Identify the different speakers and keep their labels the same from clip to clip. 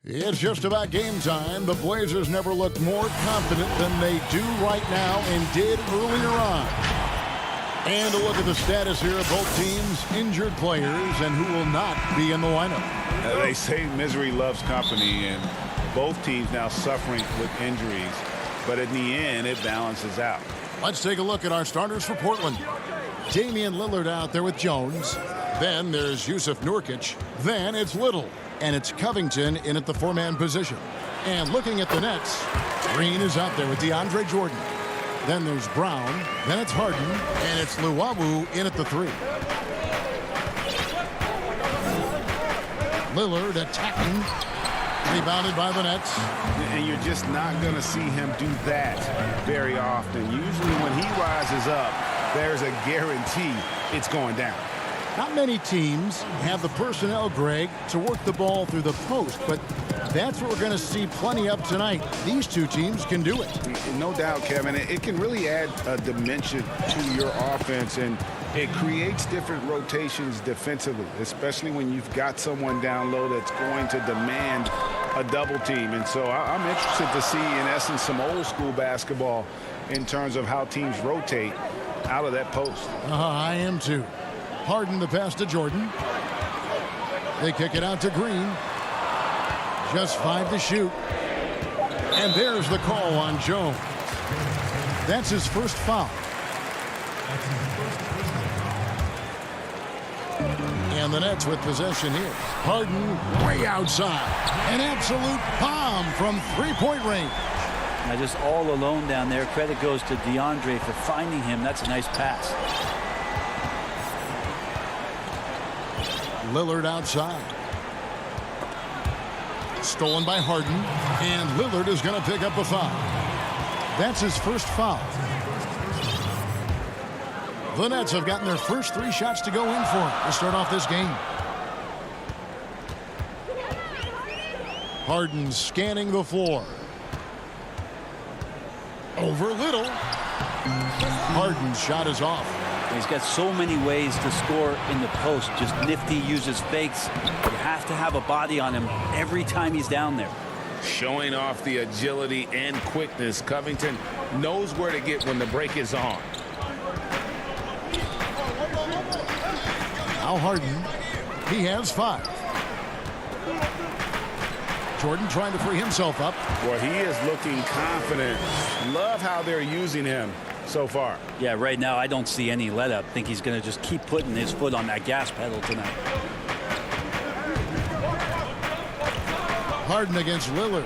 Speaker 1: It's just about game time. The Blazers never looked more confident than they do right now and did earlier on. And a look at the status here of both teams, injured players and who will not be in the lineup.
Speaker 2: They say misery loves company, and both teams now suffering with injuries. But in the end, it balances out.
Speaker 1: Let's take a look at our starters for Portland. Damian Lillard out there with Jones. Then there's Jusuf Nurkic. Then it's Little. And it's Covington in at the four-man position. And looking at the Nets, Green is out there with DeAndre Jordan. Then there's Brown. Then it's Harden. And it's Luwawu in at the three. Lillard attacking. Rebounded by the Nets.
Speaker 2: And you're just not going to see him do that very often. Usually when he rises up, there's a guarantee it's going down.
Speaker 1: Not many teams have the personnel, Greg, to work the ball through the post, but that's what we're going to see plenty of tonight. These two teams can do it.
Speaker 2: No doubt, Kevin. It can really add a dimension to your offense, and it creates different rotations defensively, especially when you've got someone down low that's going to demand a double team. And so I'm interested to see, in essence, some old school basketball in terms of how teams rotate out of that post.
Speaker 1: I am too. Harden the pass to Jordan. They kick it out to Green. Just 5 to shoot. And there's the call on Jones. That's his first foul. And the Nets with possession here. Harden way outside. An absolute bomb from three-point range.
Speaker 3: Now just all alone down there. Credit goes to DeAndre for finding him. That's a nice pass.
Speaker 1: Lillard outside. Stolen by Harden. And Lillard is going to pick up a foul. That's his first foul. The Nets have gotten their first 3 shots to go in for it to start off this game. Harden scanning the floor. Over Little. Harden's shot is off.
Speaker 3: He's got so many ways to score in the post. Just nifty, uses fakes. You have to have a body on him every time he's down there.
Speaker 2: Showing off the agility and quickness, Covington knows where to get when the break is on.
Speaker 1: Now Harden, he has 5. Jordan trying to free himself up.
Speaker 2: Boy, he is looking confident. Love how they're using him so far.
Speaker 3: Yeah, right now I don't see any let up. Think he's going to just keep putting his foot on that gas pedal tonight.
Speaker 1: Harden against Lillard.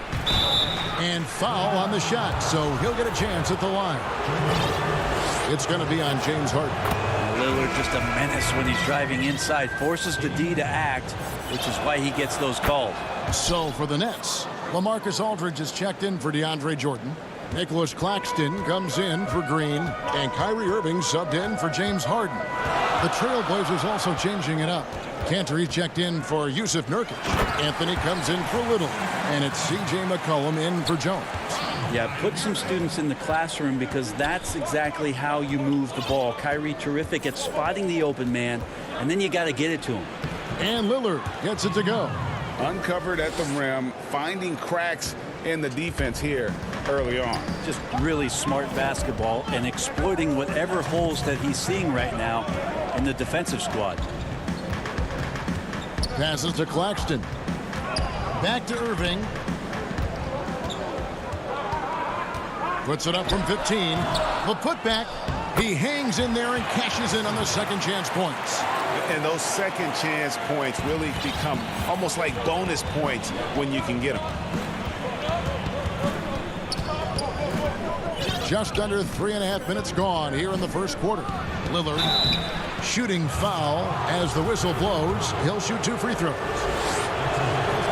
Speaker 1: And foul on the shot, so he'll get a chance at the line. It's going to be on James Harden.
Speaker 3: Lillard just a menace when he's driving inside. Forces the D to act, which is why he gets those calls.
Speaker 1: So for the Nets, LaMarcus Aldridge is checked in for DeAndre Jordan. Nicholas Claxton comes in for Green, and Kyrie Irving subbed in for James Harden. The Trailblazers also changing it up. Cantor checked in for Jusuf Nurkic. Anthony comes in for Little, and it's C.J. McCollum in for Jones.
Speaker 3: Yeah, put some students in the classroom because that's exactly how you move the ball. Kyrie terrific at spotting the open man, and then you got to get it to him.
Speaker 1: And Lillard gets it to go.
Speaker 2: Uncovered at the rim, finding cracks in the defense here early on.
Speaker 3: Just really smart basketball and exploiting whatever holes that he's seeing right now in the defensive squad.
Speaker 1: Passes to Claxton. Back to Irving. Puts it up from 15. The putback. He hangs in there and cashes in on the second chance points.
Speaker 2: And those second chance points really become almost like bonus points when you can get them.
Speaker 1: Just under 3.5 minutes gone here in the first quarter. Lillard shooting foul as the whistle blows. He'll shoot 2 free throws.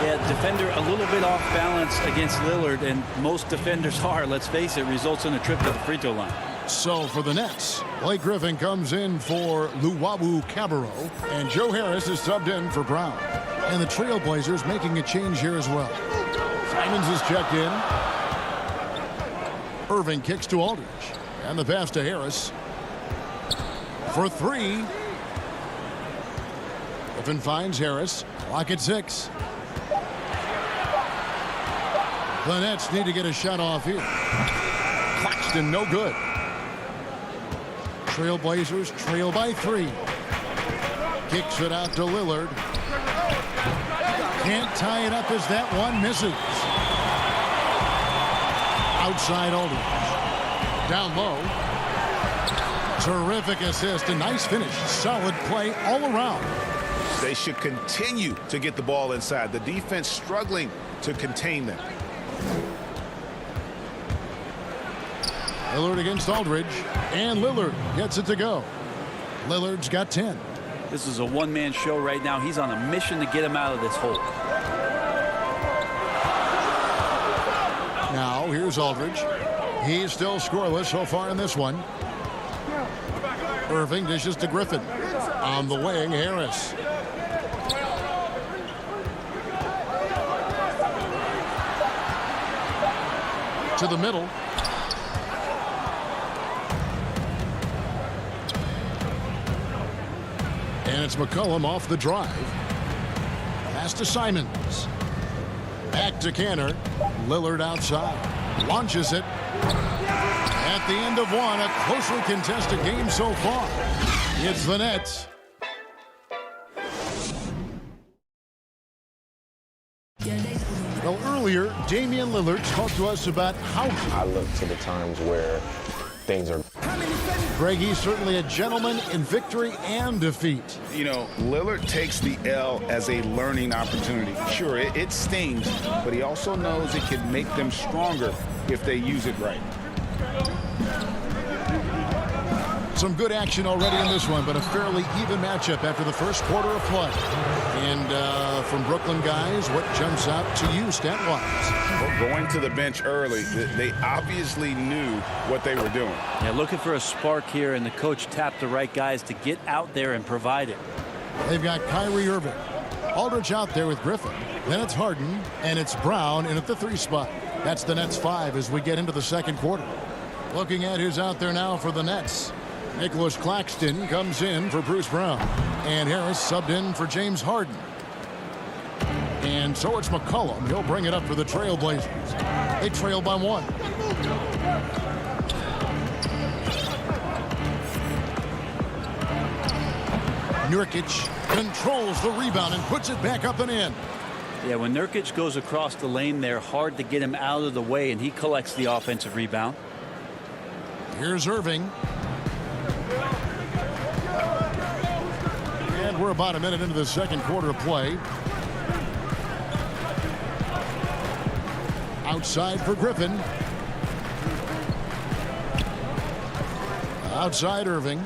Speaker 3: Yeah, defender a little bit off balance against Lillard, and most defenders are, let's face it, results in a trip to the free throw line.
Speaker 1: So for the Nets, Blake Griffin comes in for Luwawu Cabarro, and Joe Harris is subbed in for Brown. And the Trailblazers making a change here as well. Simons is checked in. Irving kicks to Aldridge, and the pass to Harris for 3. Griffin finds Harris. Clock at 6. The Nets need to get a shot off here. Claxton, no good. Trailblazers trail by 3. Kicks it out to Lillard. Can't tie it up as that one misses. Outside Aldridge. Down low. Terrific assist. A nice finish. Solid play all around.
Speaker 2: They should continue to get the ball inside. The defense struggling to contain them.
Speaker 1: Lillard against Aldridge. And Lillard gets it to go. Lillard's got 10.
Speaker 3: This is a one-man show right now. He's on a mission to get him out of this hole.
Speaker 1: Now, here's Aldridge. He's still scoreless so far in this one. Irving dishes to Griffin. On the wing, Harris. To the middle. And it's McCollum off the drive. Pass to Simons. Back to Canner. Lillard outside. Launches it. At the end of one, a closely contested game so far. It's the Nets. Well, earlier, Damian Lillard talked to us about how
Speaker 4: I look to the times where things are.
Speaker 1: Greg, he's certainly a gentleman in victory and defeat.
Speaker 2: You know, Lillard takes the L as a learning opportunity. Sure, it stings, but he also knows it can make them stronger if they use it right.
Speaker 1: Some good action already in this one, but a fairly even matchup after the first quarter of play. And from Brooklyn guys, what jumps out to you stat-wise?
Speaker 2: Well, going to the bench early, they obviously knew what they were doing.
Speaker 3: Yeah, looking for a spark here, and the coach tapped the right guys to get out there and provide it.
Speaker 1: They've got Kyrie Irving. Aldridge out there with Griffin. Then it's Harden, and it's Brown in at the 3 spot. That's the Nets 5 as we get into the second quarter. Looking at who's out there now for the Nets. Nicholas Claxton comes in for Bruce Brown. And Harris subbed in for James Harden. And so it's McCollum. He'll bring it up for the Trailblazers. They trail by 1. Nurkic controls the rebound and puts it back up and in.
Speaker 3: Yeah, when Nurkic goes across the lane there, hard to get him out of the way, and he collects the offensive rebound.
Speaker 1: Here's Irving. And we're about a minute into the second quarter of play. Outside for Griffin. Outside Irving.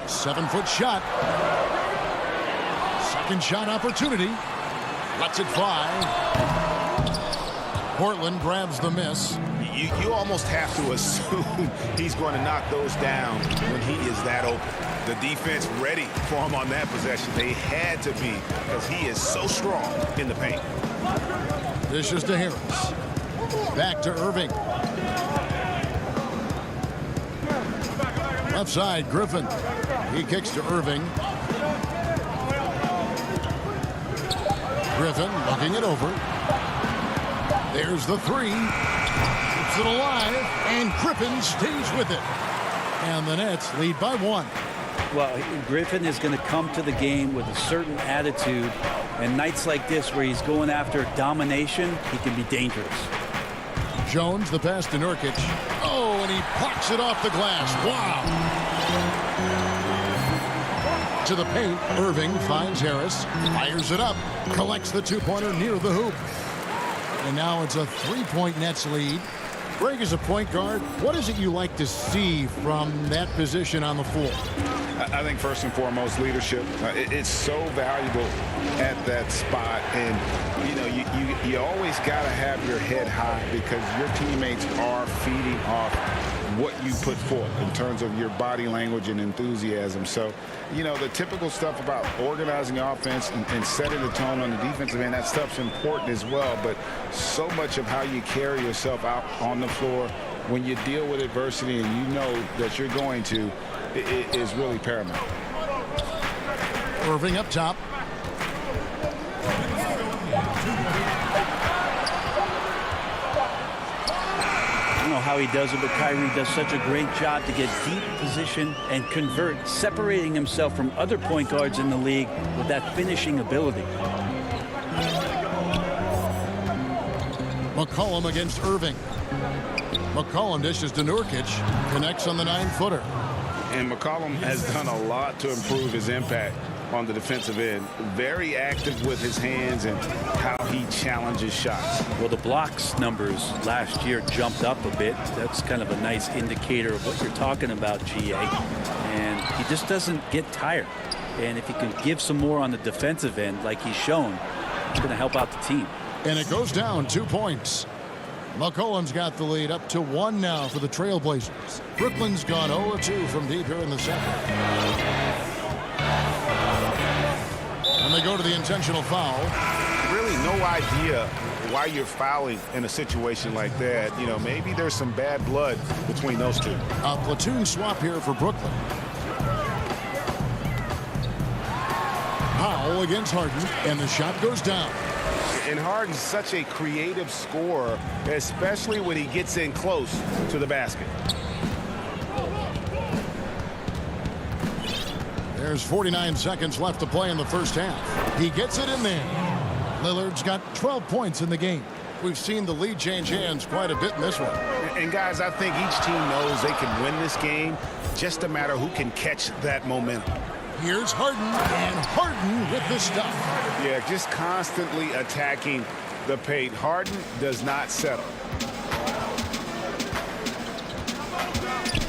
Speaker 1: 7-foot shot. Second shot opportunity. Lets it fly. Portland grabs the miss.
Speaker 2: You almost have to assume he's going to knock those down when he is that open. The defense ready for him on that possession. They had to be, because he is so strong in the paint.
Speaker 1: This is to Harris. Back to Irving. Left side, Griffin. He kicks to Irving. Griffin looking it over. There's the 3. Keeps it alive, and Griffin stays with it. And the Nets lead by 1.
Speaker 3: Well, Griffin is going to come to the game with a certain attitude, and nights like this where he's going after domination, he can be dangerous.
Speaker 1: Jones, the pass to Nurkic. Oh, and he plucks it off the glass. Wow. To the paint, Irving finds Harris, fires it up, collects the 2-pointer near the hoop. And now it's a 3-point Nets lead. Greg, as a point guard, what is it you like to see from that position on the floor?
Speaker 2: I think first and foremost, leadership. It's so valuable at that spot. And, you know, you always got to have your head high, because your teammates are feeding off what you put forth in terms of your body language and enthusiasm. So, you know, the typical stuff about organizing offense and setting the tone on the defensive end, that stuff's important as well. But so much of how you carry yourself out on the floor when you deal with adversity and you know that you're going to, it is really paramount.
Speaker 1: Irving up top.
Speaker 3: how he does it, but Kyrie does such a great job to get deep position and convert, separating himself from other point guards in the league with that finishing ability.
Speaker 1: McCollum against Irving. McCollum dishes to Nurkic, connects on the 9-footer.
Speaker 2: And McCollum has done a lot to improve his impact on the defensive end. Very active with his hands and how he challenges shots.
Speaker 3: Well, the blocks numbers last year jumped up a bit. That's kind of a nice indicator of what you're talking about, GA. And he just doesn't get tired. And if he can give some more on the defensive end like he's shown, it's going to help out the team.
Speaker 1: And it goes down 2 points. McCollum's got the lead up to 1 now for the Trailblazers. Brooklyn's gone 0-2 from deep here in the second. And they go to the intentional foul.
Speaker 2: Really no idea why you're fouling in a situation like that. You know, maybe there's some bad blood between those two.
Speaker 1: A platoon swap here for Brooklyn. Powell against Harden, and the shot goes down.
Speaker 2: And Harden's such a creative scorer, especially when he gets in close to the basket.
Speaker 1: There's 49 seconds left to play in the first half. He gets it in there. Lillard's got 12 points in the game. We've seen the lead change hands quite a bit in this one.
Speaker 2: And guys, I think each team knows they can win this game. Just a matter who can catch that momentum.
Speaker 1: Here's Harden, and Harden with the stuff.
Speaker 2: Yeah, just constantly attacking the paint. Harden does not settle.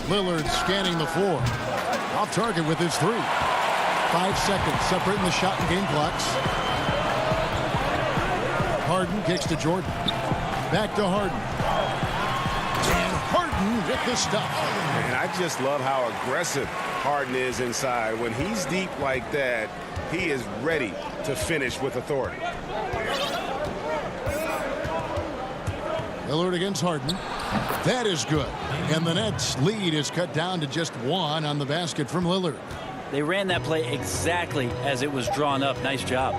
Speaker 1: Lillard scanning the floor. Off target with his 3. 5 seconds separating the shot and game clocks. Harden kicks to Jordan. Back to Harden. And Harden with the stuff.
Speaker 2: And I just love how aggressive Harden is inside. When he's deep like that, he is ready to finish with authority.
Speaker 1: Lillard against Harden. That is good. And the Nets' lead is cut down to just 1 on the basket from Lillard.
Speaker 3: They ran that play exactly as it was drawn up. Nice job.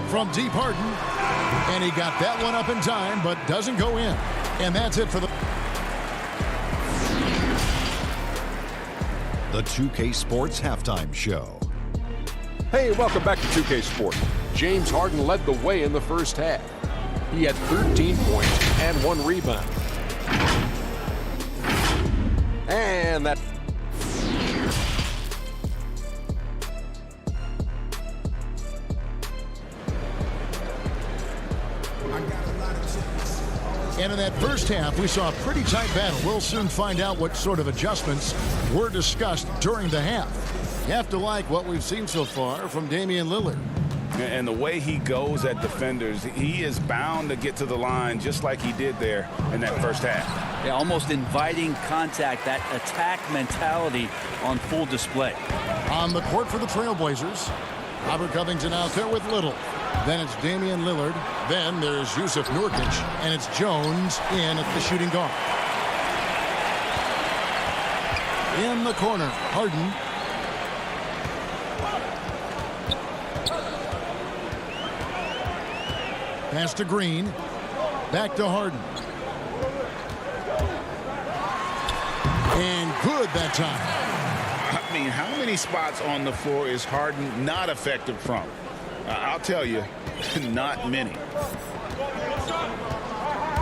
Speaker 1: From deep, Harden. And he got that one up in time, but doesn't go in. And that's it for the
Speaker 5: 2K Sports Halftime Show.
Speaker 6: Hey, welcome back to 2K Sports. James Harden led the way in the first half. He had 13 points and 1 rebound. And that...
Speaker 1: And in that first half, we saw a pretty tight battle. We'll soon find out what sort of adjustments were discussed during the half. You have to like what we've seen so far from Damian Lillard.
Speaker 2: And the way he goes at defenders, he is bound to get to the line just like he did there in that first half.
Speaker 3: Yeah, almost inviting contact, that attack mentality on full display.
Speaker 1: On the court for the Trailblazers, Robert Covington out there with Little. Then it's Damian Lillard. Then there's Yusuf Nurkic. And it's Jones in at the shooting guard. In the corner, Harden. Pass to Green. Back to Harden. And good that time.
Speaker 2: I mean, how many spots on the floor is Harden not effective from? I'll tell you, not many.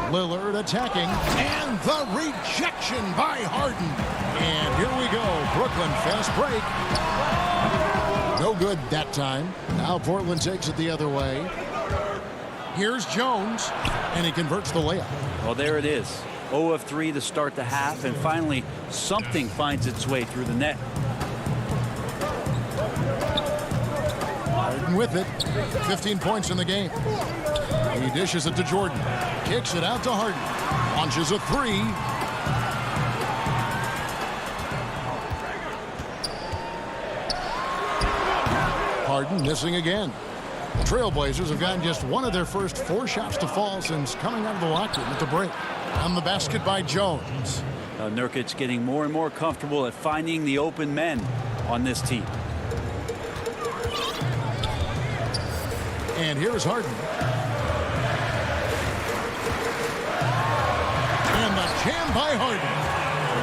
Speaker 1: Lillard attacking, and the rejection by Harden. And here we go, Brooklyn fast break. No good that time. Now Portland takes it the other way. Here's Jones, and he converts the layup.
Speaker 3: Well, there it is. 0 of 3 to start the half, and finally something finds its way through the net.
Speaker 1: Harden with it. 15 points in the game. He dishes it to Jordan. Kicks it out to Harden. Launches a 3. Harden missing again. The Trailblazers have gotten just one of their first 4 shots to fall since coming out of the locker room at the break. On the basket by Jones.
Speaker 3: Nurkic getting more and more comfortable at finding the open men on this team.
Speaker 1: And here's Harden. And the jam by Harden.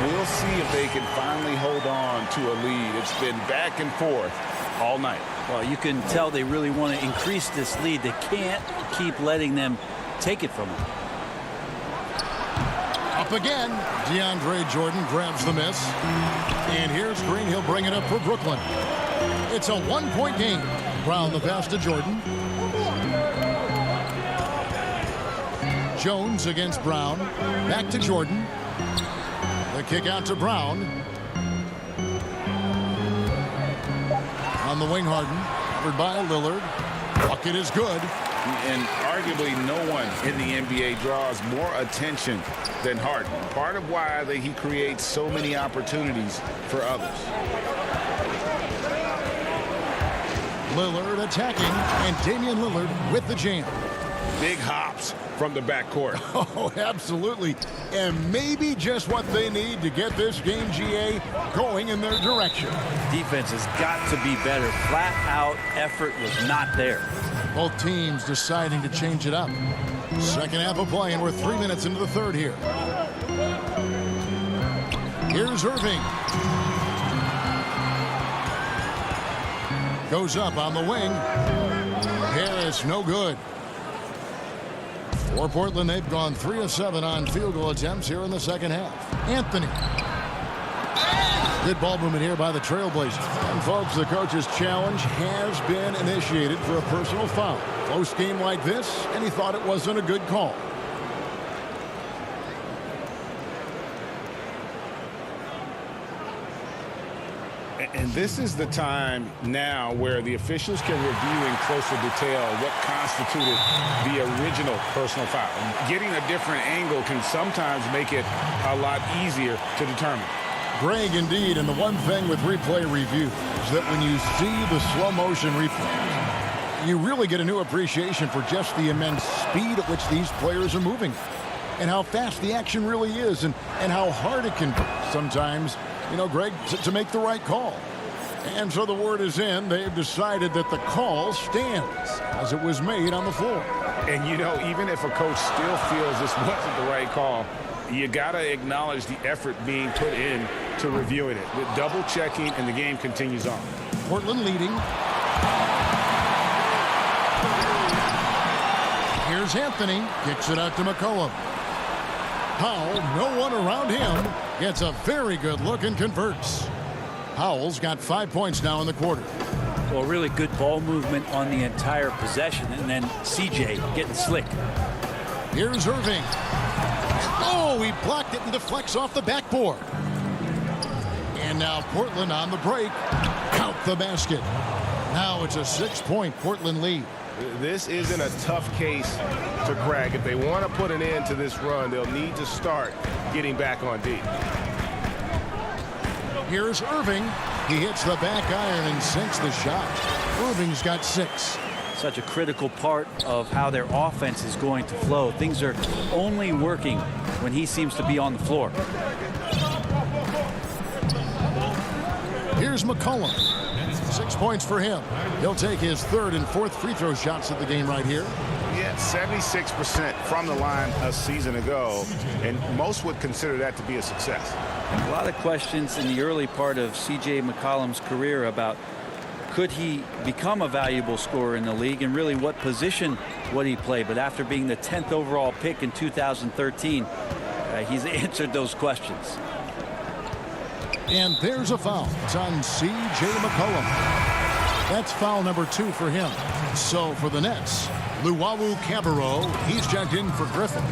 Speaker 2: We'll see if they can finally hold on to a lead. It's been back and forth all night.
Speaker 3: Well, you can tell they really want to increase this lead. They can't keep letting them take it from them.
Speaker 1: Up again. DeAndre Jordan grabs the miss. And here's Green. He'll bring it up for Brooklyn. It's a one-point game. Brown the pass to Jordan. Jones against Brown. Back to Jordan. The kick out to Brown. On the wing, Harden. Covered by Lillard. Bucket is good.
Speaker 2: And arguably no one in the NBA draws more attention than Harden. Part of why he creates so many opportunities for others.
Speaker 1: Lillard attacking, and Damian Lillard with the jam.
Speaker 2: Big hops from the backcourt.
Speaker 1: Oh, absolutely. And maybe just what they need to get this game, GA, going in their direction.
Speaker 3: Defense has got to be better. Flat out effort was not there.
Speaker 1: Both teams deciding to change it up. Second half of play, and we're 3 minutes into the third here. Here's Irving. Goes up on the wing. Harris, no good. For Portland, they've gone 3 of 7 on field goal attempts here in the second half. Anthony. Good ball movement here by the Trailblazers. And folks, the coach's challenge has been initiated for a personal foul. Close game like this, and he thought it wasn't a good call.
Speaker 2: And this is the time now where the officials can review in closer detail what constituted the original personal foul. Getting a different angle can sometimes make it a lot easier to determine.
Speaker 1: Greg, indeed, and the one thing with replay review is that when you see the slow motion replay, you really get a new appreciation for just the immense speed at which these players are moving and how fast the action really is and how hard it can be sometimes, you know, Greg, to make the right call. And so the word is in. They've decided that the call stands as it was made on the floor.
Speaker 2: And, you know, even if a coach still feels this wasn't the right call, you got to acknowledge the effort being put in to reviewing it. With double checking, and the game continues on.
Speaker 1: Portland leading. Here's Anthony. Kicks it out to McCollum. Powell, no one around him. Gets a very good look and converts. Powell's got 5 points now in the quarter.
Speaker 3: Well, really good ball movement on the entire possession, and then CJ getting slick.
Speaker 1: Here's Irving. Oh, he blocked it and deflects off the backboard. And now Portland on the break. Count the basket. Now it's a 6-point Portland lead.
Speaker 7: This isn't a tough case to crack. If they want to put an end to this run, they'll need to start getting back on D.
Speaker 1: Here's Irving. He hits the back iron and sinks the shot. Irving's got 6.
Speaker 3: Such a critical part of how their offense is going to flow. Things are only working when he seems to be on the floor.
Speaker 1: Here's McCollum. 6 points for him. He'll take his 3rd and 4th free throw shots of the game right here.
Speaker 2: Yeah, 76% from the line a season ago, and most would consider that to be a success.
Speaker 3: A lot of questions in the early part of C.J. McCollum's career about could he become a valuable scorer in the league, and really what position would he play. But after being the 10th overall pick in 2013, he's answered those questions.
Speaker 1: And there's a foul. It's on C.J. McCollum. That's foul number 2 for him. So for the Nets, Luwawu Cabarro, he's checked in for Griffin.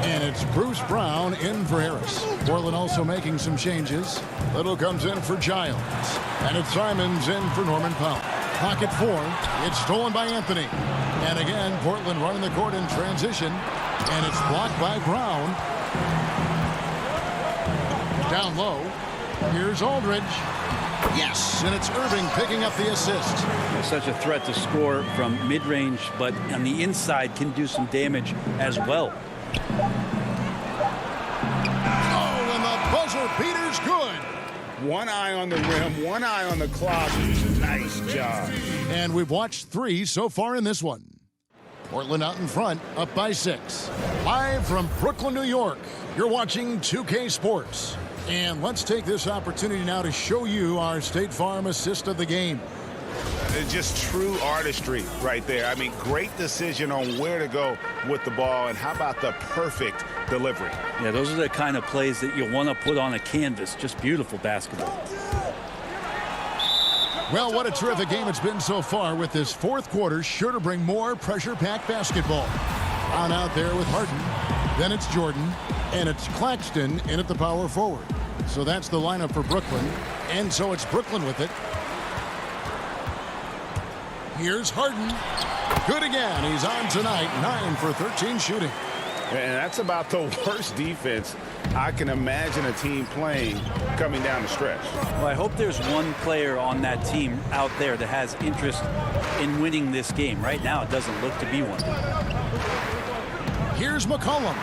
Speaker 1: And it's Bruce Brown in for Harris. Portland also making some changes. Little comes in for Giles. And it's Simons in for Norman Powell. Pocket 4. It's stolen by Anthony. And again, Portland running the court in transition. And it's blocked by Brown. Down low. Here's Aldridge. Yes, and it's Irving picking up the assist.
Speaker 3: Such a threat to score from mid-range, but on the inside can do some damage as well.
Speaker 1: Oh, and the buzzer beater's good.
Speaker 2: One eye on the rim, one eye on the clock. Nice job.
Speaker 1: And we've watched 3 so far in this one. Portland out in front, up by 6. Live from Brooklyn, New York, You're watching 2K Sports. And let's take this opportunity now to show you our State Farm assist of the game.
Speaker 2: It's just true artistry right there. I mean, great decision on where to go with the ball, and how about the perfect delivery?
Speaker 3: Yeah, those are the kind of plays that you want to put on a canvas. Just beautiful basketball.
Speaker 1: Well, what a terrific game it's been so far, with this fourth quarter sure to bring more pressure-packed basketball. On out there with Harden. Then it's Jordan, and it's Claxton in at the power forward. So that's the lineup for Brooklyn, and so it's Brooklyn with it. Here's Harden. Good again. He's on tonight, 9 for 13 shooting.
Speaker 2: And that's about the worst defense I can imagine a team playing coming down the stretch.
Speaker 3: Well, I hope there's one player on that team out there that has interest in winning this game. Right now, it doesn't look to be one.
Speaker 1: Here's McCollum.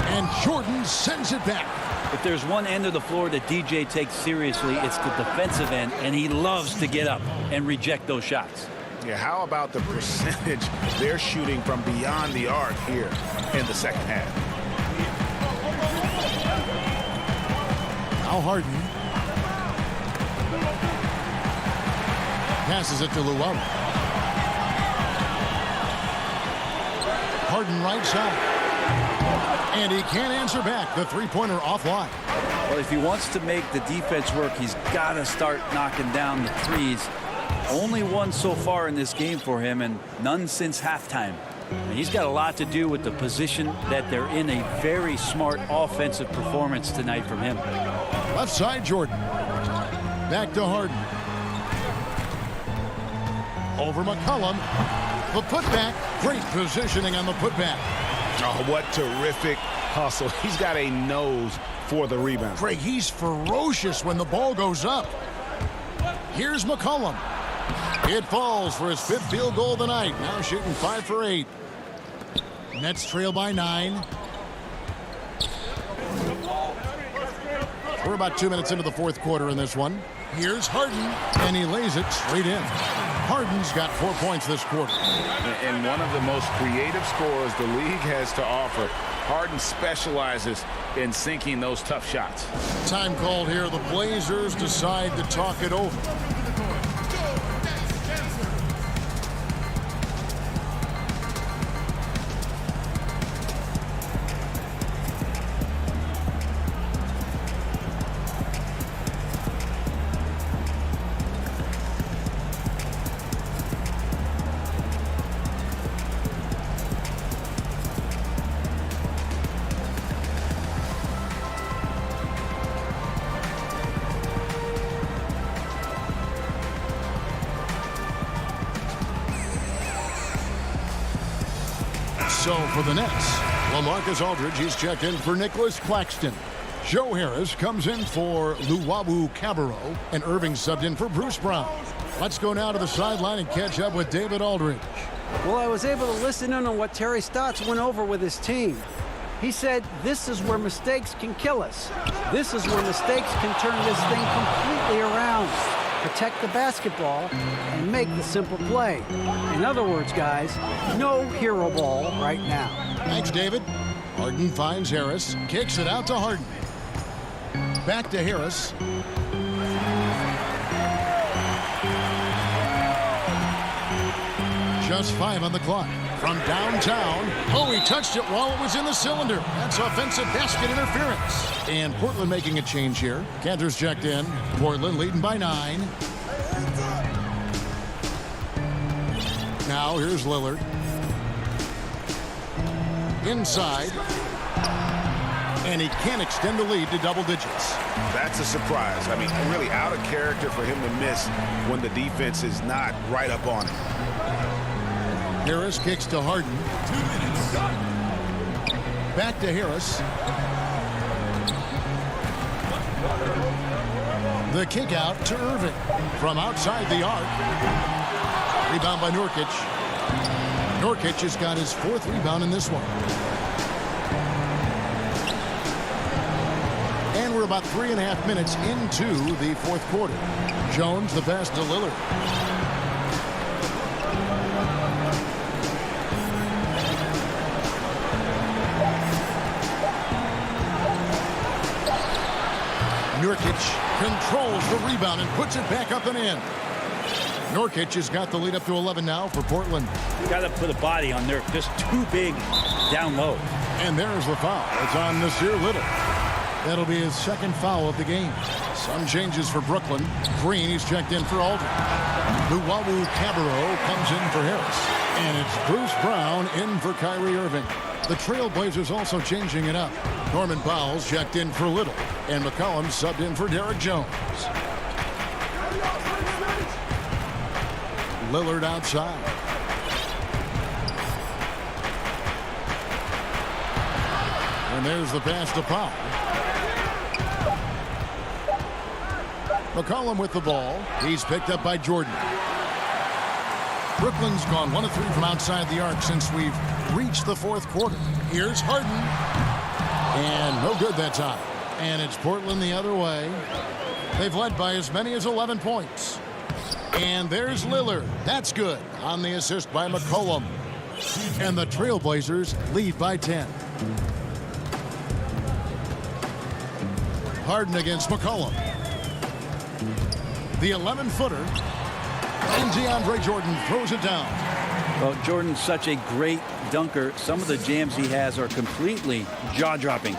Speaker 1: And Jordan sends it back.
Speaker 3: If there's one end of the floor that DJ takes seriously, it's the defensive end, and he loves to get up and reject those shots.
Speaker 2: Yeah, how about the percentage they're shooting from beyond the arc here in the second half?
Speaker 1: Now Harden. Passes it to Luau. Harden right side. And he can't answer back. The three-pointer offline.
Speaker 3: Well, if he wants to make the defense work, he's got to start knocking down the threes. Only one so far in this game for him, and none since halftime. And he's got a lot to do with the position that they're in. A very smart offensive performance tonight from him.
Speaker 1: Left side, Jordan. Back to Harden. Over McCollum. The putback. Great positioning on the putback.
Speaker 2: Oh, what terrific hustle. He's got a nose for the rebound.
Speaker 1: Craig, he's ferocious when the ball goes up. Here's McCollum. It falls for his 5th field goal of the night. Now shooting 5 for 8. Nets trail by 9. We're about 2 minutes into the fourth quarter in this one. Here's Harden, and he lays it straight in. Harden's got 4 points this quarter.
Speaker 2: And one of the most creative scorers the league has to offer. Harden specializes in sinking those tough shots.
Speaker 1: Time called here. The Blazers decide to talk it over. So for the Nets, LaMarcus Aldridge, he's checked in for Nicholas Claxton. Joe Harris comes in for Luau Cabarro, and Irving subbed in for Bruce Brown. Let's go now to the sideline and catch up with David Aldridge.
Speaker 8: Well, I was able to listen in on what Terry Stotts went over with his team. He said, this is where mistakes can kill us. This is where mistakes can turn this thing completely around. Protect the basketball and make the simple play. In other words, guys, no hero ball right now.
Speaker 1: Thanks, David. Harden finds Harris, kicks it out to Harden. Back to Harris. Just 5 on the clock. From downtown. Oh, he touched it while it was in the cylinder. That's offensive basket interference. And Portland making a change here. Cantor's checked in. Portland leading by 9. Now here's Lillard. Inside. And he can't extend the lead to double digits.
Speaker 2: That's a surprise. I mean, really out of character for him to miss when the defense is not right up on it.
Speaker 1: Harris kicks to Harden. Back to Harris. The kick out to Irving from outside the arc. Rebound by Nurkic. Nurkic has got his 4th rebound in this one. And we're about 3.5 minutes into the fourth quarter. Jones the pass to Lillard. Nurkic controls the rebound and puts it back up and in. Nurkic has got the lead up to 11 now for Portland.
Speaker 3: Got to put a body on there. Just too big down low.
Speaker 1: And there's the foul. It's on Nasir Little. That'll be his second foul of the game. Some changes for Brooklyn. Green, he's checked in for Aldridge. Luwawu Cabarro comes in for Harris. And it's Bruce Brown in for Kyrie Irving. The Trailblazers also changing it up. Norman Powell's checked in for Little. And McCollum subbed in for Derek Jones. Lillard outside. And there's the pass to Powell. McCollum with the ball. He's picked up by Jordan. Brooklyn's gone 1 of 3 from outside the arc since we've reached the fourth quarter. Here's Harden. And no good that time. And it's Portland the other way. They've led by as many as 11 points. And there's Lillard. That's good on the assist by McCollum. And the Trailblazers lead by 10. Harden against McCollum. The 11-footer. And DeAndre Jordan throws it down.
Speaker 3: Well, Jordan's such a great dunker. Some of the jams he has are completely jaw-dropping.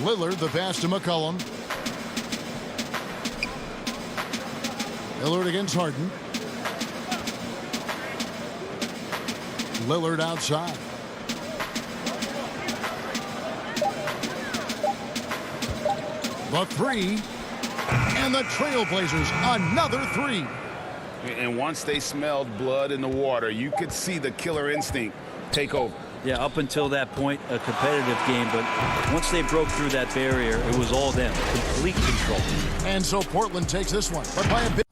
Speaker 1: Lillard, the pass to McCollum. Lillard against Harden. Lillard outside. The three. And the Trailblazers, another three.
Speaker 2: And once they smelled blood in the water, you could see the killer instinct take over.
Speaker 3: Yeah, up until that point, a competitive game. But once they broke through that barrier, it was all them. Complete control.
Speaker 1: And so Portland takes this one, but by a bit.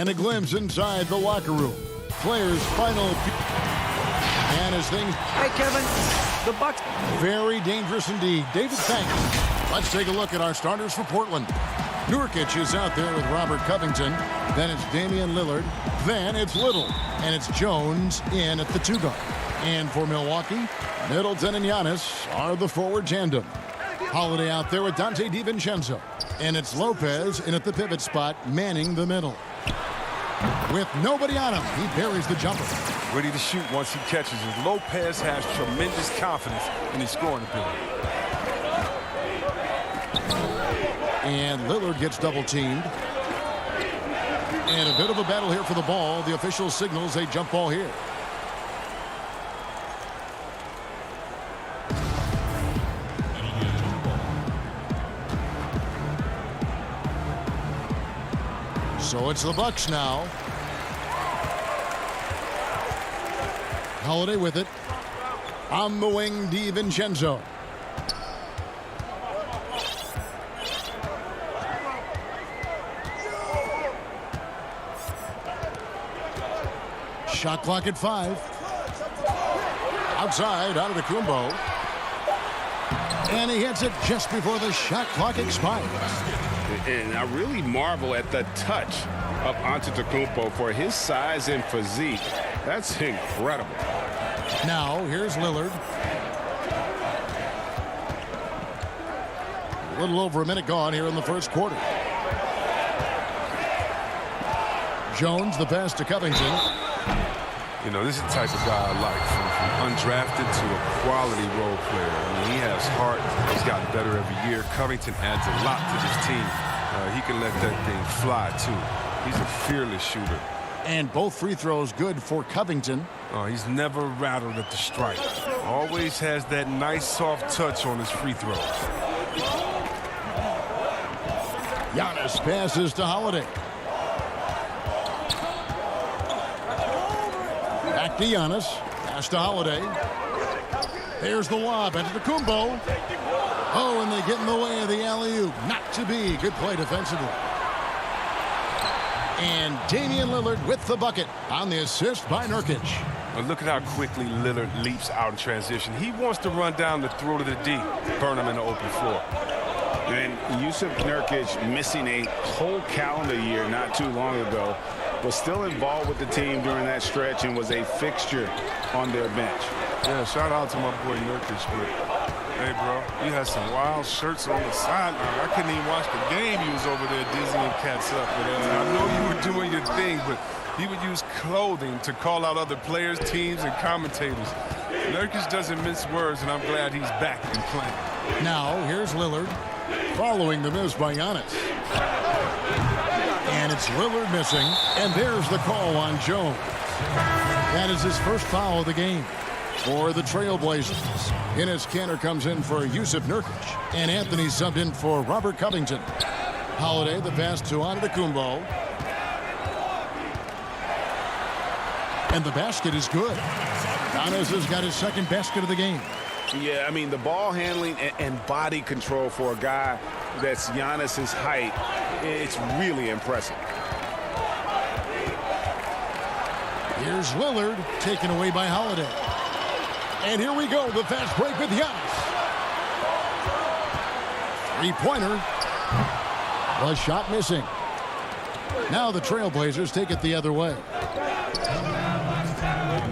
Speaker 1: And a glimpse inside the locker room. Players' final. And as things.
Speaker 8: Hey, Kevin, the Bucks.
Speaker 1: Very dangerous indeed. David, thanks. Let's take a look at our starters for Portland. Nurkic is out there with Robert Covington. Then it's Damian Lillard. Then it's Little. And it's Jones in at the 2 guard. And for Milwaukee, Middleton and Giannis are the forward tandem. Holiday out there with Dante DiVincenzo. And it's Lopez in at the pivot spot, manning the middle. With nobody on him, he buries the jumper.
Speaker 9: Ready to shoot once he catches it. Lopez has tremendous confidence in his scoring ability.
Speaker 1: And Lillard gets double-teamed. And a bit of a battle here for the ball. The official signals a jump ball here. So it's the Bucks now. Holiday with it. On the wing, DiVincenzo. Shot clock at 5. Outside, out of the Kumbo. And he hits it just before the shot clock expires.
Speaker 2: And I really marvel at the touch of Antetokounmpo for his size and physique. That's incredible.
Speaker 1: Now, here's Lillard. A little over a minute gone here in the first quarter. Jones, the pass to Covington.
Speaker 9: You know, this is the type of guy I like, from undrafted to a quality role player. I mean, he has heart. He's gotten better every year. Covington adds a lot to this team. He can let that thing fly, too. He's a fearless shooter.
Speaker 1: And both free throws good for Covington.
Speaker 9: He's never rattled at the stripe. Always has that nice soft touch on his free throws.
Speaker 1: Giannis passes to Holiday. Back to Giannis. Pass to Holiday. There's the lob into the Kumbo. Oh, and they get in the way of the alley-oop. Not to be. Good play defensively. And Damian Lillard with the bucket on the assist by Nurkic.
Speaker 9: Well, look at how quickly Lillard leaps out in transition. He wants to run down the throat of the D, burn him in the open floor.
Speaker 2: And Yusuf Nurkic, missing a whole calendar year not too long ago, was still involved with the team during that stretch and was a fixture on their bench.
Speaker 9: Yeah, shout out to my boy Nurkic, but hey, bro, you had some wild shirts on the sideline. I couldn't even watch the game. You was over there dizzying cats up. But I know you were doing your thing, but he would use clothing to call out other players, teams, and commentators. Nurkic doesn't mince words, and I'm glad he's back and playing.
Speaker 1: Now, here's Lillard following the miss by Giannis. And it's Lillard missing, and there's the call on Jones. That is his first foul of the game for the Trailblazers. Enes Kanter comes in for Yusuf Nurkic, and Anthony subbed in for Robert Covington. Holiday, the pass to Antetokounmpo. And the basket is good. Giannis has got his second basket of the game.
Speaker 2: Yeah, I mean, the ball handling and body control for a guy that's Giannis's height, it's really impressive.
Speaker 1: Here's Lillard, taken away by Holiday. And here we go, the fast break with Giannis. Three-pointer. The shot missing. Now the Trailblazers take it the other way.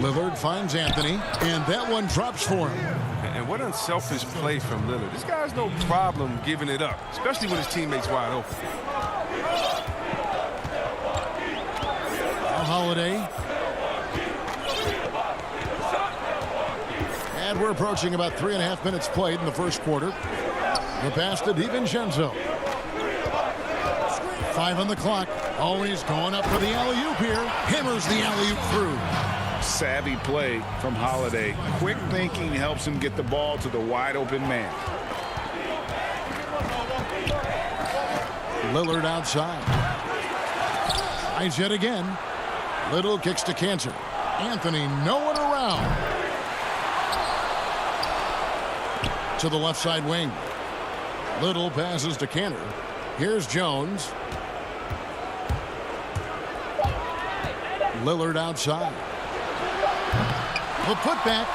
Speaker 1: Lillard finds Anthony, and that one drops for him.
Speaker 9: And what unselfish play from Lillard. This guy's no problem giving it up, especially when his teammate's wide open.
Speaker 1: Now Holiday. And we're approaching about 3.5 minutes played in the first quarter. The pass to DiVincenzo. 5 on the clock. Always going up for the alley-oop here. Hammers the alley-oop through.
Speaker 2: Savvy play from Holiday. Quick thinking helps him get the ball to the wide open man.
Speaker 1: Lillard outside. Tries yet again. Little kicks to Kanter. Anthony no one around. To the left side wing. Little passes to Kanter. Here's Jones. Lillard outside. The putback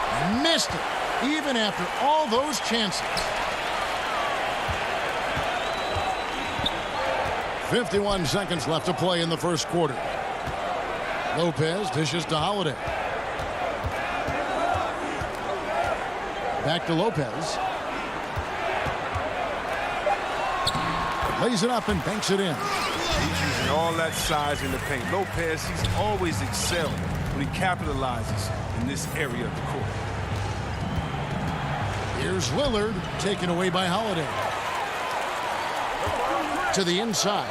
Speaker 1: missed it, even after all those chances. 51 seconds left to play in the first quarter. Lopez dishes to Holiday. Back to Lopez. Lays it up and banks it in.
Speaker 9: He's using all that size in the paint. Lopez, he's always excelled when he capitalizes in this area of the court.
Speaker 1: Here's Lillard, taken away by Holiday. To the inside.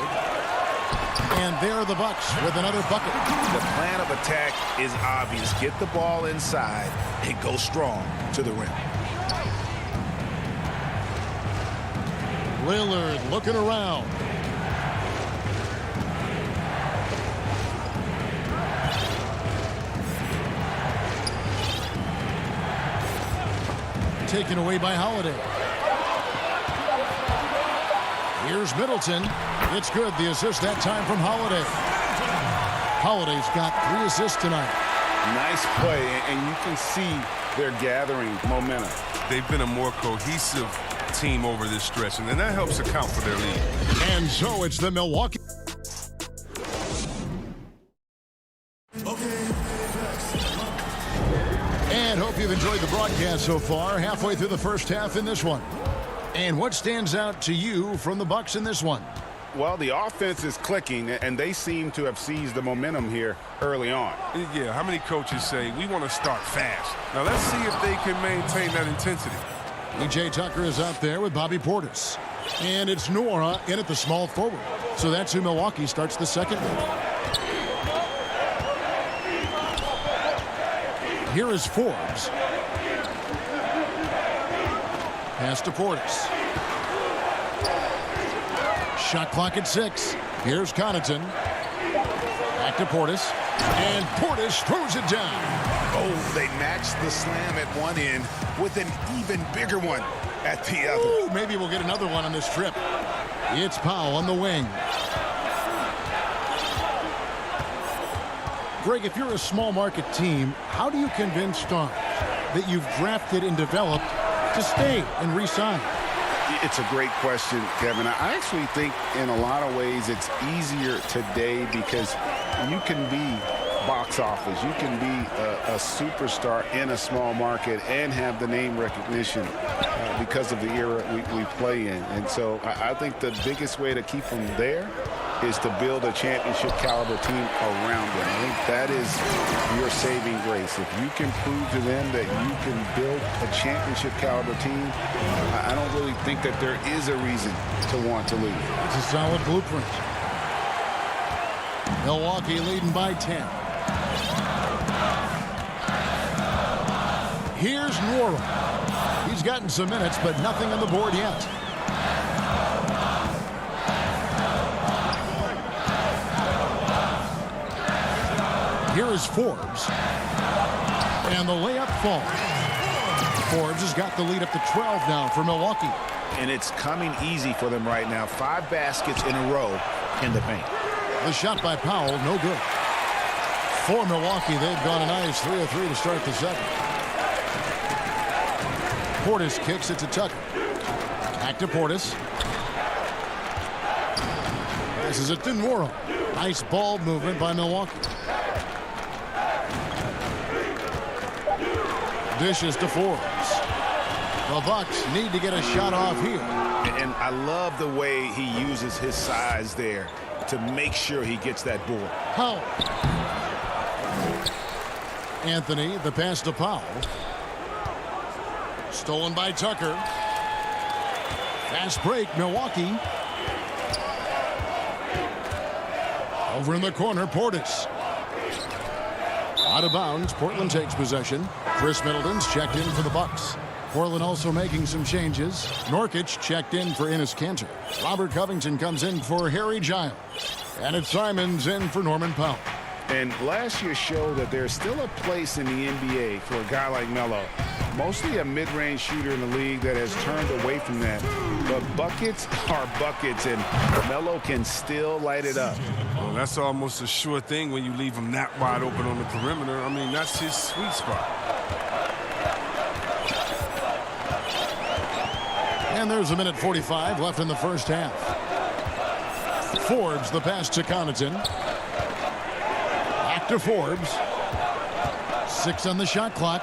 Speaker 1: And there are the Bucks with another bucket.
Speaker 2: The plan of attack is obvious. Get the ball inside and go strong to the rim.
Speaker 1: Lillard looking around. Taken away by Holiday. Here's Middleton. It's good. The assist that time from Holiday. Holiday's got 3 assists tonight.
Speaker 2: Nice play, and you can see they're gathering momentum.
Speaker 9: They've been a more cohesive team over this stretch, and then that helps account for their lead.
Speaker 1: And so it's the Milwaukee. And hope you've enjoyed the broadcast so far. Halfway through the first half in this one. And what stands out to you from the Bucks in this one?
Speaker 2: Well, the offense is clicking, and they seem to have seized the momentum here early on.
Speaker 9: Yeah, how many coaches say, we want to start fast? Now, let's see if they can maintain that intensity.
Speaker 1: P.J. Tucker is out there with Bobby Portis. And it's Nora in at the small forward. So that's who Milwaukee starts the second with. Here is Forbes. Pass to Portis. Shot clock at 6. Here's Connaughton. Back to Portis. And Portis throws it down.
Speaker 2: Oh, they matched the slam at one end with an even bigger one at the other.
Speaker 1: Ooh, maybe we'll get another one on this trip. It's Powell on the wing. Greg, if you're a small market team, how do you convince stars that you've drafted and developed to stay and re-sign?
Speaker 2: It's a great question, Kevin. I actually think in a lot of ways it's easier today because you can be box office. You can be a superstar in a small market and have the name recognition because of the era we play in. And so I think the biggest way to keep them there is to build a championship caliber team around them. I think that is your saving grace. If you can prove to them that you can build a championship caliber team, I don't really think that there is a reason to want to leave.
Speaker 1: It's a solid blueprint. Milwaukee leading by 10. Here's Nora. He's gotten some minutes, but nothing on the board yet. Here is Forbes. And the layup falls. Forbes has got the lead up to 12 now for Milwaukee.
Speaker 2: And it's coming easy for them right now. 5 baskets in a row in the paint.
Speaker 1: The shot by Powell, no good. For Milwaukee, they've gone a nice 3 of 3 to start the second. Portis kicks it to Tucker. Back to Portis. This is it to Nora. Nice ball movement by Milwaukee. Dishes to Forbes. The Bucks need to get a shot off here.
Speaker 2: And I love the way he uses his size there to make sure he gets that board.
Speaker 1: Powell. Anthony, the pass to Powell. Stolen by Tucker. Fast break, Milwaukee. Over in the corner, Portis. Out of bounds, Portland takes possession. Chris Middleton's checked in for the Bucks. Portland also making some changes. Nurkic checked in for Enes Kanter. Robert Covington comes in for Harry Giles. And it's Simons in for Norman Powell.
Speaker 2: And last year showed that there's still a place in the NBA for a guy like Melo. Mostly a mid-range shooter in the league that has turned away from that. But buckets are buckets, and Melo can still light it up.
Speaker 9: Well, that's almost a sure thing when you leave him that wide open on the perimeter. I mean, that's his sweet spot.
Speaker 1: And there's a minute 45 left in the first half. Forbes, the pass to Connaughton. Back to Forbes. 6 on the shot clock.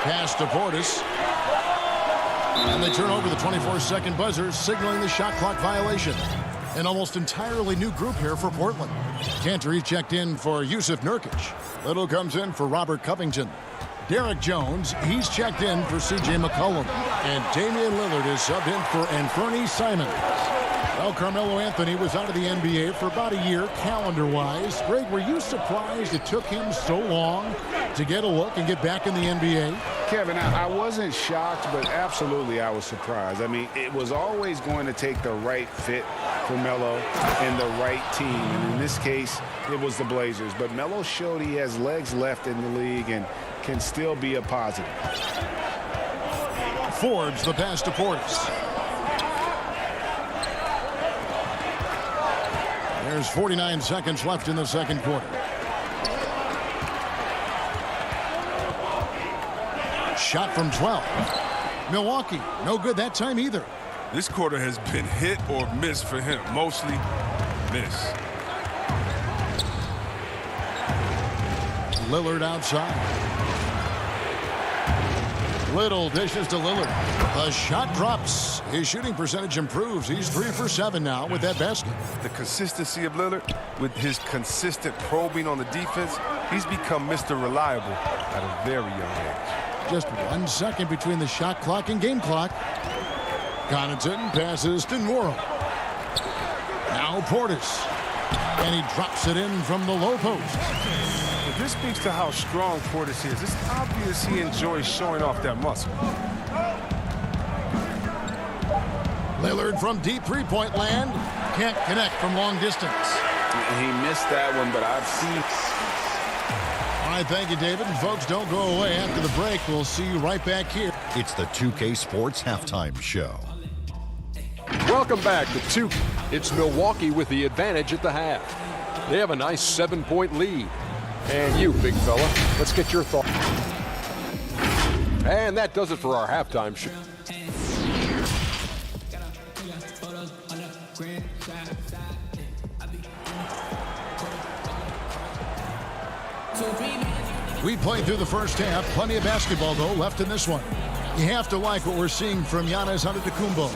Speaker 1: Pass to Portis. And they turn over the 24-second buzzer, signaling the shot clock violation. An almost entirely new group here for Portland. Kanter checked in for Jusuf Nurkic. Little comes in for Robert Covington. Derek Jones, he's checked in for C.J. McCollum. And Damian Lillard is subbed in for Anthony Simons. Well, Carmelo Anthony was out of the NBA for about a year, calendar-wise. Greg, were you surprised it took him so long to get a look and get back in the NBA?
Speaker 2: Kevin, I wasn't shocked, but absolutely I was surprised. I mean, it was always going to take the right fit for Melo and the right team. And in this case, it was the Blazers. But Melo showed he has legs left in the league and can still be a positive.
Speaker 1: Forbes, the pass to Portis. There's 49 seconds left in the second quarter. Shot from 12. Milwaukee, no good that time either.
Speaker 9: This quarter has been hit or miss for him. Mostly miss.
Speaker 1: Lillard outside. Little dishes to Lillard. The shot drops. His shooting percentage improves. He's 3 for 7 now with that basket.
Speaker 9: The consistency of Lillard with his consistent probing on the defense, he's become Mr. Reliable at a very young age.
Speaker 1: Just 1 second between the shot clock and game clock. Connaughton passes to Morrow. Now Portis. And he drops it in from the low post.
Speaker 9: But this speaks to how strong Portis is. It's obvious he enjoys showing off that muscle.
Speaker 1: Lillard from deep three-point land. Can't connect from long distance.
Speaker 2: He missed that one, but I've seen...
Speaker 1: All right, thank you, David. And folks, don't go away. After the break, we'll see you right back here.
Speaker 5: It's the 2K Sports Halftime Show.
Speaker 6: Welcome back to 2. It's Milwaukee with the advantage at the half. They have a nice 7-point lead. And you, big fella, let's get your thoughts. And that does it for our halftime show.
Speaker 1: We played through the first half. Plenty of basketball, though, left in this one. You have to like what we're seeing from Giannis Antetokounmpo.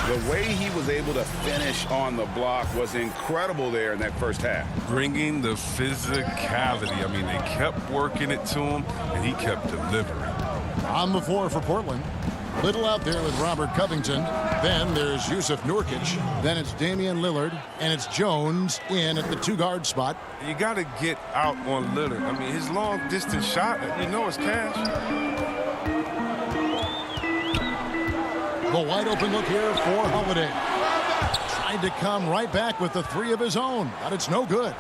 Speaker 2: The way he was able to finish on the block was incredible there in that first half.
Speaker 9: Bringing the physicality. I mean, they kept working it to him, and he kept delivering.
Speaker 1: On the floor for Portland. Little out there with Robert Covington. Then there's Jusuf Nurkic. Then it's Damian Lillard. And it's Jones in at the 2-guard spot.
Speaker 9: You got to get out on Lillard. I mean, his long-distance shot, you know it's cash.
Speaker 1: The wide-open look here for Holiday. Tried to come right back with the 3 of his own, but it's no good.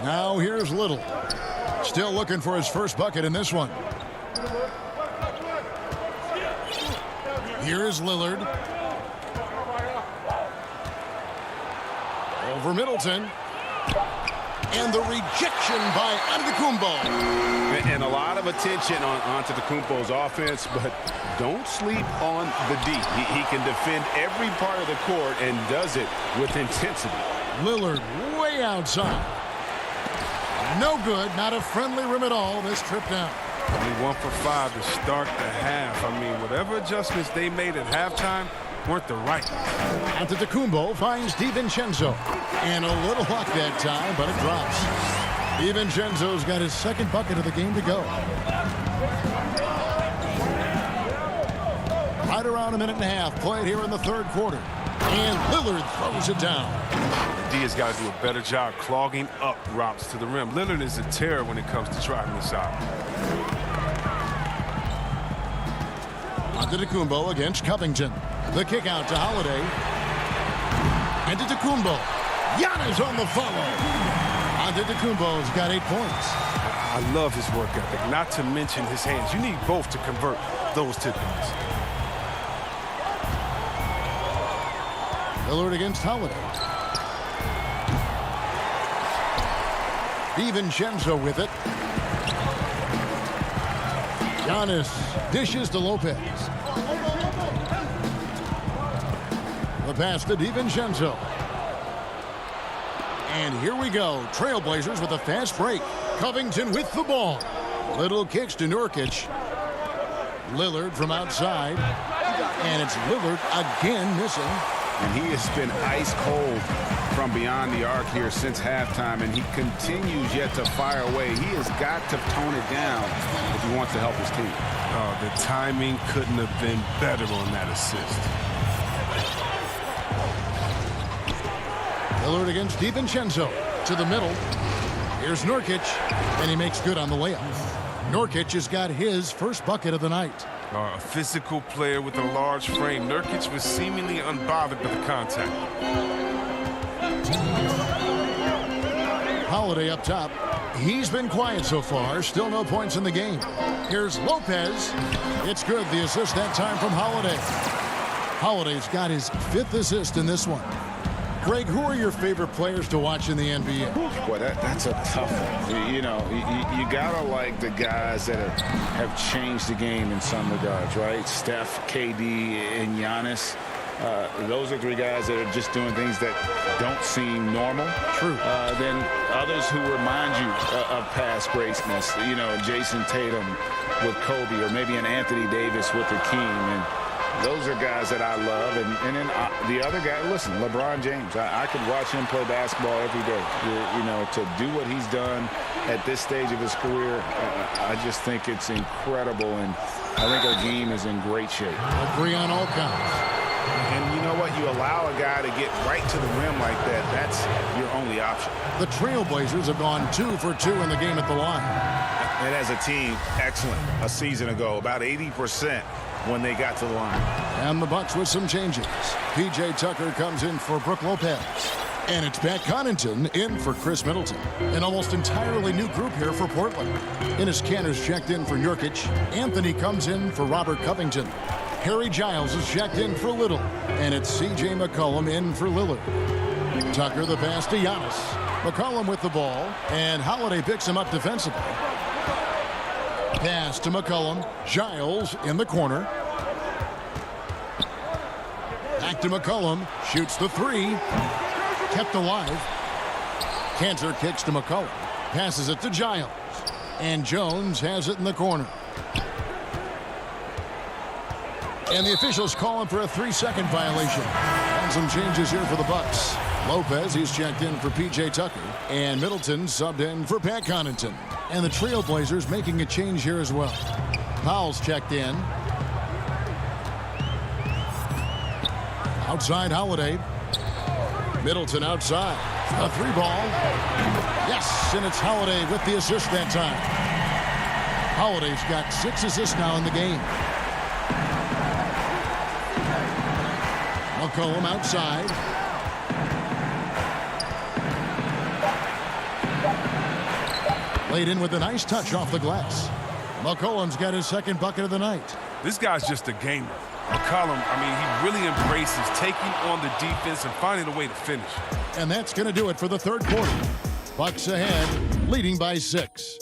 Speaker 1: Now here's Little. Still looking for his first bucket in this one. Here's Lillard. Over Middleton. And the rejection by Antetokounmpo.
Speaker 2: And a lot of attention on Antetokounmpo's offense, but don't sleep on the D. He can defend every part of the court and does it with intensity.
Speaker 1: Lillard way outside. No good, not a friendly rim at all this trip down.
Speaker 9: Only 1 for 5 to start the half. I mean, whatever adjustments they made at halftime weren't the right ones.
Speaker 1: Antetokounmpo finds DiVincenzo. And a little luck that time, but it drops. DiVincenzo's got his second bucket of the game to go. Right around a minute and a half played here in the third quarter. And Lillard throws it down.
Speaker 9: D has got to do a better job clogging up routes to the rim. Lillard is a terror when it comes to driving the shot.
Speaker 1: Antetokounmpo against Covington. The kick out to Holiday. Antetokounmpo. Giannis on the follow. Antetokounmpo's got 8 points.
Speaker 9: I love his work ethic, not to mention his hands. You need both to convert those tip-ins.
Speaker 1: Lillard against Holiday. DiVincenzo with it. Giannis dishes to Lopez. The pass to DiVincenzo. And here we go. Trailblazers with a fast break. Covington with the ball. Little kicks to Nurkic. Lillard from outside. And it's Lillard again missing.
Speaker 2: And he has been ice cold from beyond the arc here since halftime, and he continues yet to fire away. He has got to tone it down if he wants to help his team.
Speaker 9: Oh, the timing couldn't have been better on that assist.
Speaker 1: Lillard against DiVincenzo to the middle. Here's Nurkic, and he makes good on the layup. Nurkic has got his first bucket of the night.
Speaker 9: A physical player with a large frame. Nurkic was seemingly unbothered by the contact.
Speaker 1: Holiday up top. He's been quiet so far. Still no points in the game. Here's Lopez. It's good. The assist that time from Holiday. Holiday's got his 5th assist in this one. Greg, who are your favorite players to watch in the NBA?
Speaker 2: Boy, that's a tough one. You know, you gotta like the guys that have changed the game in some regards, right? Steph, KD, and Giannis. Those are 3 guys that are just doing things that don't seem normal.
Speaker 1: True.
Speaker 2: Then others who remind you of past greatness. You know, Jason Tatum with Kobe, or maybe an Anthony Davis with the King. And those are guys that I love. And then the other guy, listen, LeBron James. I could watch him play basketball every day. You know, to do what he's done at this stage of his career, I just think it's incredible. And I think our game is in great shape.
Speaker 1: Agree on all counts.
Speaker 7: And you know what? You allow a guy to get right to the rim like that. That's your only option.
Speaker 1: The Trailblazers have gone 2 for 2 in the game at the line.
Speaker 7: And as a team, excellent a season ago. About 80% when they got to the line.
Speaker 1: And the Bucks with some changes. P.J. Tucker comes in for Brook Lopez. And it's Pat Connaughton in for Chris Middleton. An almost entirely new group here for Portland. Enes Kanter's checked in for Nurkic. Anthony comes in for Robert Covington. Harry Giles is checked in for Little. And it's C.J. McCollum in for Lillard. Tucker the pass to Giannis. McCollum with the ball. And Holiday picks him up defensively. Pass to McCollum. Giles in the corner. Back to McCollum. Shoots the 3. Kept alive. Kanter kicks to McCollum. Passes it to Giles. And Jones has it in the corner. And the officials call him for a 3-second violation. And some changes here for the Bucks. Lopez, he's checked in for P.J. Tucker. And Middleton subbed in for Pat Connaughton. And the Trailblazers making a change here as well. Powell's checked in. Outside Holiday. Middleton outside. A 3-ball. Yes, and it's Holiday with the assist that time. Holiday's got 6 assists now in the game. McCollum outside. Laid in with a nice touch off the glass. McCollum's got his 2nd bucket of the night.
Speaker 9: This guy's just a gamer. McCollum, I mean, he really embraces taking on the defense and finding a way to finish.
Speaker 1: And that's going to do it for the 3rd quarter. Bucks ahead, leading by 6.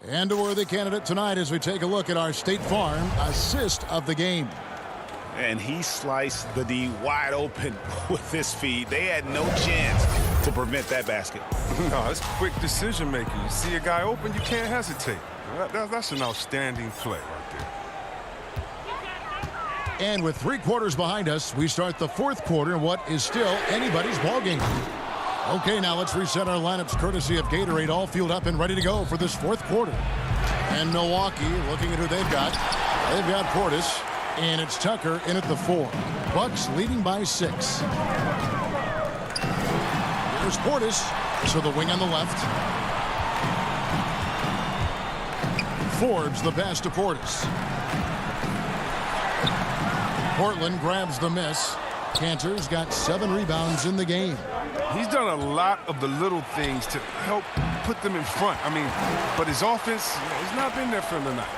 Speaker 1: And a worthy candidate tonight as we take a look at our State Farm assist of the game.
Speaker 7: And he sliced the D wide open with his feed. They had no chance to prevent that basket.
Speaker 9: No, it's quick decision making. You see a guy open, you can't hesitate. That's an outstanding play right there.
Speaker 1: And with 3 quarters behind us, we start the 4th quarter in what is still anybody's ball game. Okay, now let's reset our lineups courtesy of Gatorade, all fueled up and ready to go for this 4th quarter. And Milwaukee, looking at who they've got. They've got Portis, and it's Tucker in at the 4. Bucks leading by 6. Here's Portis to the wing on the left. Forbes the pass to Portis. Portland grabs the miss. Kanter's got 7 rebounds in the game.
Speaker 9: He's done a lot of the little things to help put them in front. I mean, but his offense has not been there for him tonight.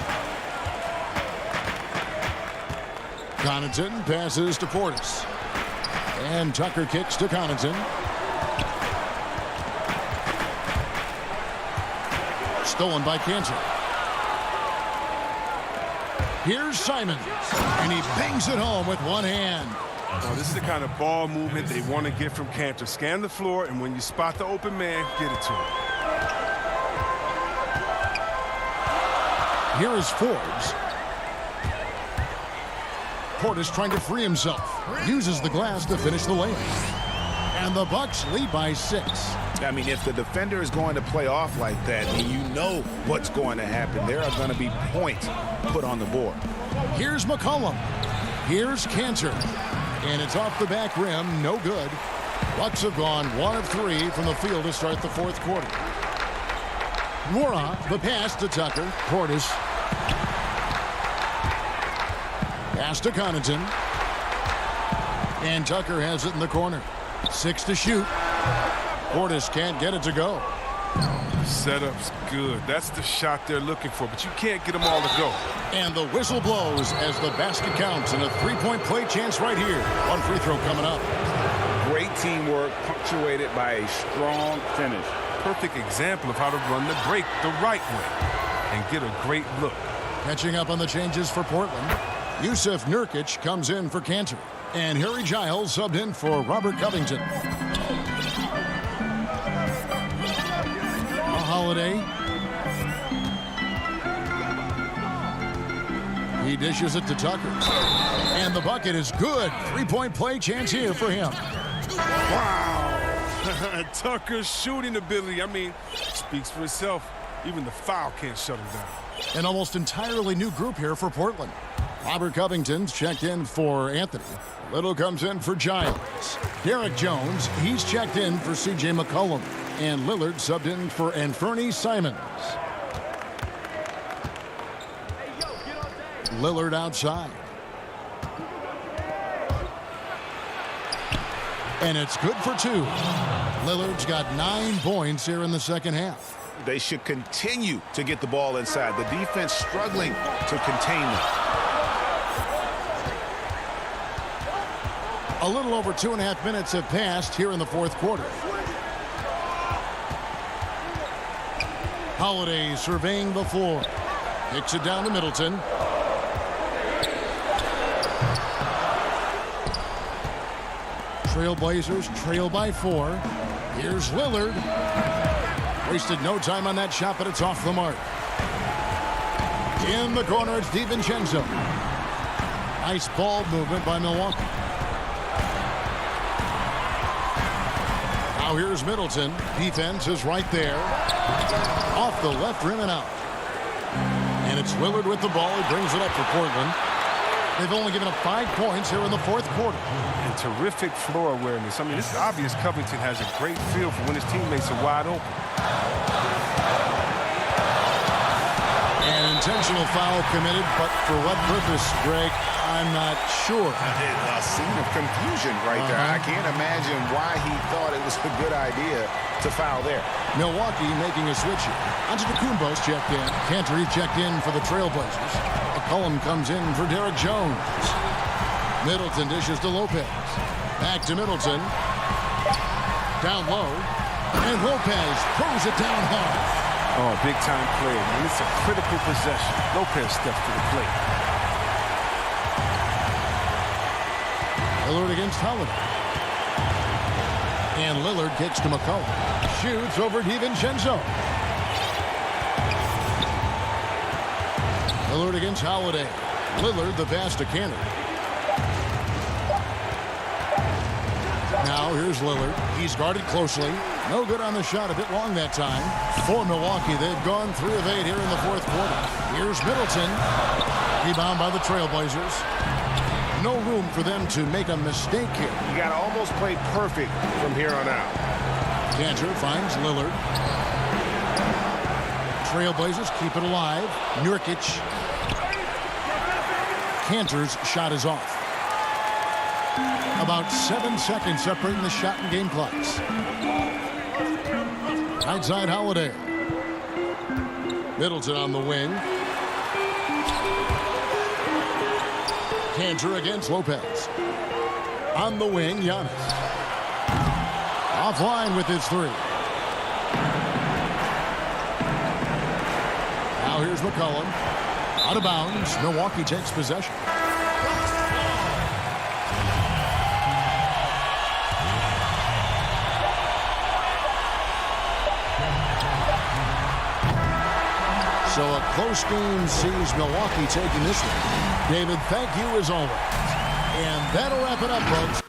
Speaker 1: Connaughton passes to Portis. And Tucker kicks to Connaughton. Stolen by Kanter. Here's Simons. And he bangs it home with one hand.
Speaker 9: Well, this is the kind of ball movement they want to get from Kanter. Scan the floor, and when you spot the open man, get it to him.
Speaker 1: Here is Forbes. Portis trying to free himself. Uses the glass to finish the layup. And the Bucks lead by 6.
Speaker 7: I mean, if the defender is going to play off like that, then you know what's going to happen. There are going to be points put on the board.
Speaker 1: Here's McCollum. Here's Kanter. And it's off the back rim. No good. Bucks have gone 1 of 3 from the field to start the 4th quarter. Mora, the pass to Tucker. Portis. Pass to Connaughton. And Tucker has it in the corner. 6 to shoot. Portis can't get it to go.
Speaker 9: Setup's good. That's the shot they're looking for, but you can't get them all to go.
Speaker 1: And the whistle blows as the basket counts, and a three-point play chance right here. One free throw coming up.
Speaker 2: Great teamwork punctuated by a strong finish.
Speaker 9: Perfect example of how to run the break the right way and get a great look.
Speaker 1: Catching up on the changes for Portland, Yusuf Nurkic comes in for Cantor, and Harry Giles subbed in for Robert Covington. Holiday. He dishes it to Tucker. And the bucket is good. Three-point play chance here for him.
Speaker 9: Wow. Tucker's shooting ability, speaks for itself. Even the foul can't shut him down.
Speaker 1: An almost entirely new group here for Portland. Robert Covington's checked in for Anthony. Little comes in for Giles. Derek Jones, he's checked in for C.J. McCollum. And Lillard subbed in for Anthony Simons. Lillard outside. And it's good for two. Lillard's got 9 points here in the second half.
Speaker 2: They should continue to get the ball inside. The defense struggling to contain them.
Speaker 1: A little over 2.5 minutes have passed here in the fourth quarter. Holiday surveying the floor. Kicks it down to Middleton. Trailblazers trail by 4. Here's Lillard. Wasted no time on that shot, but it's off the mark. In the corner, it's DiVincenzo. Nice ball movement by Milwaukee. Now here's Middleton. Defense is right there. Off the left rim and out. And it's Lillard with the ball. He brings it up for Portland. They've only given up 5 points here in the fourth quarter.
Speaker 9: And terrific floor awareness. It's obvious Covington has a great feel for when his teammates are wide open.
Speaker 1: An intentional foul committed, but for what purpose, Greg, I'm not sure.
Speaker 2: A scene of confusion right there. I can't imagine why he thought it was a good idea to foul there.
Speaker 1: Milwaukee making a switch here. Antetokounmpo's checked in. Cantor checked in for the Trailblazers. McCollum comes in for Derek Jones. Middleton dishes to Lopez. Back to Middleton. Down low. And Lopez throws it down hard.
Speaker 9: Oh, big-time play. It's a critical possession. Lopez steps to the plate.
Speaker 1: Lillard against Holiday. And Lillard kicks to McCollum. Shoots over DiVincenzo. Lillard against Holiday. Lillard the pass to Cantor. Now here's Lillard. He's guarded closely. No good on the shot. A bit long that time. For Milwaukee, they've gone 3 of 8 here in the fourth quarter. Here's Middleton. Rebound by the Trailblazers. No room for them to make a mistake here.
Speaker 7: You got to almost play perfect from here on out.
Speaker 1: Cantor finds Lillard. Trailblazers keep it alive. Nurkic. Cantor's shot is off. About 7 seconds separating the shot and game clocks. Outside Holiday. Middleton on the wing. Cantor against Lopez. On the wing, Giannis. Offline with his 3. Now here's McCollum. Out of bounds. Milwaukee takes possession. So a close game sees Milwaukee taking this one. David, thank you as always. And that'll wrap it up, folks.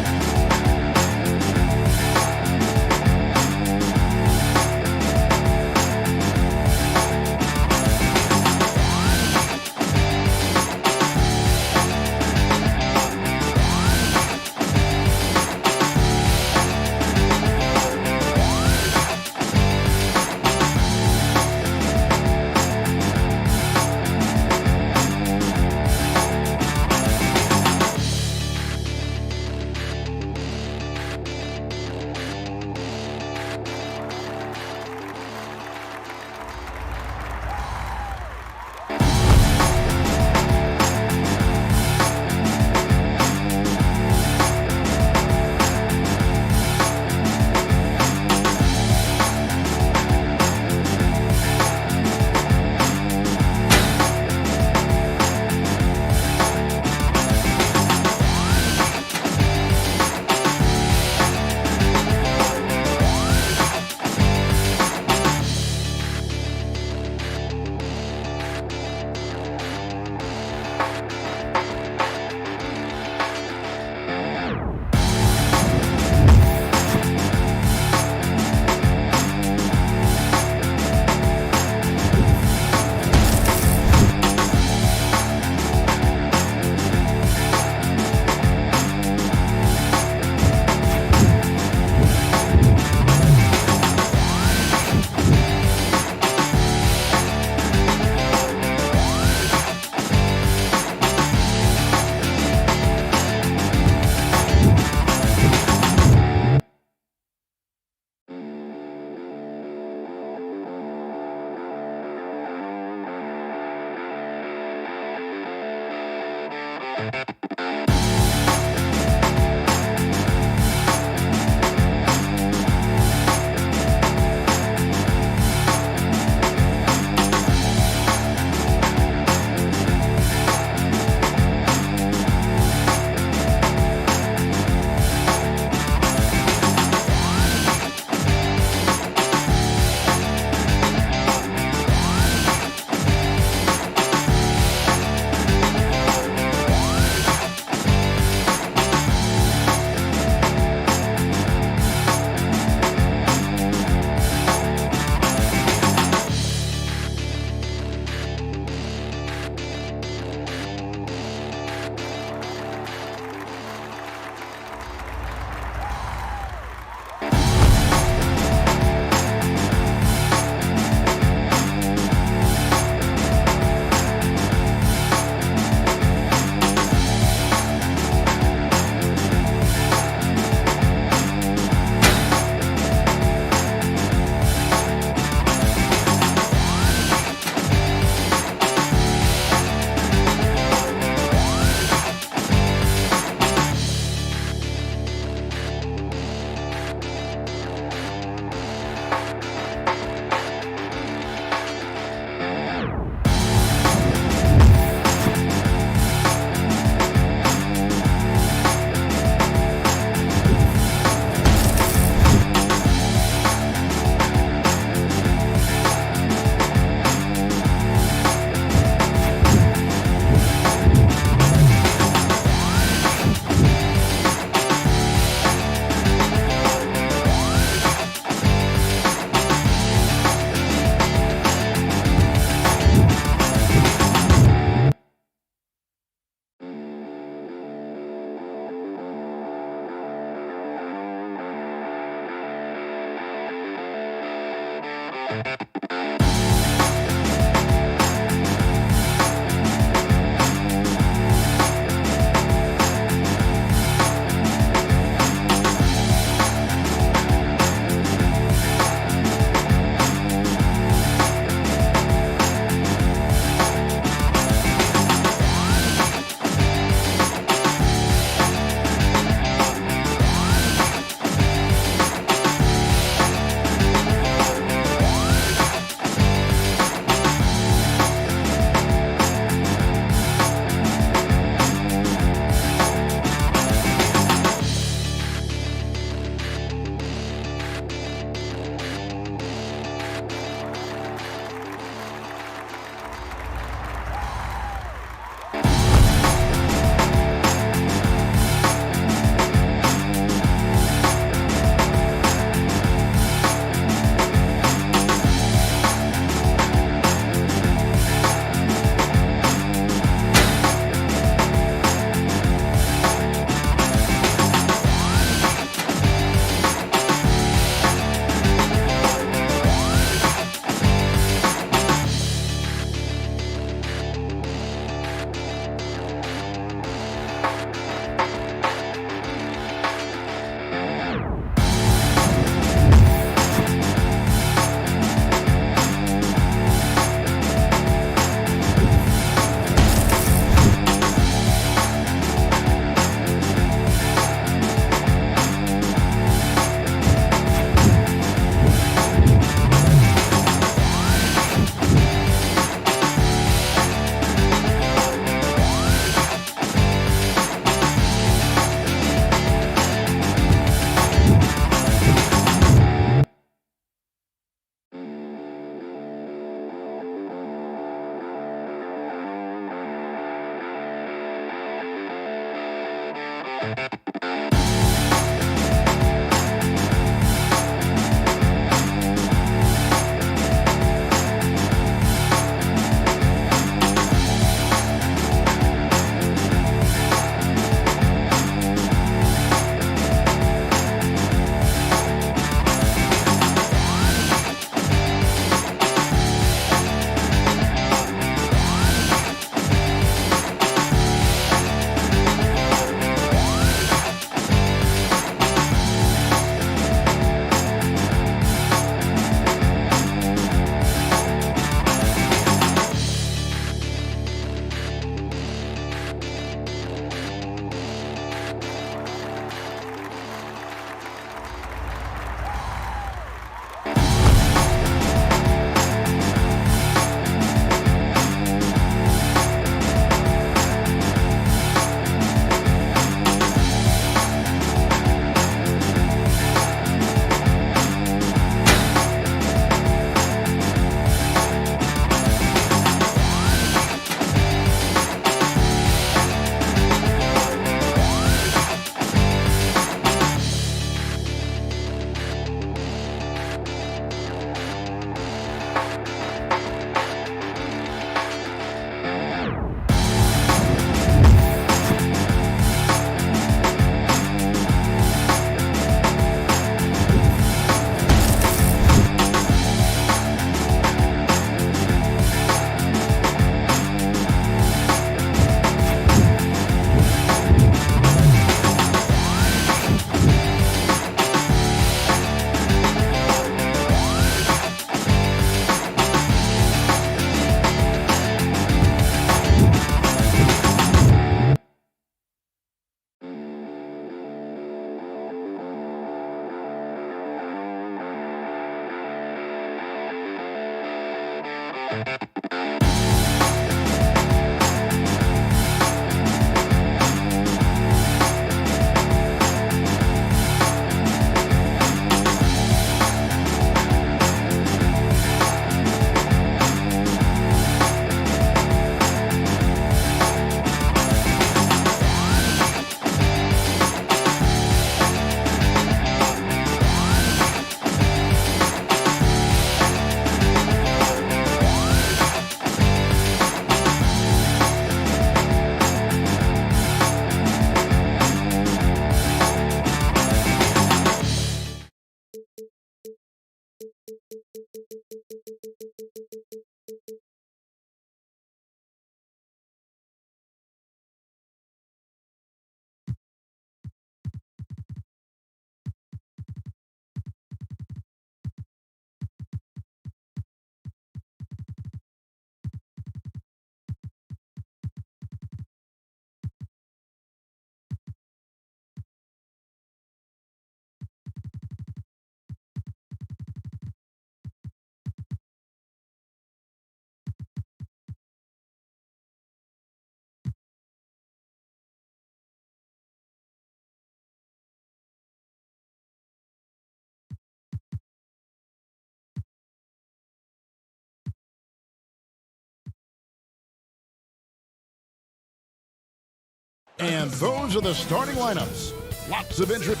Speaker 1: And those are the starting lineups. Lots of interest.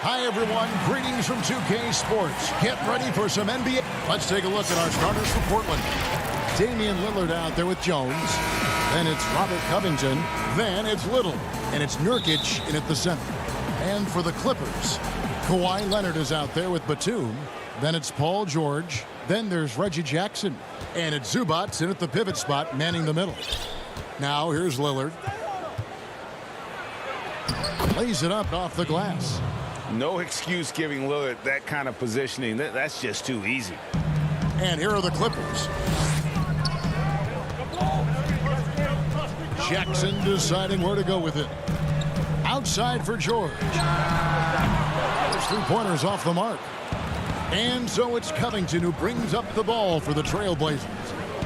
Speaker 1: Hi, everyone. Greetings from 2K Sports. Get ready for some NBA. Let's take a look at our starters for Portland. Damian Lillard out there with Jones. Then it's Robert Covington. Then it's Little. And it's Nurkic in at the center. And for the Clippers, Kawhi Leonard is out there with Batum. Then it's Paul George. Then there's Reggie Jackson. And it's Zubac in at the pivot spot, manning the middle. Now here's Lillard. Lays it up off the glass.
Speaker 2: No excuse giving Lillard that kind of positioning. That's just too easy.
Speaker 1: And here are the Clippers. Jackson deciding where to go with it. Outside for George. There's 3-pointers off the mark. And so it's Covington who brings up the ball for the Trailblazers.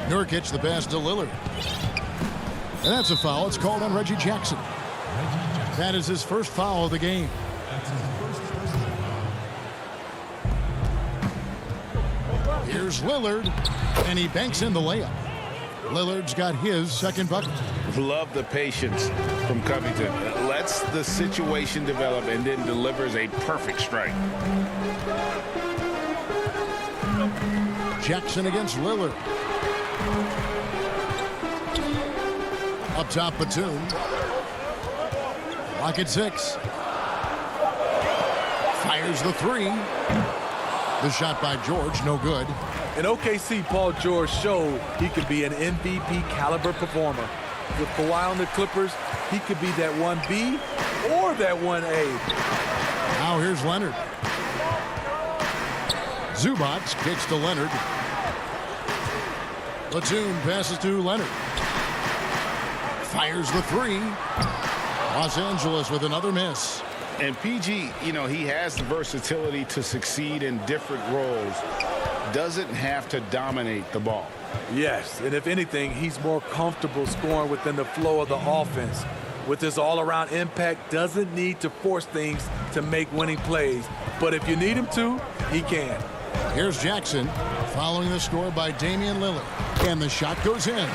Speaker 1: Nurkic the pass to Lillard. And that's a foul. It's called on Reggie Jackson. That is his first foul of the game. Here's Lillard, and he banks in the layup. Lillard's got his second bucket.
Speaker 2: Love the patience from Covington. Lets the situation develop and then delivers a perfect strike.
Speaker 1: Jackson against Lillard. Up top, Batum. Lock at 6. Fires the 3. The shot by George, no good.
Speaker 10: In OKC, Paul George showed he could be an MVP caliber performer. With Kawhi on the Clippers, he could be that 1B or that 1A.
Speaker 1: Now here's Leonard. Zubac kicks to Leonard. Batum passes to Leonard. Fires the 3. Los Angeles with another miss.
Speaker 2: And PG, you know, he has the versatility to succeed in different roles. Doesn't have to dominate the ball.
Speaker 10: Yes, and if anything, he's more comfortable scoring within the flow of the offense. With his all-around impact, doesn't need to force things to make winning plays. But if you need him to, he can.
Speaker 1: Here's Jackson following the score by Damian Lillard. And the shot goes in.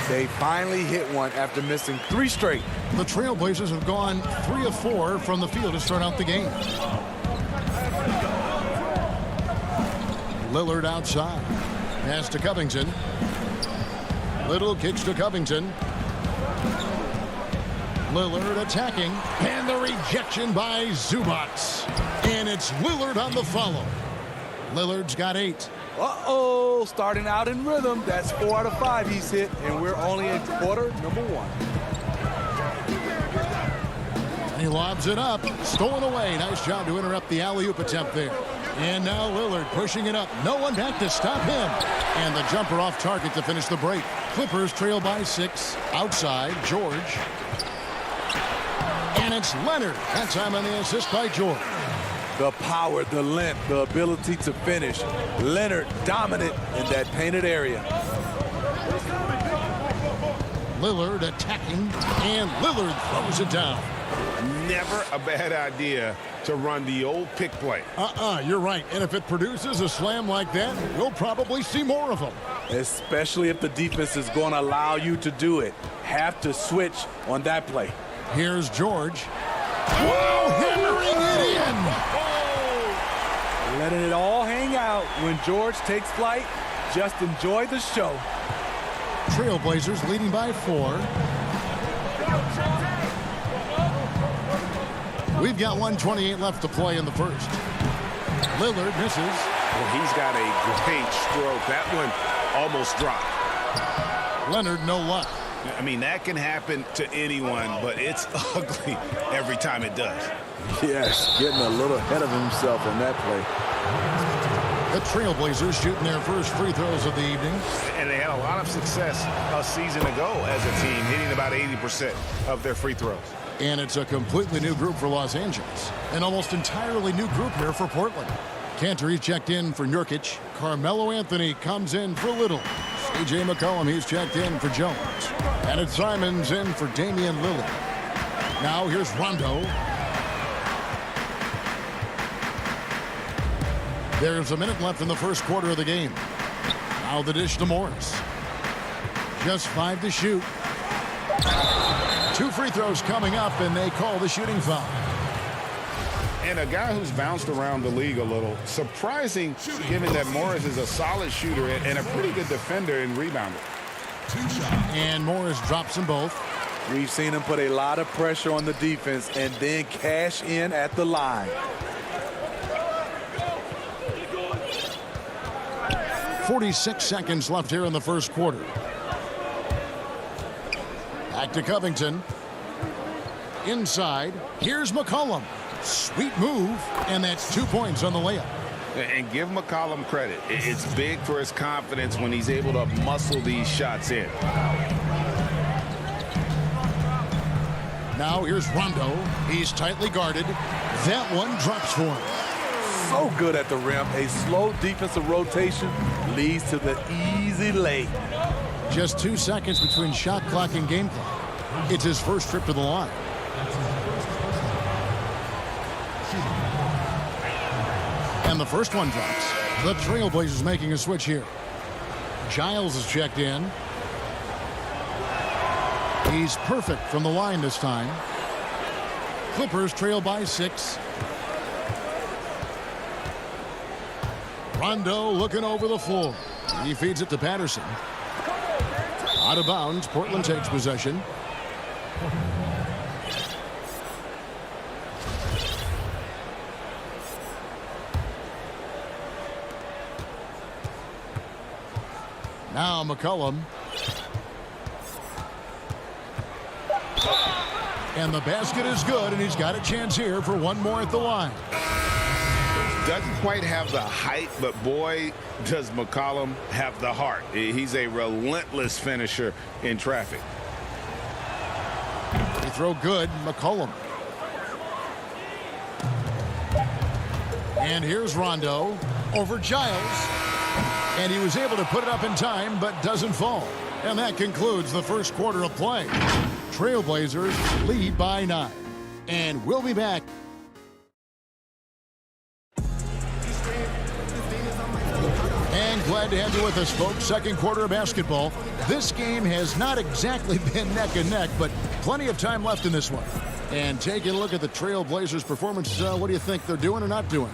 Speaker 10: They finally hit one after missing 3 straight.
Speaker 1: The Trailblazers have gone 3 of 4 from the field to start out the game. Lillard outside. Pass to Covington. Little kicks to Covington. Lillard attacking. And the rejection by Zubac. And it's Lillard on the follow. Lillard's got 8.
Speaker 10: Uh-oh, starting out in rhythm. That's 4 out of 5 he's hit, and we're only in quarter number 1.
Speaker 1: And he lobs it up. Stolen away. Nice job to interrupt the alley-oop attempt there. And now Lillard pushing it up. No one back to stop him. And the jumper off target to finish the break. Clippers trail by 6. Outside, George. And it's Leonard. That time on the assist by George.
Speaker 10: The power, the length, the ability to finish. Leonard dominant in that painted area.
Speaker 1: Lillard attacking, and Lillard throws it down.
Speaker 2: Never a bad idea to run the old pick play.
Speaker 1: You're right. And if it produces a slam like that, we'll probably see more of them.
Speaker 10: Especially if the defense is going to allow you to do it. Have to switch on that play.
Speaker 1: Here's George. Whoa, hammering it in.
Speaker 10: Letting it all hang out when George takes flight. Just enjoy the show.
Speaker 1: Trailblazers leading by 4. We've got 1:28 left to play in the first. Lillard misses.
Speaker 2: Well, he's got a great stroke. That one almost dropped.
Speaker 1: Leonard, no luck.
Speaker 2: I mean, that can happen to anyone, but it's ugly every time it does.
Speaker 10: Yes, getting a little ahead of himself on that play.
Speaker 1: The Trailblazers shooting their first free throws of the evening.
Speaker 2: And they had a lot of success a season ago as a team, hitting about 80% of their free throws.
Speaker 1: And it's a completely new group for Los Angeles. An almost entirely new group here for Portland. Cantor checked in for Nurkic. Carmelo Anthony comes in for Little. C.J. McCollum, he's checked in for Jones. And it's Simons in for Damian Lillard. Now here's Rondo. There's a minute left in the first quarter of the game. Now the dish to Morris. Just 5 to shoot. 2 free throws coming up, and they call the shooting foul.
Speaker 2: And a guy who's bounced around the league a little. Surprising, given that Morris is a solid shooter and a pretty good defender and rebounder.
Speaker 1: And Morris drops them both.
Speaker 10: We've seen him put a lot of pressure on the defense and then cash in at the line.
Speaker 1: 46 seconds left here in the first quarter. Back to Covington. Inside. Here's McCollum. Sweet move. And that's 2 points on the layup.
Speaker 2: And give McCollum credit. It's big for his confidence when he's able to muscle these shots in.
Speaker 1: Now here's Rondo. He's tightly guarded. That one drops for him.
Speaker 10: So good at the rim. A slow defensive rotation leads to the easy lay.
Speaker 1: Just 2 seconds between shot clock and game clock. It's his first trip to the line. And the first one drops. The Trailblazers making a switch here. Giles is checked in. He's perfect from the line this time. Clippers trail by 6. Rondo looking over the floor. He feeds it to Patterson. Out of bounds. Portland takes possession. Now McCollum. And the basket is good, and he's got a chance here for one more at the line.
Speaker 2: Doesn't quite have the height, but boy, does McCollum have the heart. He's a relentless finisher in traffic.
Speaker 1: They throw good, McCollum. And here's Rondo over Giles. And he was able to put it up in time, but doesn't fall. And that concludes the first quarter of play. Trailblazers lead by 9. And we'll be back. And glad to have you with us, folks. Second quarter of basketball. This game has not exactly been neck and neck, but plenty of time left in this one. And taking a look at the Trailblazers' performance, what do you think they're doing or not doing?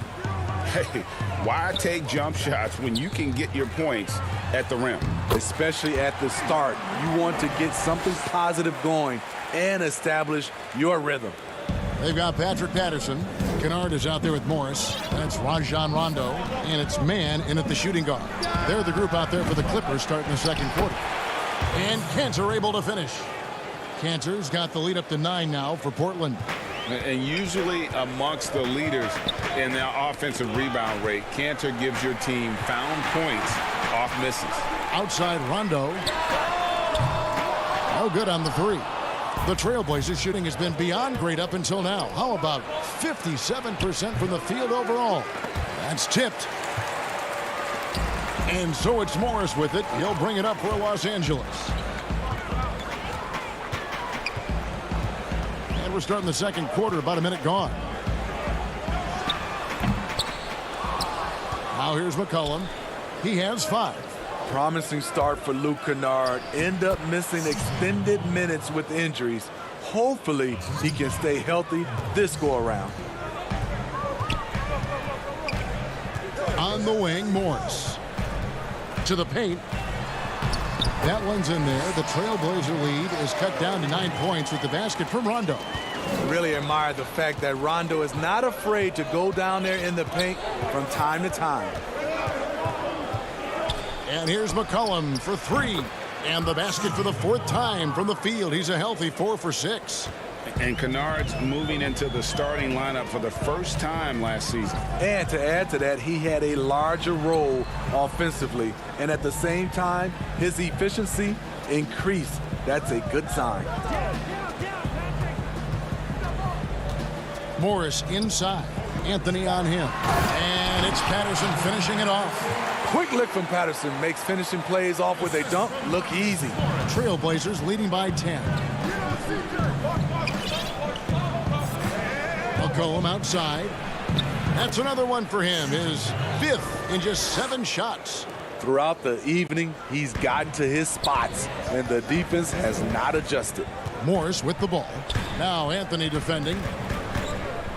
Speaker 2: Hey, why take jump shots when you can get your points at the rim?
Speaker 10: Especially at the start. You want to get something positive going and establish your rhythm.
Speaker 1: They've got Patrick Patterson. Kennard is out there with Morris. That's Rajon Rondo. And it's Mann in at the shooting guard. They're the group out there for the Clippers starting the second quarter. And Kanter able to finish. Kanter's got the lead up to 9 now for Portland.
Speaker 2: And usually amongst the leaders in their offensive rebound rate, Kanter gives your team found points off misses.
Speaker 1: Outside Rondo. No good on the 3. The Trailblazers shooting has been beyond great up until now. How about 57% from the field overall? That's tipped. And so it's Morris with it. He'll bring it up for Los Angeles. We're starting the second quarter, about a minute gone. Now here's McCollum. He has 5.
Speaker 10: Promising start for Luke Kennard. End up missing extended minutes with injuries. Hopefully he can stay healthy this go around.
Speaker 1: On the wing, Morris. To the paint. That one's in there. The Trailblazer lead is cut down to 9 points with the basket from Rondo.
Speaker 10: Really admire the fact that Rondo is not afraid to go down there in the paint from time to time.
Speaker 1: And here's McCollum for 3. And the basket for the 4th time from the field. He's a healthy 4 for 6.
Speaker 2: And Kennard's moving into the starting lineup for the first time last season.
Speaker 10: And to add to that, he had a larger role offensively. And at the same time, his efficiency increased. That's a good sign.
Speaker 1: Morris inside. Anthony on him. And it's Patterson finishing it off.
Speaker 10: Quick lick from Patterson makes finishing plays off with a dunk look easy.
Speaker 1: Trailblazers leading by 10. McCollum outside. That's another one for him. His 5th in just 7 shots.
Speaker 10: Throughout the evening, he's gotten to his spots, and the defense has not adjusted.
Speaker 1: Morris with the ball. Now Anthony defending.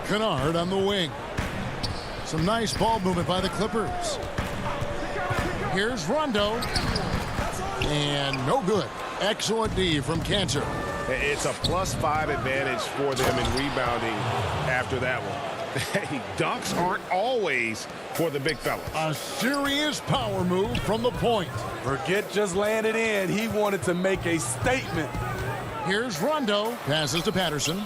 Speaker 1: Kennard on the wing. Some nice ball movement by the Clippers. Here's Rondo. And no good. Excellent D from Cantor.
Speaker 7: It's a +5 advantage for them in rebounding after that one. Hey, dunks aren't always for the big fella.
Speaker 1: A serious power move from the point.
Speaker 10: Forget just laying it in. He wanted to make a statement.
Speaker 1: Here's Rondo. Passes to Patterson.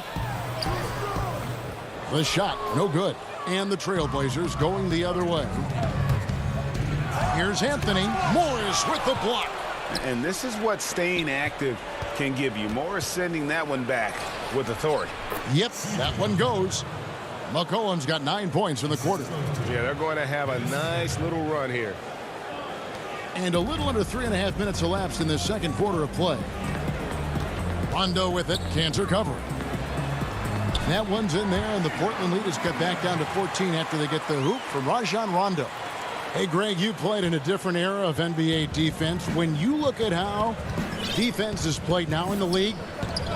Speaker 1: The shot, no good. And the Trailblazers going the other way. Here's Anthony. Morris with the block.
Speaker 2: And this is what staying active can give you. Morris sending that one back with authority.
Speaker 1: Yep, that one goes. McCollum's got 9 points in the quarter.
Speaker 7: Yeah, they're going to have a nice little run here.
Speaker 1: And a little under 3.5 minutes elapsed in this second quarter of play. Rondo with it. Cantor covering. That one's in there, and the Portland lead is cut back down to 14 after they get the hoop from Rajon Rondo. Hey, Greg, you played in a different era of NBA defense. When you look at how defense is played now in the league,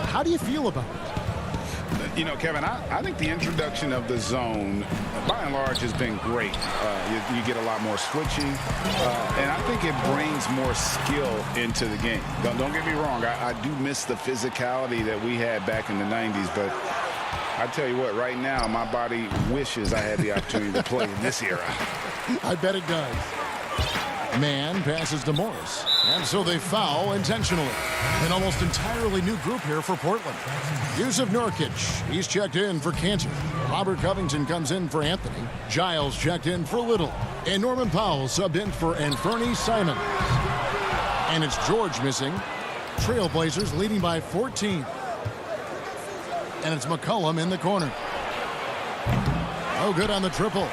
Speaker 1: how do you feel about it?
Speaker 2: You know, Kevin, I think the introduction of the zone, by and large, has been great. You get a lot more switching, and I think it brings more skill into the game. Don't get me wrong. I do miss the physicality that we had back in the 90s, but I tell you what, right now, my body wishes I had the opportunity to play in this era.
Speaker 1: I bet it does. Man passes to Morris. And so they foul intentionally. An almost entirely new group here for Portland. Jusuf Nurkic, he's checked in for Cantor. Robert Covington comes in for Anthony. Giles checked in for Little. And Norman Powell subbed in for Anthony Simons. And it's George missing. Trailblazers leading by 14. And it's McCollum in the corner. No good on the triple.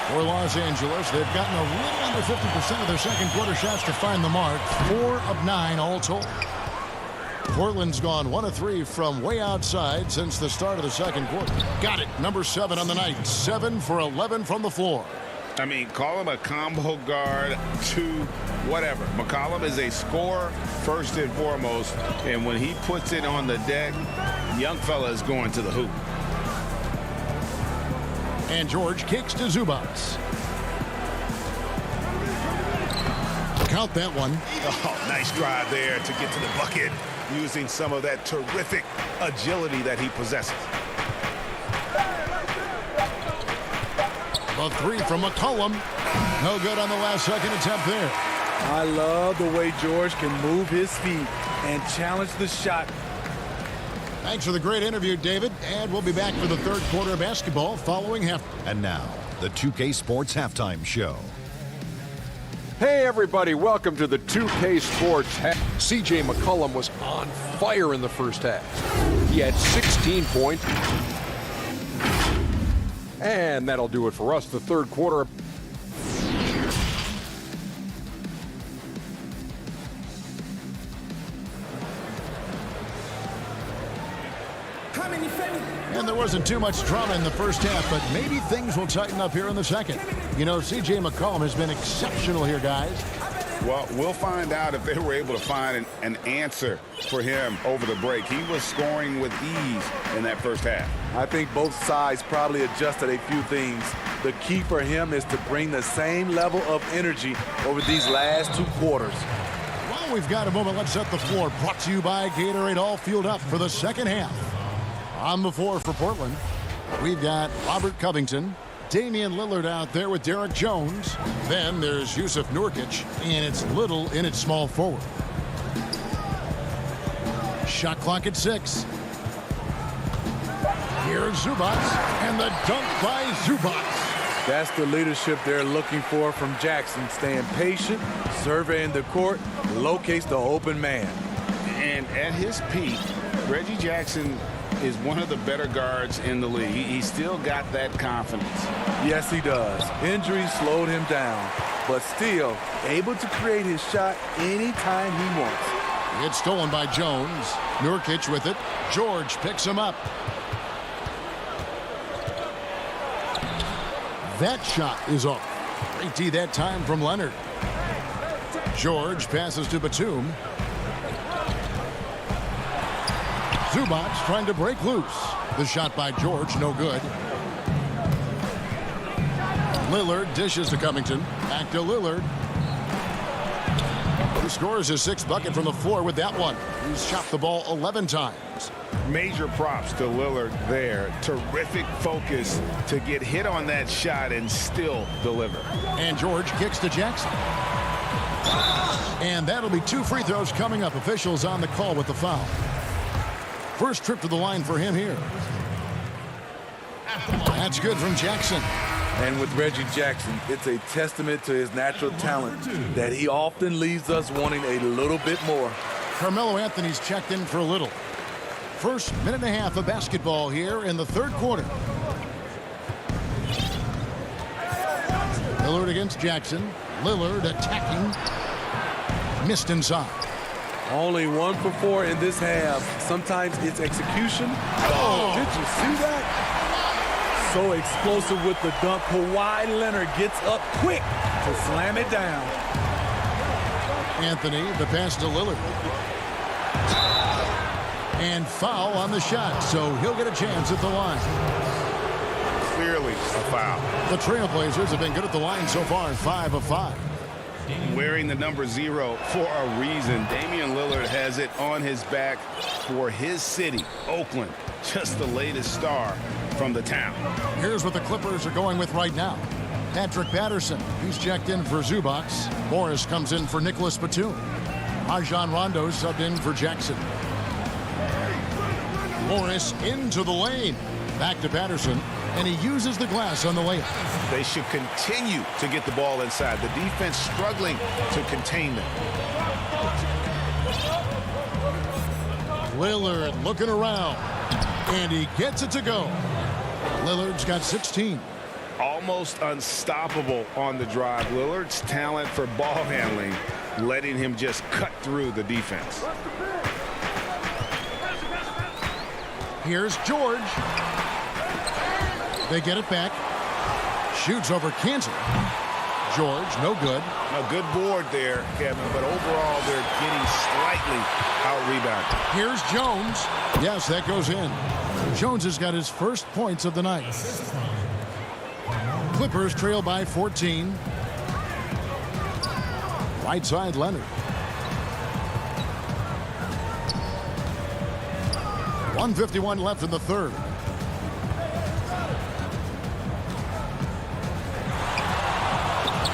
Speaker 1: For Los Angeles, they've gotten a little under 50% of their second quarter shots to find the mark. 4 of 9 all told. Portland's gone 1 of 3 from way outside since the start of the second quarter. Got it. Number 7 on the night. 7 for 11 from the floor.
Speaker 2: I mean, call him a combo guard to whatever. McCollum is a scorer first and foremost, and when he puts it on the deck, young fella is going to the hoop.
Speaker 1: And George kicks to Zubats. Count that one.
Speaker 7: Oh, nice drive there to get to the bucket, using some of that terrific agility that he possesses.
Speaker 1: The 3 from McCollum. No good on the last second attempt there.
Speaker 10: I love the way George can move his feet and challenge the shot.
Speaker 1: Thanks for the great interview, David. And we'll be back for the third quarter of basketball following half.
Speaker 5: And now, the 2K Sports Halftime Show.
Speaker 6: Hey, everybody. Welcome to the 2K Sports half. C.J. McCollum was on fire in the first half. He had 16 points. And that'll do it for us. The third quarter.
Speaker 1: And there wasn't too much drama in the first half, but maybe things will tighten up here in the second. You know, C.J. McCollum has been exceptional here, guys.
Speaker 2: Well, we'll find out if they were able to find an answer for him over the break. He was scoring with ease in that first half.
Speaker 10: I think both sides probably adjusted a few things. The key for him is to bring the same level of energy over these last 2 quarters.
Speaker 1: Well, we've got a moment. Let's set the floor. Brought to you by Gatorade. All fueled up for the second half. On the floor for Portland, we've got Robert Covington, Damian Lillard out there with Derek Jones. Then there's Jusuf Nurkic, and it's Little in its small forward. Shot clock at 6. Here's Zubats, and the dunk by Zubats.
Speaker 10: That's the leadership they're looking for from Jackson. Staying patient, surveying the court, locates the open man.
Speaker 2: And at his peak, Reggie Jackson is one of the better guards in the league. He still got that confidence.
Speaker 10: Yes, he does. Injuries slowed him down, but still able to create his shot anytime he wants.
Speaker 1: It's stolen by Jones. Nurkic with it. George picks him up. That shot is off. Great D that time from Leonard. George passes to Batum. Zubac trying to break loose. The shot by George, no good. Lillard dishes to Covington. Back to Lillard. He scores his 6th bucket from the floor with that one. He's shot the ball 11 times.
Speaker 2: Major props to Lillard there. Terrific focus to get hit on that shot and still deliver.
Speaker 1: And George kicks to Jackson. And that'll be 2 free throws coming up. Officials on the call with the foul. First trip to the line for him here. That's good from Jackson.
Speaker 10: And with Reggie Jackson, it's a testament to his natural talent that he often leaves us wanting a little bit more.
Speaker 1: Carmelo Anthony's checked in for a little. First minute and a half of basketball here in the 3rd quarter. Lillard against Jackson. Lillard attacking. Missed inside.
Speaker 10: Only 1 for 4 in this half. Sometimes it's execution. Oh, did you see that? So explosive with the dunk. Kawhi Leonard gets up quick to slam it down.
Speaker 1: Anthony, the pass to Lillard. And foul on the shot, so he'll get a chance at the line.
Speaker 2: Clearly a foul.
Speaker 1: The Trailblazers have been good at the line so far, 5 of 5.
Speaker 2: Wearing the number 0 for a reason. Damian Lillard has it on his back for his city, Oakland. Just the latest star from the town.
Speaker 1: Here's what the Clippers are going with right now. Patrick Patterson, he's checked in for Zubac. Morris comes in for Nicholas Batum. Rajon Rondo subbed in for Jackson. Morris into the lane. Back to Patterson, and he uses the glass on the layup.
Speaker 2: They should continue to get the ball inside. The defense struggling to contain them.
Speaker 1: Lillard looking around, and he gets it to go. Lillard's got 16.
Speaker 2: Almost unstoppable on the drive. Lillard's talent for ball handling, letting him just cut through the defense.
Speaker 1: Here's George. They get it back. Shoots over Cantor. George, no good.
Speaker 2: A good board there, Kevin, but overall they're getting slightly out-rebounded.
Speaker 1: Here's Jones. Yes, that goes in. Jones has got his first points of the night. Clippers trail by 14. Right side, Leonard. 1:51 left in the 3rd.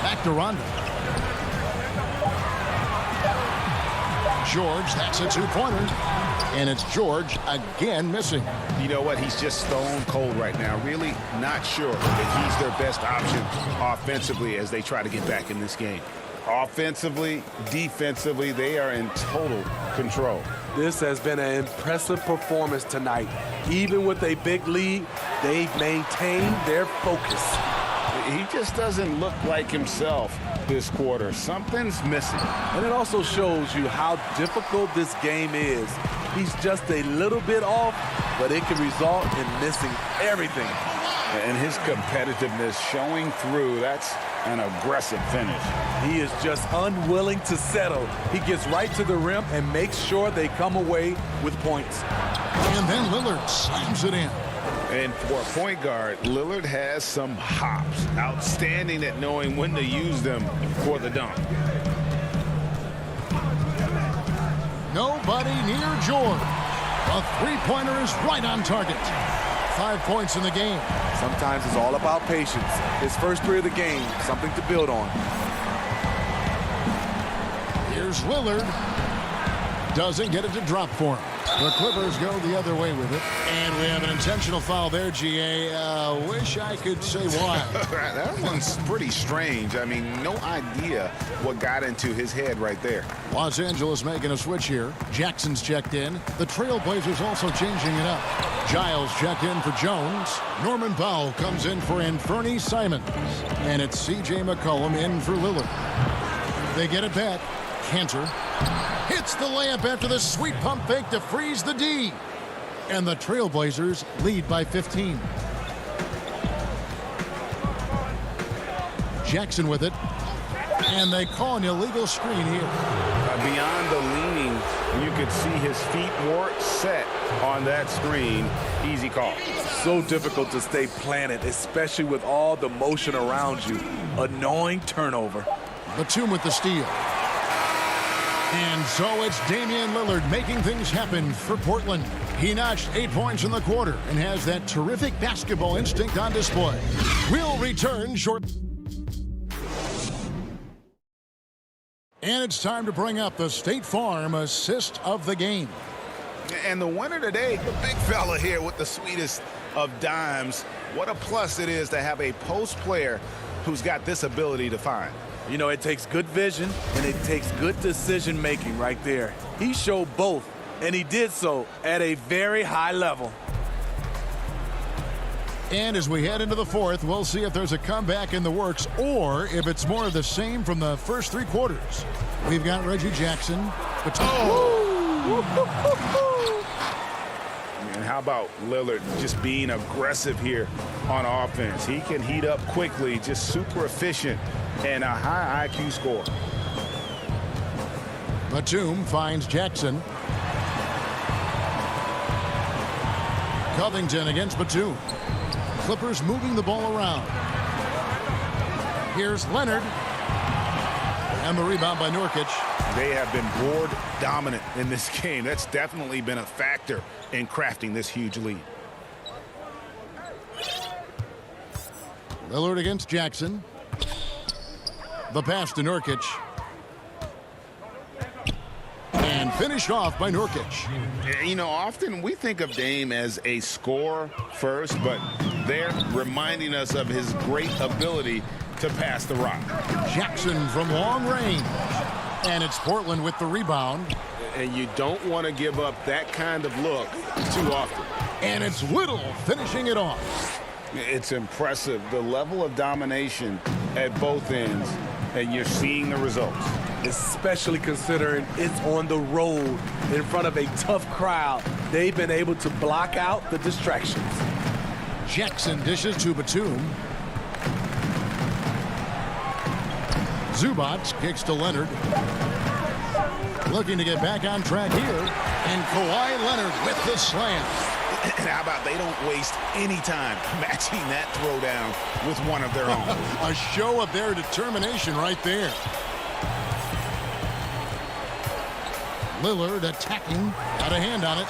Speaker 1: Back to Rondo. George, that's a 2-pointer. And it's George again missing.
Speaker 2: You know what? He's just stone cold right now. Really not sure that he's their best option offensively as they try to get back in this game. Offensively, defensively, they are in total control.
Speaker 10: This has been an impressive performance tonight. Even with a big lead, they've maintained their focus.
Speaker 2: He just doesn't look like himself this quarter. Something's missing.
Speaker 10: And it also shows you how difficult this game is. He's just a little bit off, but it can result in missing everything.
Speaker 2: And his competitiveness showing through. That's an aggressive finish.
Speaker 10: He is just unwilling to settle. He gets right to the rim and makes sure they come away with points.
Speaker 1: And then Lillard slams it in.
Speaker 2: And for a point guard, Lillard has some hops. Outstanding at knowing when to use them for the dunk.
Speaker 1: Nobody near George. A 3-pointer is right on target. 5 points in the game.
Speaker 10: Sometimes it's all about patience. His first 3 of the game, something to build on.
Speaker 1: Here's Lillard. Doesn't get it to drop for him. The Clippers go the other way with it. And we have an intentional foul there, GA. Wish I could say why.
Speaker 2: That one's pretty strange. I mean, no idea what got into his head right there.
Speaker 1: Los Angeles making a switch here. Jackson's checked in. The Trailblazers also changing it up. Giles checked in for Jones. Norman Powell comes in for Anthony Simons. And it's C.J. McCollum in for Lillard. They get it back. Cantor hits the layup after the sweet pump fake to freeze the D. And the Trailblazers lead by 15. Jackson with it. And they call an illegal screen here.
Speaker 2: Beyond the leaning, you could see his feet weren't set on that screen. Easy call.
Speaker 10: So difficult to stay planted, especially with all the motion around you. Annoying turnover.
Speaker 1: Batum with the steal. And so it's Damian Lillard making things happen for Portland. He notched 8 points in the quarter and has that terrific basketball instinct on display. We'll return shortly. And it's time to bring up the State Farm assist of the game.
Speaker 2: And the winner today, the big fella here with the sweetest of dimes. What a plus it is to have a post player who's got this ability to find.
Speaker 10: You know, it takes good vision and it takes good decision making right there. He showed both, and he did so at a very high level.
Speaker 1: And as we head into the fourth, we'll see if there's a comeback in the works or if it's more of the same from the first 3 quarters. We've got Reggie Jackson.
Speaker 2: And how about Lillard just being aggressive here on offense? He can heat up quickly, just super efficient, and a high IQ score.
Speaker 1: Batum finds Jackson. Covington against Batum. Clippers moving the ball around. Here's Leonard. And the rebound by Nurkic.
Speaker 2: They have been board dominant in this game. That's definitely been a factor in crafting this huge lead.
Speaker 1: Lillard against Jackson. The pass to Nurkic. And finished off by Nurkic.
Speaker 2: You know, often we think of Dame as a scorer first, but they're reminding us of his great ability to pass the rock.
Speaker 1: Jackson from long range. And it's Portland with the rebound.
Speaker 2: And you don't want to give up that kind of look too often.
Speaker 1: And it's Little finishing it off.
Speaker 2: It's impressive, the level of domination at both ends, and you're seeing the results.
Speaker 10: Especially considering it's on the road in front of a tough crowd. They've been able to block out the distractions.
Speaker 1: Jackson dishes to Batum. Zubac kicks to Leonard. Looking to get back on track here. And Kawhi Leonard with the slam.
Speaker 2: And how about they don't waste any time matching that throwdown with one of their own.
Speaker 1: A show of their determination right there. Lillard attacking. Got a hand on it.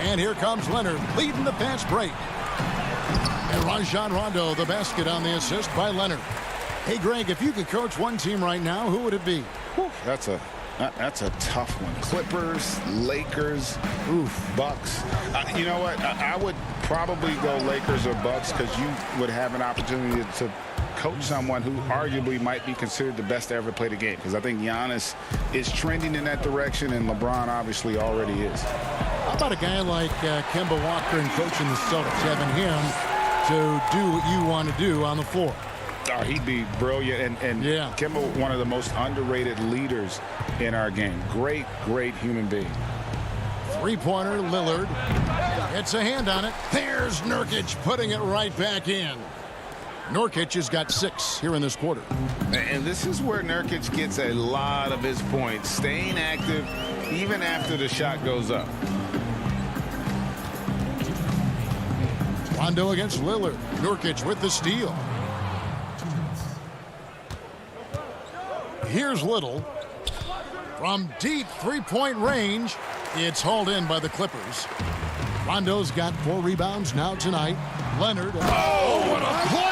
Speaker 1: And here comes Leonard leading the fast break. And Rajon Rondo the basket on the assist by Leonard. Hey, Greg, if you could coach one team right now, who would it be?
Speaker 2: That's a tough one. Clippers, Lakers, Bucks. You know what? I would probably go Lakers or Bucks because you would have an opportunity to coach someone who arguably might be considered the best to ever play the game, because I think Giannis is trending in that direction and LeBron obviously already is.
Speaker 1: How about a guy like Kemba Walker and coaching the Celtics, having him to do what you want to do on the floor?
Speaker 2: Oh, he'd be brilliant, and
Speaker 1: yeah.
Speaker 2: Kemba, one of the most underrated leaders in our game. Great, great human being.
Speaker 1: Three-pointer, Lillard. It's a hand on it. There's Nurkic putting it right back in. Nurkic has got 6 here in this quarter.
Speaker 2: And this is where Nurkic gets a lot of his points, staying active even after the shot goes up.
Speaker 1: Rondo against Lillard. Nurkic with the steal. Here's Little. From deep three-point range, it's hauled in by the Clippers. Rondo's got 4 rebounds now tonight. Leonard. Oh, what a play!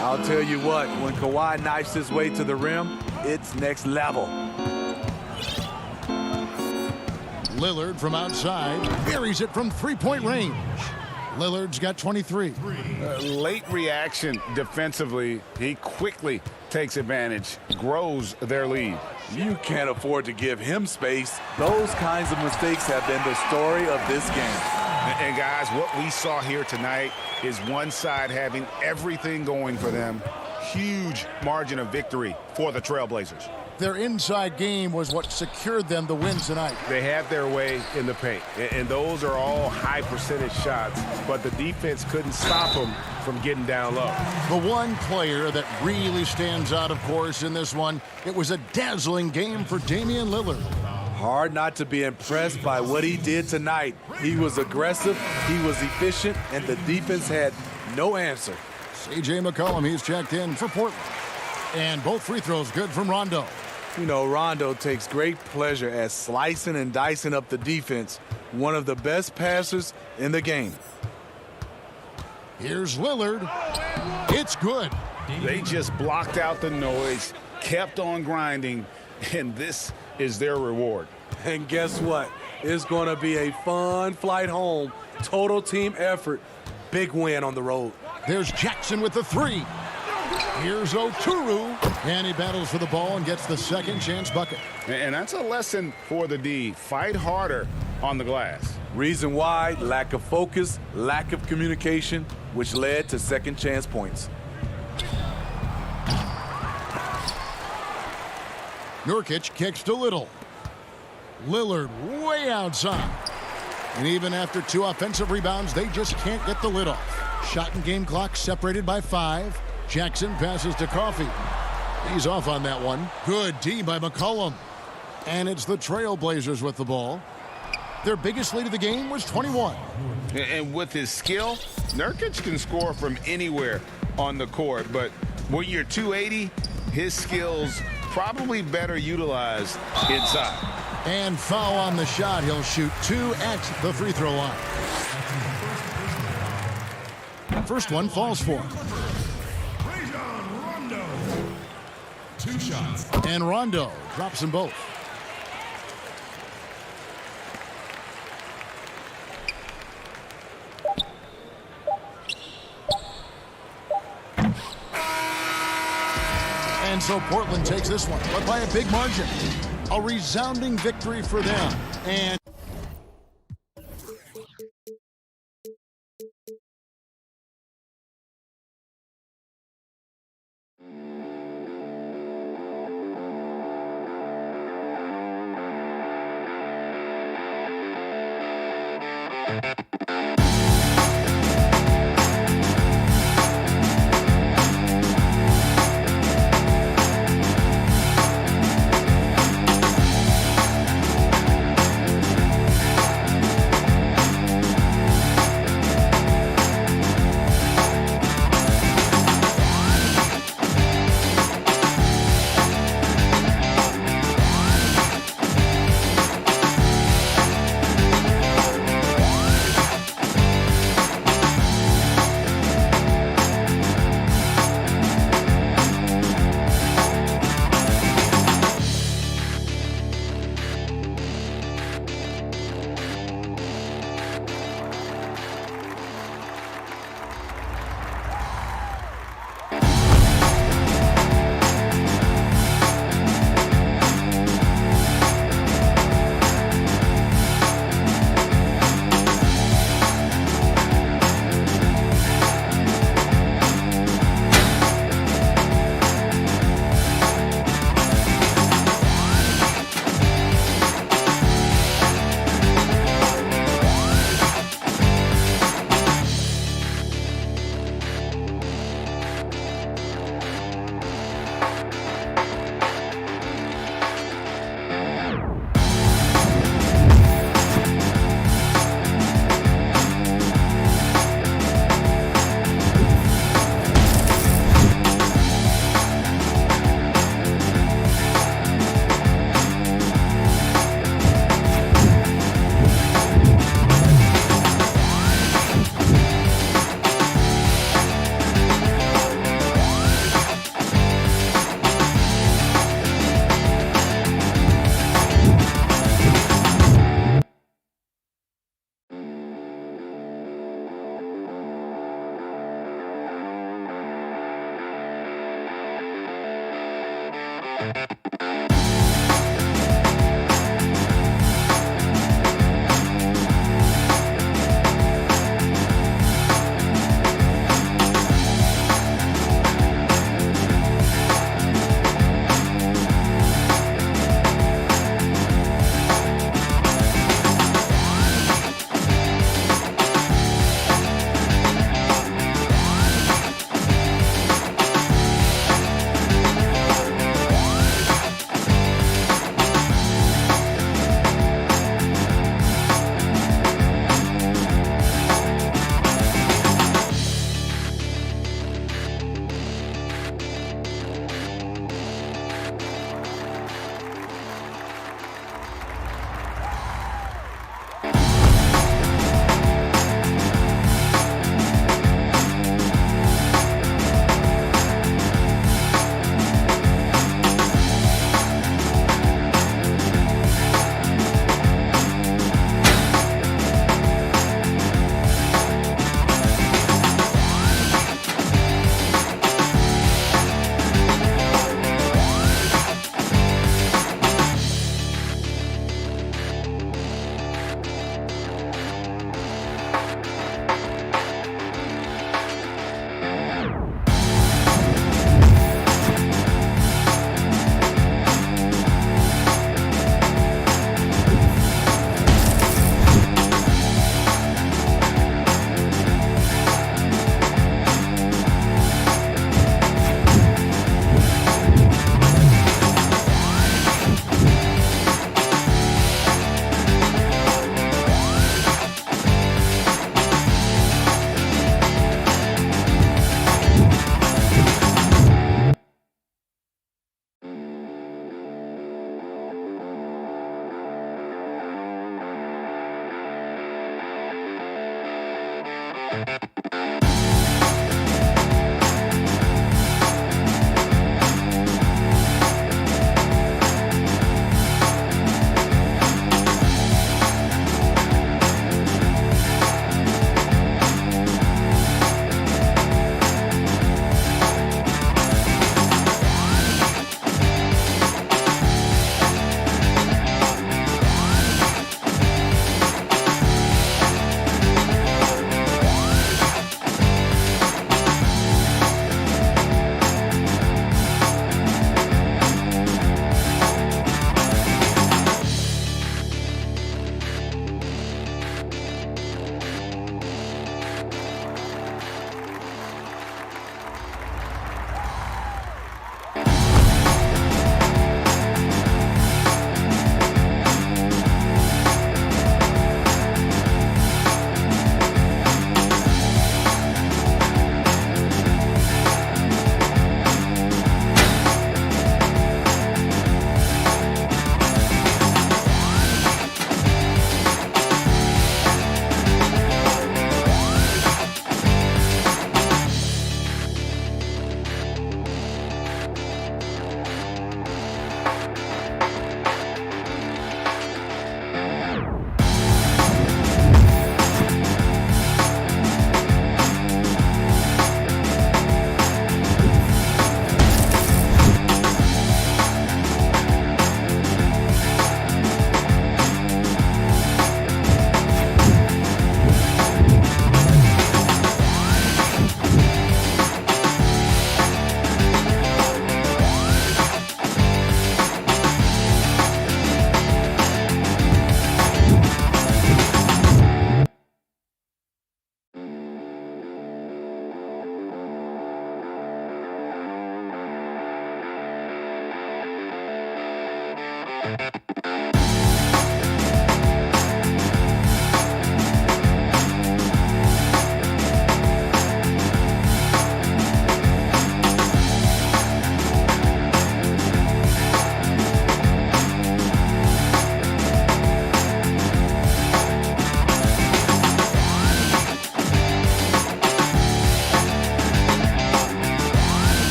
Speaker 10: I'll tell you what, when Kawhi knifes his way to the rim, it's next level.
Speaker 1: Lillard from outside buries it from three-point range. Lillard's got 23.
Speaker 2: Late reaction defensively. He quickly takes advantage, grows their lead.
Speaker 10: You can't afford to give him space. Those kinds of mistakes have been the story of this game.
Speaker 2: And guys, what we saw here tonight is one side having everything going for them. Huge margin of victory for the Trailblazers.
Speaker 1: Their inside game was what secured them the win tonight.
Speaker 7: They had their way in the paint, and those are all high percentage shots, but the defense couldn't stop them from getting down low.
Speaker 1: The one player that really stands out, of course, in this one, it was a dazzling game for Damian Lillard.
Speaker 10: Hard not to be impressed by what he did tonight. He was aggressive, he was efficient, and the defense had no answer.
Speaker 1: C.J. McCollum, he's checked in for Portland. And both free throws good from Rondo.
Speaker 10: You know, Rondo takes great pleasure at slicing and dicing up the defense. One of the best passers in the game.
Speaker 1: Here's Lillard. It's good.
Speaker 2: They just blocked out the noise, kept on grinding, and this is their reward.
Speaker 10: And guess what? It's going to be a fun flight home. Total team effort. Big win on the road.
Speaker 1: There's Jackson with the three. Here's Oturu, and he battles for the ball and gets the second chance bucket.
Speaker 2: And that's a lesson for the D. Fight harder on the glass.
Speaker 10: Reason why: lack of focus, lack of communication, which led to second chance points.
Speaker 1: Nurkic kicks to Little. Lillard way outside. And even after 2 offensive rebounds, they just can't get the lid off. Shot and game clock separated by 5. Jackson passes to Coffey. He's off on that one. Good D by McCollum. And it's the Trailblazers with the ball. Their biggest lead of the game was 21.
Speaker 2: And with his skill, Nurkic can score from anywhere on the court. But when you're 280, his skills probably better utilized inside.
Speaker 1: And foul on the shot. He'll shoot 2 at the free throw line. First one falls for him.
Speaker 5: 2 shots.
Speaker 1: And Rondo drops them both. And so Portland takes this one, but by a big margin. A resounding victory for them. And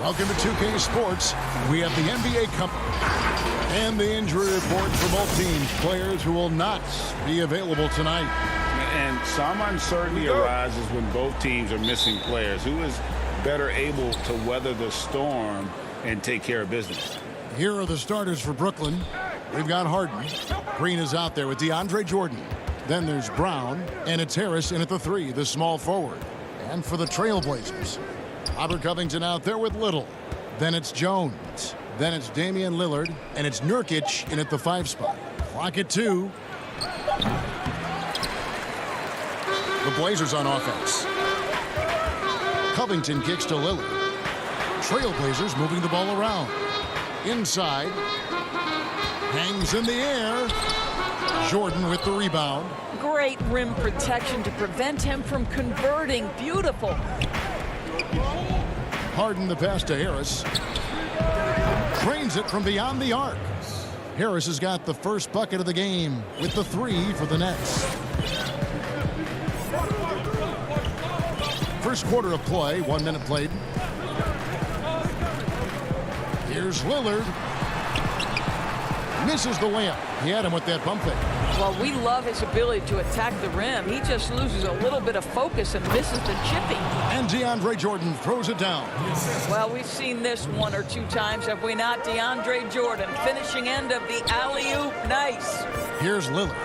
Speaker 1: Welcome to 2K Sports. We have the NBA Cup and the injury report for both teams. Players who will not be available tonight.
Speaker 2: And Some uncertainty arises when both teams are missing players. Who is better able to weather the storm and take care of business?
Speaker 1: Here are the starters for Brooklyn. We've got Harden. Green is out there with DeAndre Jordan. Then there's Brown, and it's Harris in at the 3, the small forward. And for the Trailblazers, Robert Covington out there with Little. Then it's Jones. Then it's Damian Lillard, and it's Nurkic in at the 5 spot. Clock at 2. The Blazers on offense. Covington kicks to Lillard. Trailblazers moving the ball around. Inside. Hangs in the air. Jordan with the rebound.
Speaker 11: Great rim protection to prevent him from converting. Beautiful.
Speaker 1: Harden the pass to Harris. Trains it from beyond the arc. Harris has got the first bucket of the game with the 3 for the Nets. First quarter of play, 1 minute played. Here's Lillard. Misses the layup. He had him with that bump fake.
Speaker 11: Well, we love his ability to attack the rim. He just loses a little bit of focus and misses the chipping.
Speaker 1: And DeAndre Jordan throws it down.
Speaker 11: Well, we've seen this 1 or 2 times, have we not? DeAndre Jordan, finishing end of the alley-oop. Nice.
Speaker 1: Here's Lillard.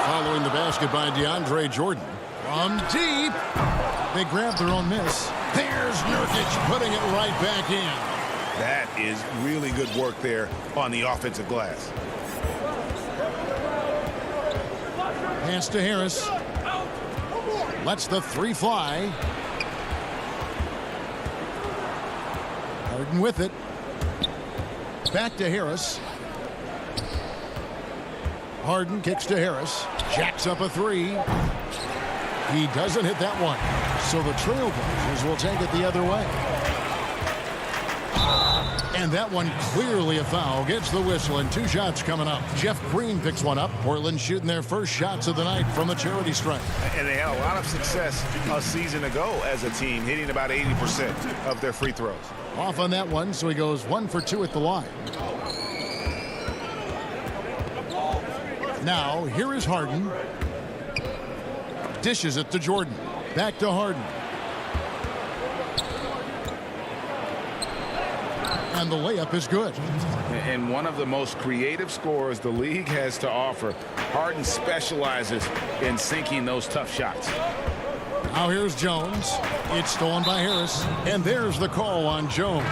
Speaker 1: Following the basket by DeAndre Jordan. From deep. They grab their own miss. There's Nurkic putting it right back in.
Speaker 7: That is really good work there on the offensive glass.
Speaker 1: Pass to Harris. Lets the 3 fly. Harden with it. Back to Harris. Harden kicks to Harris. Jacks up a 3. He doesn't hit that one. So the Trailblazers will take it the other way. And that one clearly a foul. Gets the whistle, and 2 shots coming up. Jeff Green picks one up. Portland shooting their first shots of the night from the charity stripe.
Speaker 7: And they had a lot of success a season ago as a team, hitting about 80% of their free throws.
Speaker 1: Off on that one, so he goes 1 for 2 at the line. Now, here is Harden. Dishes it to Jordan. Back to Harden. And the layup is good.
Speaker 2: And one of the most creative scorers the league has to offer. Harden specializes in sinking those tough shots.
Speaker 1: Now here's Jones. It's stolen by Harris. And there's the call on Jones.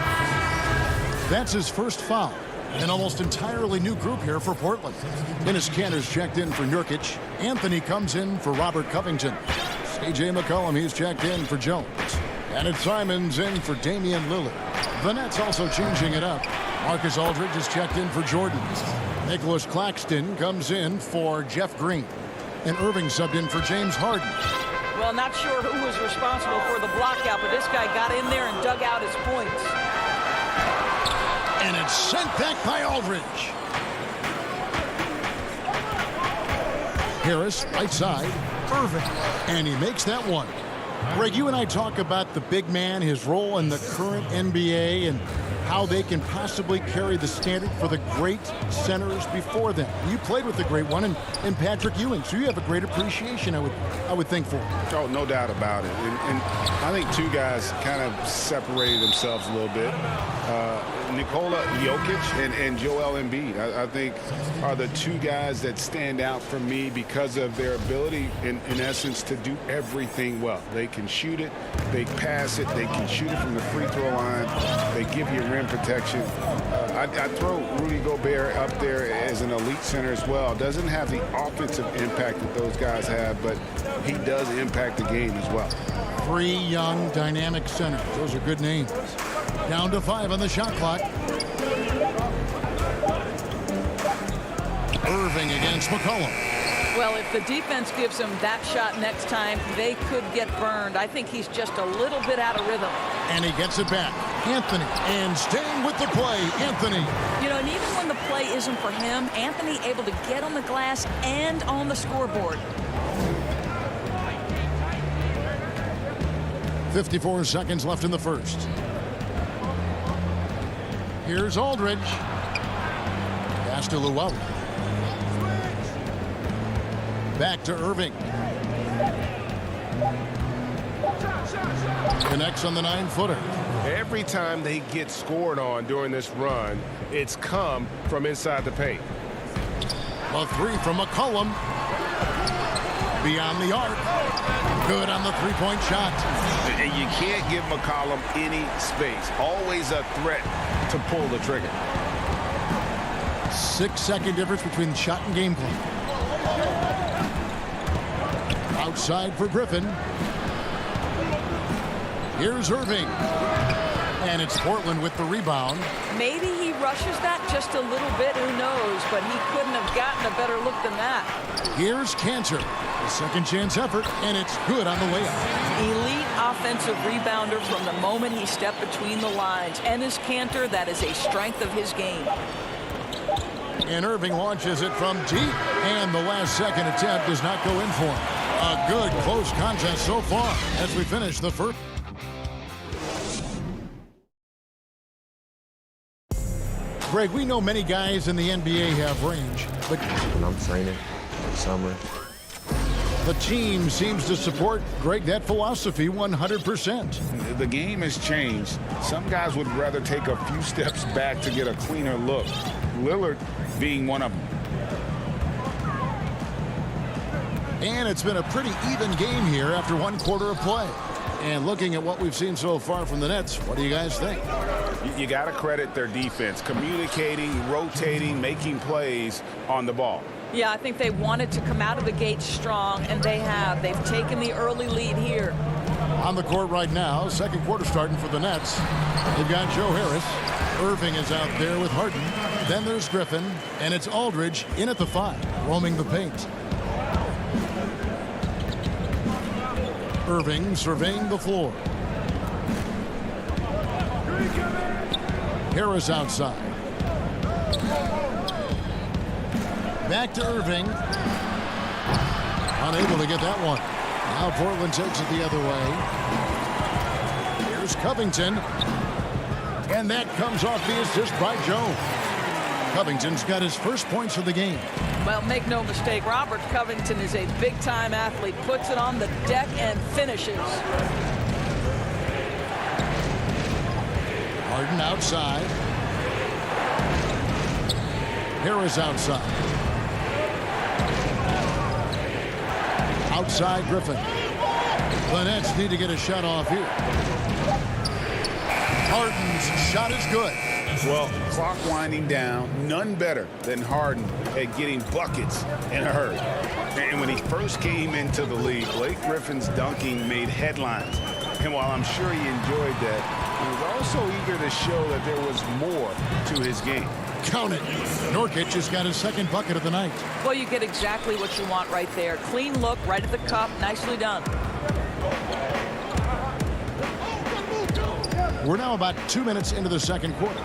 Speaker 1: That's his first foul. An almost entirely new group here for Portland. Dennis Cantor's checked in for Nurkic. Anthony comes in for Robert Covington. C.J. McCollum, he's checked in for Jones. And it's Simons in for Damian Lillard. The Nets also changing it up. Marcus Aldridge is checked in for Jordan. Nicholas Claxton comes in for Jeff Green. And Irving subbed in for James Harden.
Speaker 11: Well, not sure who was responsible for the blockout, but this guy got in there and dug out his points.
Speaker 1: And it's sent back by Aldridge. Harris, right side. Irving. And he makes that one. Greg, you and I talk about the big man, his role in the current NBA, and how they can possibly carry the standard for the great centers before them. You played with the great one in Patrick Ewing, so you have a great appreciation, I would think, for him.
Speaker 2: Oh, no doubt about it. And I think 2 guys kind of separated themselves a little bit. Nikola Jokic and Joel Embiid, I think, are the 2 guys that stand out for me because of their ability, in essence, to do everything well. They can shoot it, they pass it, they can shoot it from the free throw line, they give you rim protection. I throw Rudy Gobert up there as an elite center as well. Doesn't have the offensive impact that those guys have, but he does impact the game as well.
Speaker 1: 3 young, dynamic centers. Those are good names. Down to 5 on the shot clock. Irving against McCollum.
Speaker 11: Well, if the defense gives him that shot next time, they could get burned. I think he's just a little bit out of rhythm.
Speaker 1: And he gets it back. Anthony. And staying with the play, Anthony.
Speaker 11: You know, and even when the play isn't for him, Anthony able to get on the glass and on the scoreboard.
Speaker 1: 54 seconds left in the first. Here's Aldridge. Pass to Llewellyn. Back to Irving. Connects on the 9-footer.
Speaker 7: Every time they get scored on during this run, it's come from inside the paint.
Speaker 1: A three from McCollum. Beyond the arc. Good on the three-point shot.
Speaker 2: And you can't give McCollum any space. Always a threat to pull the trigger.
Speaker 1: 6-second difference between shot and game clock. Outside for Griffin. Here's Irving. And it's Portland with the rebound.
Speaker 11: Maybe he rushes that just a little bit, who knows, but he couldn't have gotten a better look than that.
Speaker 1: Here's Cantor. A second chance effort, and it's good on the layup.
Speaker 11: Elite offensive rebounder from the moment he stepped between the lines. And his Cantor, that is a strength of his game.
Speaker 1: And Irving launches it from deep, and the last second attempt does not go in for him. A good close contest so far as we finish the first. Greg, we know many guys in the NBA have range, but
Speaker 4: When I'm training in the summer,
Speaker 1: the team seems to support, Greg, that philosophy 100%.
Speaker 2: The game has changed. Some guys would rather take a few steps back to get a cleaner look. Lillard being one of them.
Speaker 1: And it's been a pretty even game here after one quarter of play. And looking at what we've seen so far from the Nets, what do you guys think?
Speaker 2: You got to credit their defense, communicating, rotating, making plays on the ball.
Speaker 11: Yeah, I think they wanted to come out of the gate strong, and they have. They've taken the early lead here.
Speaker 1: On the court right now, second quarter starting for the Nets. They've got Joe Harris. Irving is out there with Harden. Then there's Griffin, and it's Aldridge in at the 5, roaming the paint. Irving surveying the floor. Harris outside. Back to Irving. Unable to get that one. Now Portland takes it the other way. Here's Covington. And that comes off the assist by Joe. Covington's got his first points of the game.
Speaker 11: Well, make no mistake, Robert Covington is a big-time athlete. Puts it on the deck and finishes.
Speaker 1: Harden outside. Harris outside. Outside Griffin. The Nets need to get a shot off here. Harden's shot is good.
Speaker 2: Well, clock winding down, none better than Harden at getting buckets in a hurry. And when he first came into the league, Blake Griffin's dunking made headlines. And while I'm sure he enjoyed that, he was also eager to show that there was more to his game.
Speaker 1: Count it. Nurkic has got his second bucket of the night.
Speaker 11: Well, you get exactly what you want right there. Clean look, right at the cup. Nicely done.
Speaker 1: We're now about 2 minutes into the second quarter.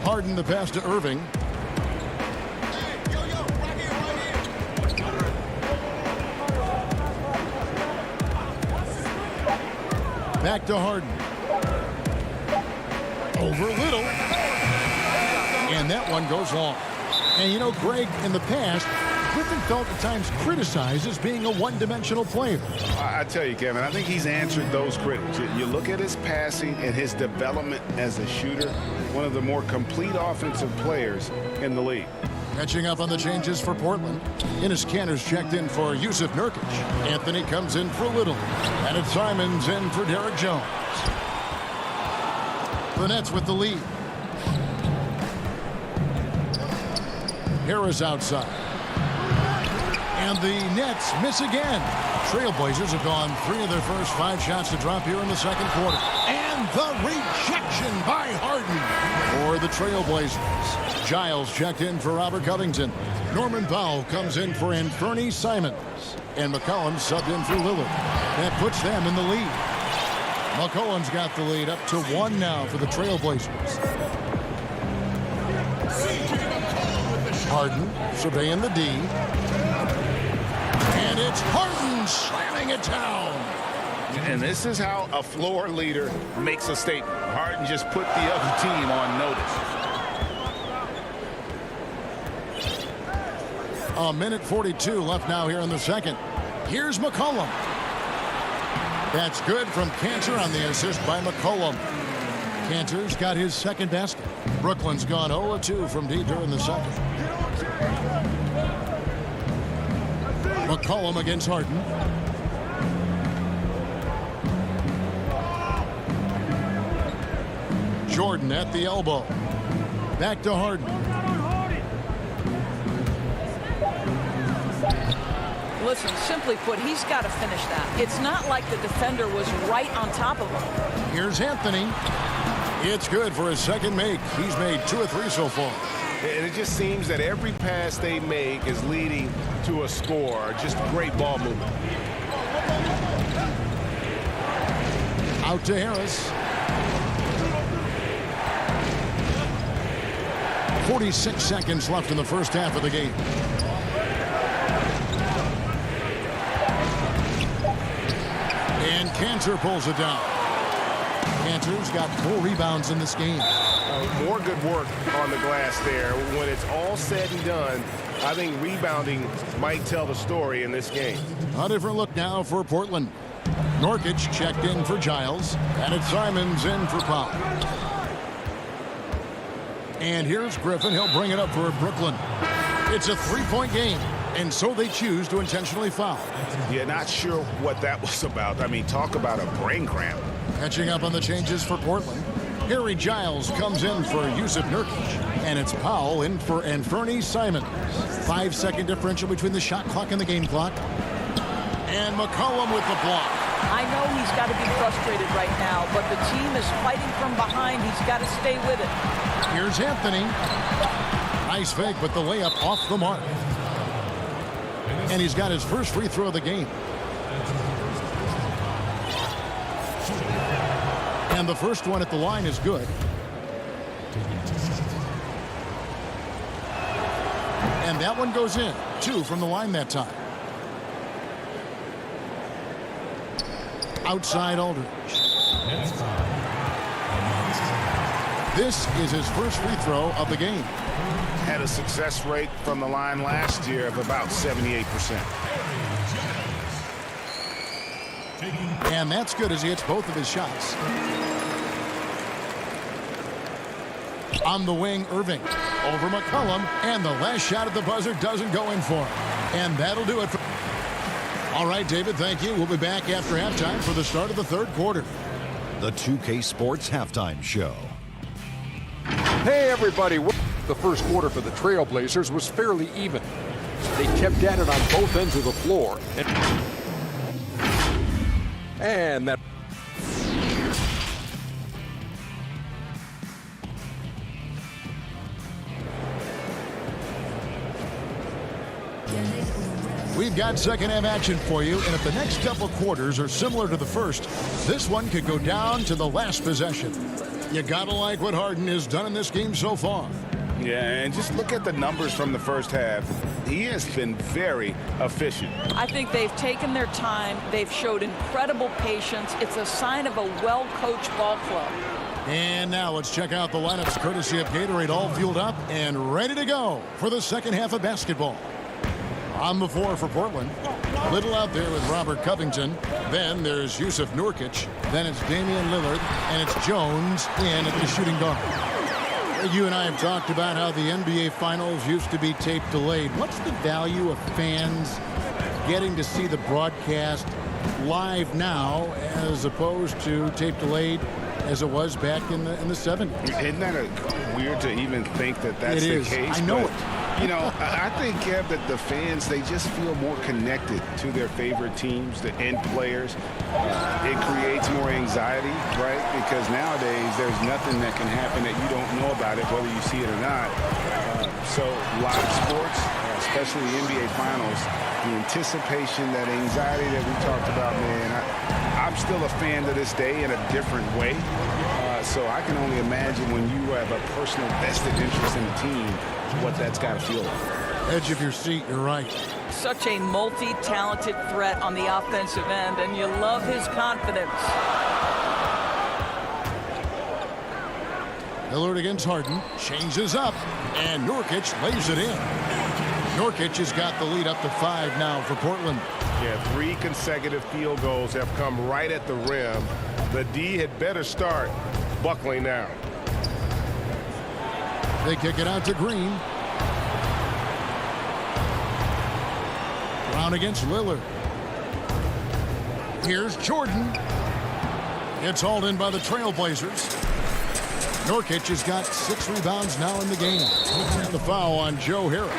Speaker 1: Harden the pass to Irving. Back to Harden. Over Little. And that one goes long. And you know, Greg, in the past, Griffin felt at times criticized as being a one-dimensional player.
Speaker 2: I tell you, Kevin, I think he's answered those critics. You look at his passing and his development as a shooter, one of the more complete offensive players in the league.
Speaker 1: Catching up on the changes for Portland. Enes Kanter's checked in for Jusuf Nurkic. Anthony comes in for Little. And it's Simons in for Derek Jones. The Nets with the lead. Harris outside. And the Nets miss again. Trailblazers have gone 3 of their first 5 shots to drop here in the second quarter. And the rejection by Harden for the Trailblazers. Giles checked in for Robert Covington. Norman Powell comes in for Anthony Simons. And McCollum subbed in for Lillard. That puts them in the lead. McCollum's got the lead up to 1 now for the Trailblazers. Harden surveying the D. And it's Harden slamming it down.
Speaker 2: And this is how a floor leader makes a statement. Harden just put the other team on notice.
Speaker 1: A minute 42 left now here in the second. Here's McCollum. That's good from Cantor on the assist by McCollum. Cantor's got his second basket. Brooklyn's gone 0-2 from deep during the second. McCollum against Harden. Jordan at the elbow. Back to Harden.
Speaker 11: Listen, simply put, he's got to finish that. It's not like the defender was right on top of him.
Speaker 1: Here's Anthony. It's good for his second make. He's made 2 of 3 so far.
Speaker 7: And it just seems that every pass they make is leading to a score. Just great ball movement.
Speaker 1: Out to Harris. 46 seconds left in the first half of the game. And Cantor pulls it down. Cantor's got 4 rebounds in this game.
Speaker 7: More good work on the glass there. When it's all said and done, I think rebounding might tell the story in this game.
Speaker 1: A different look now for Portland. Nurkic checked in for Giles, and it's Simons in for Powell. And here's Griffin. He'll bring it up for Brooklyn. It's a 3-point game, and so they choose to intentionally foul.
Speaker 7: Yeah, not sure what that was about. I mean, talk about a brain cramp.
Speaker 1: Catching up on the changes for Portland. Harry Giles comes in for Jusuf Nurkic, and it's Powell in for Anfernee Simons. 5-second differential between the shot clock and the game clock. And McCollum with the block.
Speaker 11: I know he's got to be frustrated right now, but the team is fighting from behind. He's got to stay with it.
Speaker 1: Here's Anthony. Nice fake, but the layup off the mark. And he's got his first free throw of the game. And the first one at the line is good. And that one goes in. 2 from the line that time. Outside Aldridge. This is his first free throw of the game.
Speaker 7: Had a success rate from the line last year of about 78%.
Speaker 1: And that's good as he hits both of his shots. On the wing, Irving. Over McCollum. And the last shot at the buzzer doesn't go in for him. And that'll do it. All right, David, thank you. We'll be back after halftime for the start of the third quarter.
Speaker 12: The 2K Sports Halftime Show.
Speaker 6: Hey, everybody. The first quarter for the Trailblazers was fairly even. They kept at it on both ends of the floor. And that...
Speaker 1: We've got second half action for you, and if the next couple quarters are similar to the first, this one could go down to the last possession. You gotta like what Harden has done in this game so far.
Speaker 7: Yeah, and just look at the numbers from the first half. He has been very efficient.
Speaker 11: I think they've taken their time. They've showed incredible patience. It's a sign of a well-coached ball club.
Speaker 1: And now let's check out the lineups courtesy of Gatorade, all fueled up and ready to go for the second half of basketball. On the floor for Portland, Little out there with Robert Covington. Then there's Jusuf Nurkic. Then it's Damian Lillard, and it's Jones in at the shooting guard. You and I have talked about how the NBA Finals used to be tape delayed. What's the value of fans getting to see the broadcast live now as opposed to tape delayed as it was back in the 70s?
Speaker 7: Isn't that weird to even think that that's the case?
Speaker 1: I know it.
Speaker 7: You know, I think, Kev, that the fans, they just feel more connected to their favorite teams, the end players. It creates more anxiety, right? Because nowadays there's nothing that can happen that you don't know about it, whether you see it or not. So live sports, especially the NBA Finals, the anticipation, that anxiety that we talked about, man, I'm still a fan to this day in a different way. So I can only imagine when you have a personal vested interest in the team, what that's got to feel like.
Speaker 1: Edge of your seat, you're right.
Speaker 11: Such a multi-talented threat on the offensive end, and you love his confidence.
Speaker 1: Lillard against Harden, changes up, and Nurkic lays it in. Nurkic has got the lead up to 5 now for Portland.
Speaker 7: Yeah, 3 consecutive field goals have come right at the rim. The D had better start buckling now.
Speaker 1: They kick it out to Green. Brown against Lillard. Here's Jordan. It's hauled in by the Trailblazers. Nurkic has got 6 rebounds now in the game. And the foul on Joe Harris.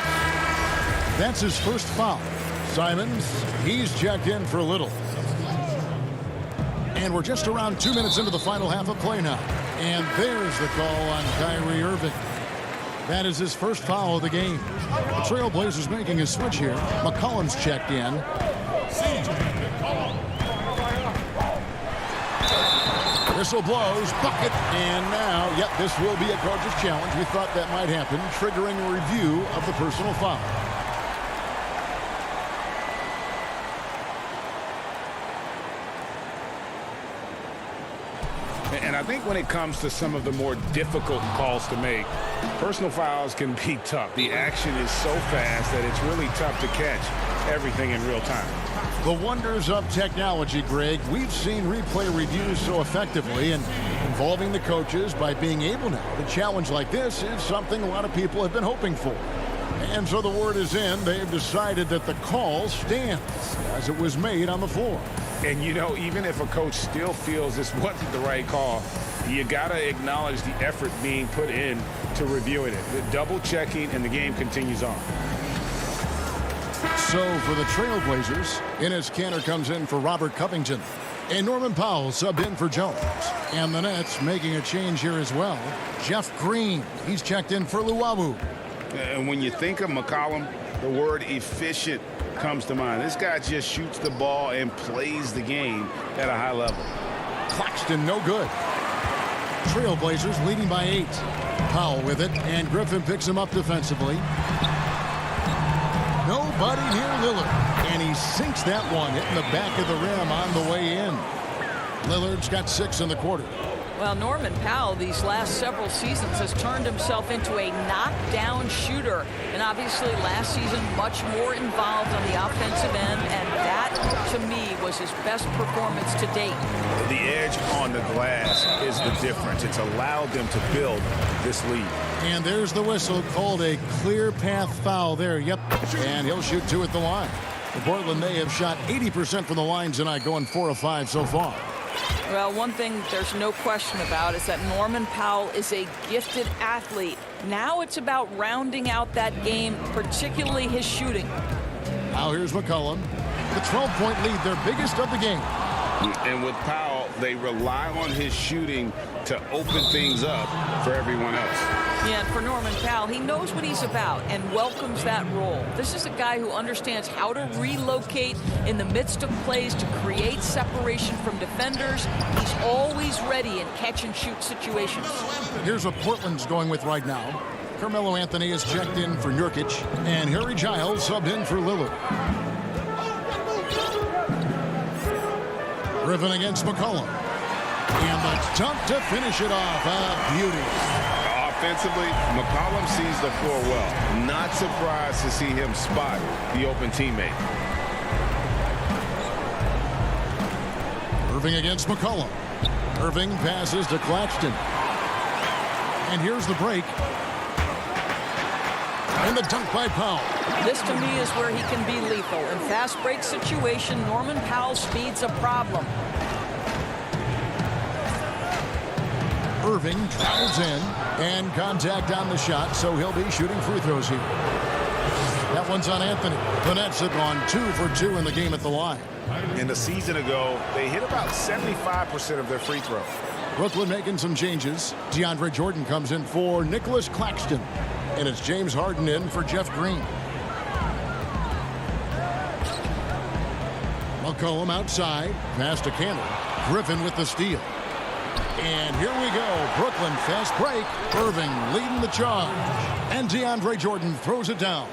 Speaker 1: That's his first foul. Simons, he's checked in for Little. And we're just around 2 minutes into the final half of play now. And there's the call on Kyrie Irving. That is his first foul of the game. The Trailblazers making a switch here. McCollum's checked in. Whistle blows, bucket, and now, yep, this will be a coach's challenge. We thought that might happen, triggering a review of the personal foul.
Speaker 2: And I think when it comes to some of the more difficult calls to make, personal fouls can be tough. The action is so fast that it's really tough to catch everything in real time.
Speaker 1: The wonders of technology, Greg. We've seen replay reviews so effectively, and involving the coaches by being able now to challenge like this is something a lot of people have been hoping for. And so the word is in. They've decided that the call stands as it was made on the floor.
Speaker 2: And, you know, even if a coach still feels this wasn't the right call, you got to acknowledge the effort being put in to reviewing it. The double checking, and the game continues on.
Speaker 1: So for the Trailblazers, Enes Kanter comes in for Robert Covington. And Norman Powell subbed in for Jones. And the Nets making a change here as well. Jeff Green, he's checked in for Luwawu.
Speaker 2: And when you think of McCollum, the word efficient comes to mind. This guy just shoots the ball and plays the game at a high level.
Speaker 1: Claxton, no good. Trailblazers leading by 8. Powell with it, and Griffin picks him up defensively. Nobody near Lillard, and he sinks that one, hitting the back of the rim on the way in. Lillard's got 6 in the quarter.
Speaker 11: Well, Norman Powell these last several seasons has turned himself into a knockdown shooter. And obviously last season much more involved on the offensive end. And that, to me, was his best performance to date.
Speaker 2: The edge on the glass is the difference. It's allowed them to build this lead.
Speaker 1: And there's the whistle, called a clear path foul there. Yep, and he'll shoot 2 at the line. For Portland, they have shot 80% from the line tonight, going 4 of 5 so far.
Speaker 11: Well, one thing there's no question about is that Norman Powell is a gifted athlete. Now it's about rounding out that game, particularly his shooting.
Speaker 1: Now here's McCollum. The 12-point lead, their biggest of the game.
Speaker 2: And with Powell, they rely on his shooting to open things up for everyone else.
Speaker 11: Yeah, and for Norman Powell, he knows what he's about and welcomes that role. This is a guy who understands how to relocate in the midst of plays to create separation from defenders. He's always ready in catch-and-shoot situations.
Speaker 1: Here's what Portland's going with right now. Carmelo Anthony is checked in for Nurkic, and Harry Giles subbed in for Lillard. Griffin against McCollum. And the dunk to finish it off. A beauty.
Speaker 2: Offensively, McCollum sees the floor well. Not surprised to see him spot the open teammate.
Speaker 1: Irving against McCollum. Irving passes to Claxton. And here's the break. And the dunk by Powell.
Speaker 11: This, to me, is where he can be lethal. In fast break situation, Norman Powell's speed's a problem.
Speaker 1: Irving travels in, and contact on the shot, so he'll be shooting free throws here. That one's on Anthony. The Nets have gone 2 for 2 in the game at the line.
Speaker 2: And a season ago, they hit about 75% of their free throws.
Speaker 1: Brooklyn making some changes. DeAndre Jordan comes in for Nicholas Claxton. And it's James Harden in for Jeff Green. McCollum outside. Pass to Kanter. Griffin with the steal. And here we go. Brooklyn fast break. Irving leading the charge. And DeAndre Jordan throws it down.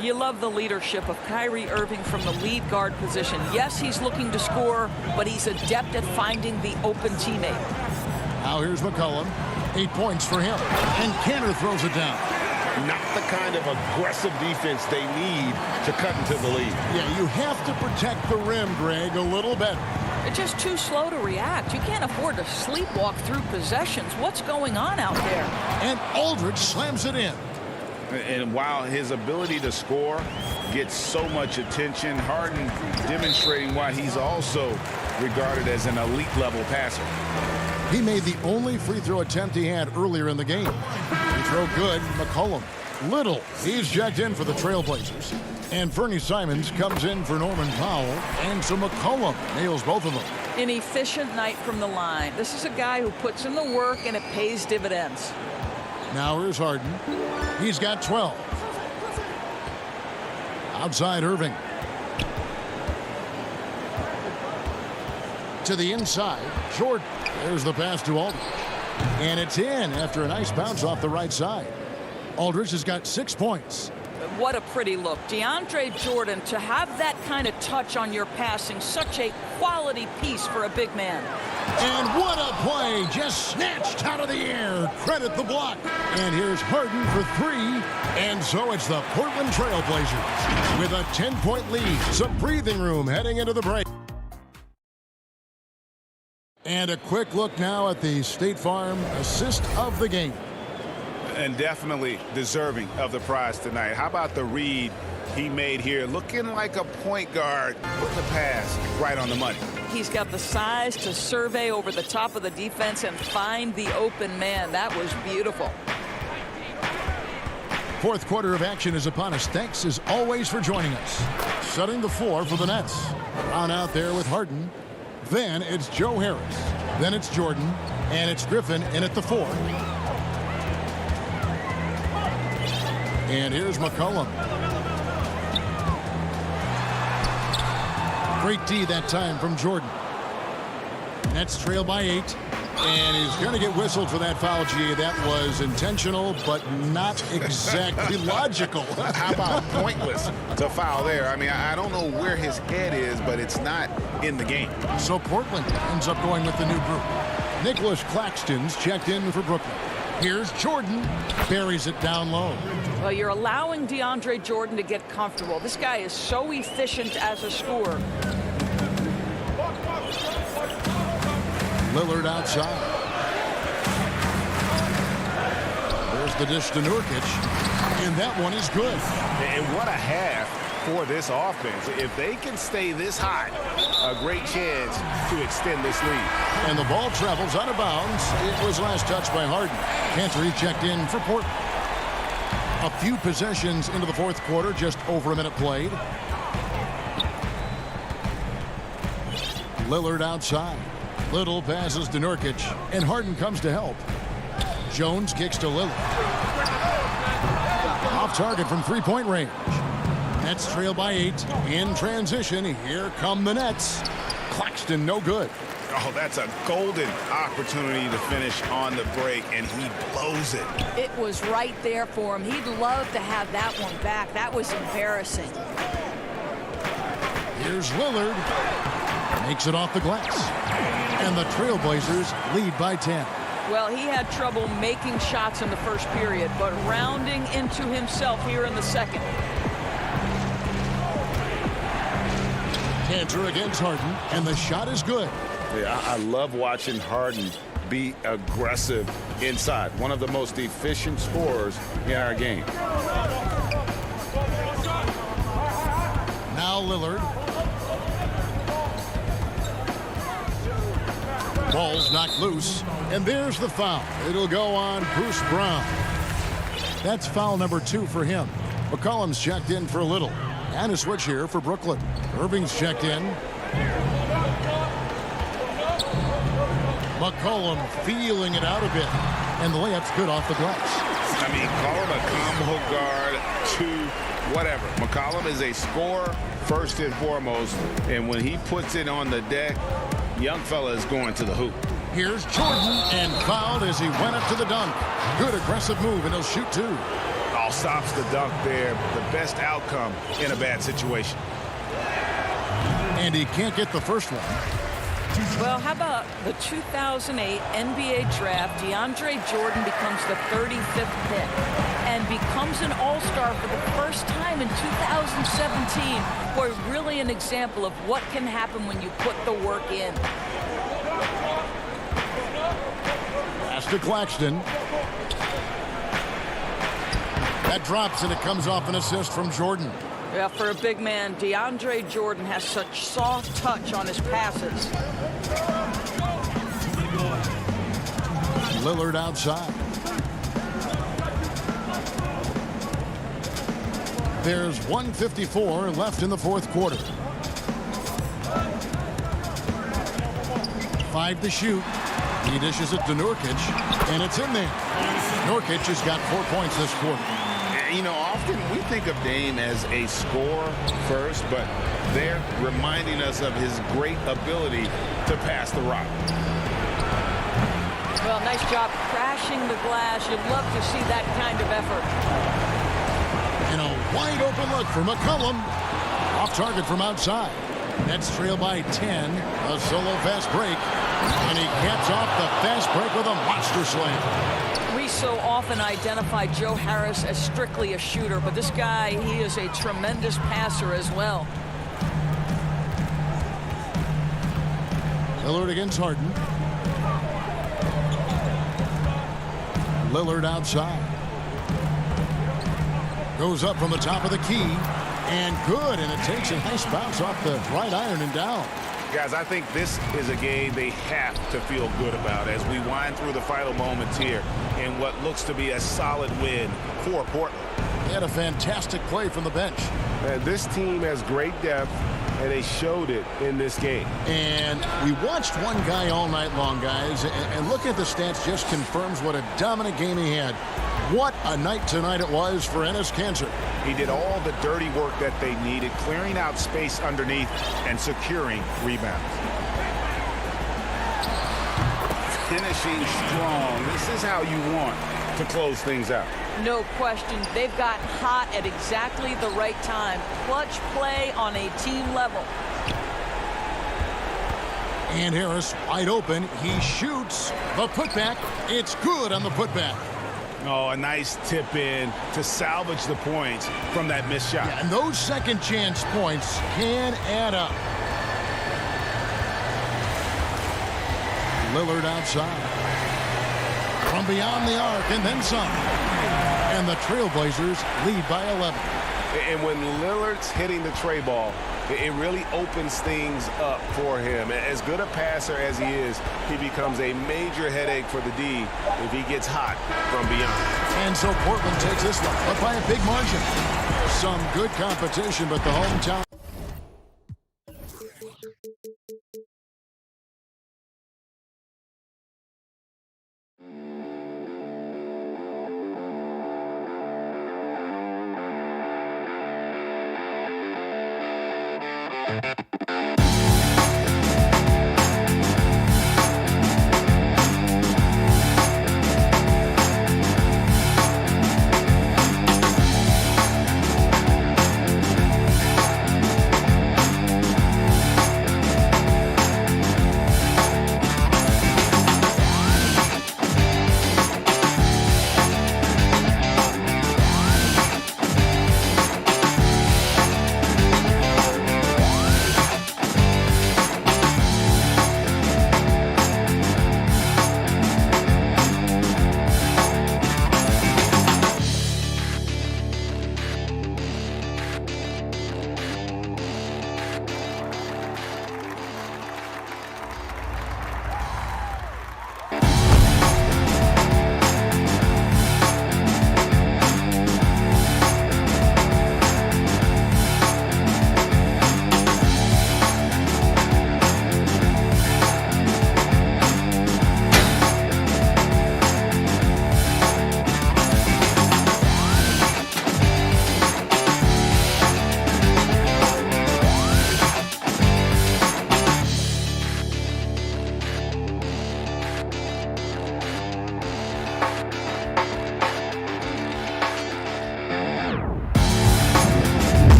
Speaker 11: You love the leadership of Kyrie Irving from the lead guard position. Yes, he's looking to score, but he's adept at finding the open teammate.
Speaker 1: Now here's McCollum. 8 points for him. And Kanter throws it down.
Speaker 7: not the kind of aggressive defense they need to cut into the lead.
Speaker 1: Yeah, you have to protect the rim, Greg, a little better.
Speaker 11: They're just too slow to react. You can't afford to sleepwalk through possessions. What's going on out there?
Speaker 1: And Aldridge slams it in.
Speaker 2: And while his ability to score gets so much attention, Harden demonstrating why he's also regarded as an elite-level passer.
Speaker 1: He made the only free throw attempt he had earlier in the game. Free throw good, McCollum. Little, he's checked in for the Trailblazers. And Fernie Simons comes in for Norman Powell. And so McCollum nails both of them.
Speaker 11: An efficient night from the line. This is a guy who puts in the work and it pays dividends.
Speaker 1: Now here's Harden. He's got 12. Outside Irving. To the inside, Jordan. There's the pass to Aldridge. And it's in after a nice bounce off the right side. Aldridge has got 6 points.
Speaker 11: What a pretty look. DeAndre Jordan, to have that kind of touch on your passing, such a quality piece for a big man.
Speaker 1: And what a play, just snatched out of the air. Credit the block. And here's Harden for 3. And so it's the Portland Trailblazers with a 10-point lead. Some breathing room heading into the break. And a quick look now at the State Farm assist of the game.
Speaker 2: And definitely deserving of the prize tonight. How about the read he made here? Looking like a point guard. Put the pass right on the money.
Speaker 11: He's got the size to survey over the top of the defense and find the open man. That was beautiful.
Speaker 1: Fourth quarter of action is upon us. Thanks as always for joining us. Setting the floor for the Nets. Brown out there with Harden. Then it's Joe Harris. Then it's Jordan. And it's Griffin in at the 4. And here's McCollum. Great D that time from Jordan. Nets trail by 8. And he's going to get whistled for that foul, G. That was intentional, but not exactly logical.
Speaker 2: How about pointless to foul there? I mean, I don't know where his head is, but it's not in the game.
Speaker 1: So Portland ends up going with the new group. Nicholas Claxton's checked in for Brooklyn. Here's Jordan. Buries it down low.
Speaker 11: Well, you're allowing DeAndre Jordan to get comfortable. This guy is so efficient as a scorer.
Speaker 1: Lillard outside. There's the dish to Nurkic. And that one is good.
Speaker 2: And what a half for this offense. If they can stay this hot, a great chance to extend this lead.
Speaker 1: And the ball travels out of bounds. It was last touched by Harden. Cantor checked in for Portland. A few possessions into the fourth quarter, just over a minute played. Lillard outside. Little passes to Nurkic, and Harden comes to help. Jones kicks to Lillard. Off target from three-point range. Nets trail by 8. In transition, here come the Nets. Claxton no good.
Speaker 2: Oh, that's a golden opportunity to finish on the break, and he blows it.
Speaker 11: It was right there for him. He'd love to have that one back. That was embarrassing.
Speaker 1: Here's Lillard. Makes it off the glass. And the Trailblazers lead by 10.
Speaker 11: Well, he had trouble making shots in the first period, but rounding into himself here in the second.
Speaker 1: Cantor against Harden, and the shot is good.
Speaker 2: Yeah, I love watching Harden be aggressive inside. One of the most efficient scorers in our game.
Speaker 1: Now Lillard. Ball's knocked loose, and there's the foul. It'll go on Bruce Brown. That's foul number 2 for him. McCollum's checked in for Little. And a switch here for Brooklyn. Irving's checked in. McCollum feeling it out a bit. And the layup's good off the glass.
Speaker 2: I mean, call him a combo guard to whatever. McCollum is a scorer first and foremost. And when he puts it on the deck, young fella is going to the hoop.
Speaker 1: Here's Jordan, and fouled as he went up to the dunk. Good aggressive move, and he'll shoot 2.
Speaker 2: All stops the dunk there. The best outcome in a bad situation.
Speaker 1: And he can't get the first one.
Speaker 11: Well, how about the 2008 NBA draft? DeAndre Jordan becomes the 35th pick and becomes an All-Star for the first time in 2017. Boy, really an example of what can happen when you put the work in.
Speaker 1: Pass to Claxton. That drops, and it comes off an assist from Jordan.
Speaker 11: Yeah, for a big man, DeAndre Jordan has such soft touch on his passes.
Speaker 1: Lillard outside. There's 1:54 left in the fourth quarter. 5 to shoot. He dishes it to Nurkic, and it's in there. Nurkic has got 4 points this quarter.
Speaker 2: You know, often we think of Dame as a scorer first, but they're reminding us of his great ability to pass the rock.
Speaker 11: Well, nice job crashing the glass. You'd love to see that kind of effort.
Speaker 1: And a wide open look for McCollum. Off target from outside. Nets trail by 10. A solo fast break. And he gets off the fast break with a monster slam.
Speaker 11: We so often identify Joe Harris as strictly a shooter, but this guy, he is a tremendous passer as well.
Speaker 1: Lillard against Harden. Lillard outside. Goes up from the top of the key. And good, and it takes a nice bounce off the right iron and down.
Speaker 2: Guys, I think this is a game they have to feel good about as we wind through the final moments here in what looks to be a solid win for Portland.
Speaker 1: They had a fantastic play from the bench.
Speaker 7: This team has great depth, and they showed it in this game.
Speaker 1: And we watched one guy all night long, guys, and looking at the stats just confirms what a dominant game he had. What a night tonight it was for Enes Kanter.
Speaker 2: He did all the dirty work that they needed, clearing out space underneath and securing rebounds. Finishing strong. This is how you want to close things out.
Speaker 11: No question. They've gotten hot at exactly the right time. Clutch play on a team level.
Speaker 1: And Harris wide open. He shoots the putback. It's good on the putback.
Speaker 2: Oh, a nice tip in to salvage the points from that missed shot.
Speaker 1: Yeah, and those second chance points can add up. Lillard outside. From beyond the arc and then some. And the Trailblazers lead by 11.
Speaker 7: And when Lillard's hitting the tray ball, it really opens things up for him. As good a passer as he is, he becomes a major headache for the D if he gets hot from beyond.
Speaker 1: And so Portland takes this one, but by a big margin. Some good competition, but the hometown.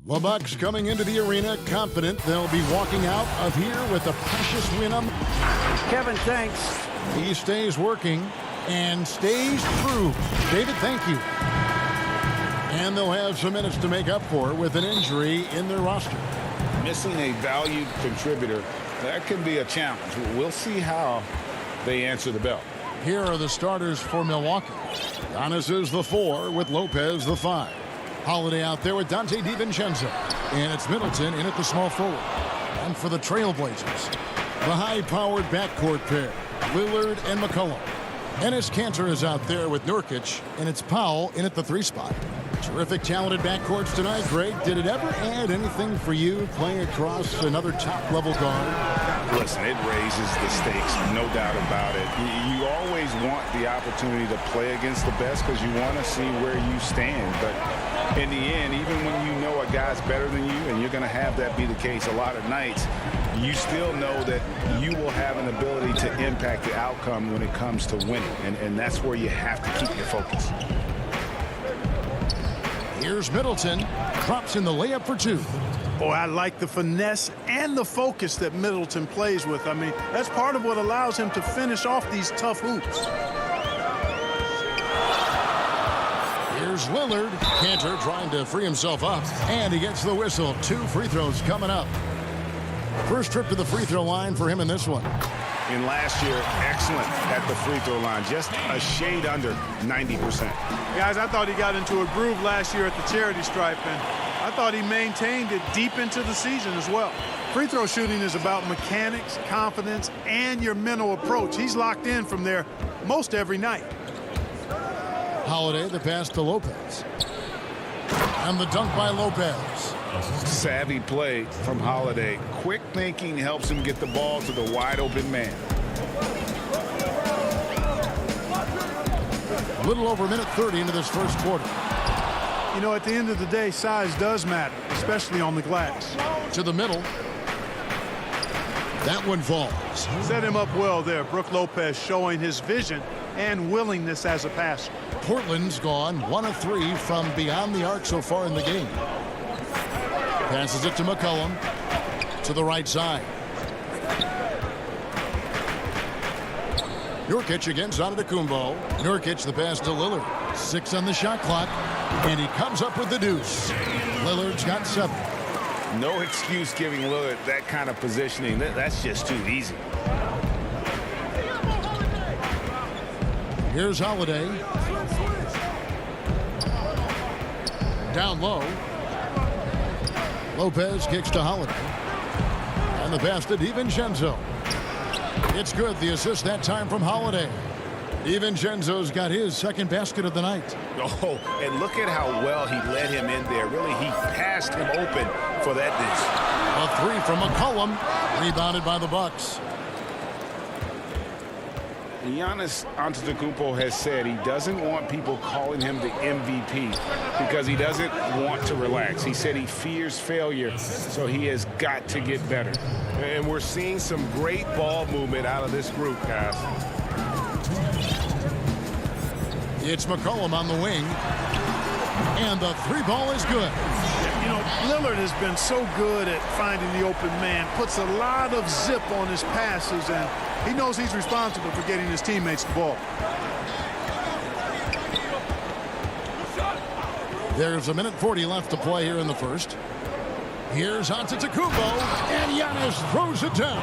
Speaker 1: The Bucks coming into the arena confident they'll be walking out of here with a precious win.
Speaker 8: Kevin, thanks.
Speaker 1: He stays working and stays true. David, thank you. And they'll have some minutes to make up for with an injury in their roster.
Speaker 2: Missing a valued contributor, that can be a challenge. We'll see how they answer the bell.
Speaker 1: Here are the starters for Milwaukee. Giannis is the 4 with Lopez the 5. Holiday out there with Dante DiVincenzo. And it's Middleton in at the small forward. And for the Trailblazers, the high-powered backcourt pair, Lillard and McCollum. Enes Kanter is out there with Nurkic, and it's Powell in at the 3 spot. Terrific talented backcourts tonight, Greg. Did it ever add anything for you playing across another top-level guard?
Speaker 2: Listen, it raises the stakes, no doubt about it. You always want the opportunity to play against the best because you want to see where you stand. But in the end, even when you know a guy's better than you, and you're going to have that be the case a lot of nights, you still know that you will have an ability to impact the outcome when it comes to winning. And that's where you have to keep your focus.
Speaker 1: Here's Middleton. Drops in the layup for 2.
Speaker 13: Boy, I like the finesse and the focus that Middleton plays with. I mean, that's part of what allows him to finish off these tough hoops.
Speaker 1: Here's Lillard. Kanter trying to free himself up. And he gets the whistle. 2 free throws coming up. First trip to the free throw line for him in this one.
Speaker 2: In last year, excellent at the free throw line. Just a shade under 90%.
Speaker 13: Guys, I thought he got into a groove last year at the charity stripe, and I thought he maintained it deep into the season as well. Free throw shooting is about mechanics, confidence, and your mental approach. He's locked in from there most every night.
Speaker 1: Holiday, the pass to Lopez. And the dunk by Lopez.
Speaker 2: Savvy play from Holiday. Quick thinking helps him get the ball to the wide open man.
Speaker 1: A little over a minute 30 into this first quarter.
Speaker 13: You know, at the end of the day, size does matter, especially on the glass.
Speaker 1: To the middle. That one falls.
Speaker 13: Set him up well there. Brook Lopez showing his vision and willingness as a passer.
Speaker 1: Portland's gone 1 of 3 from beyond the arc so far in the game. Passes it to McCollum. To the right side. Nurkic against Antetokounmpo. Nurkic the pass to Lillard. 6 on the shot clock. And he comes up with the deuce. Lillard's got 7.
Speaker 2: No excuse giving Lillard that kind of positioning. That's just too easy.
Speaker 1: Here's Holiday. Down low. Lopez kicks to Holiday. And the pass to DiVincenzo. It's good. The assist that time from Holiday. DiVincenzo's got his second basket of the night.
Speaker 2: Oh, and look at how well he led him in there. Really, he passed him open for that
Speaker 1: deuce. A 3 from McCollum. Rebounded by the Bucks.
Speaker 2: Giannis Antetokounmpo has said he doesn't want people calling him the MVP because he doesn't want to relax. He said he fears failure, so he has got to get better.
Speaker 7: And we're seeing some great ball movement out of this group, guys.
Speaker 1: It's McCollum on the wing. And the 3 ball is good.
Speaker 13: You know, Lillard has been so good at finding the open man, puts a lot of zip on his passes, and he knows he's responsible for getting his teammates the ball.
Speaker 1: There's a minute 40 left to play here in the first. Here's Antetokounmpo, and Giannis throws it down.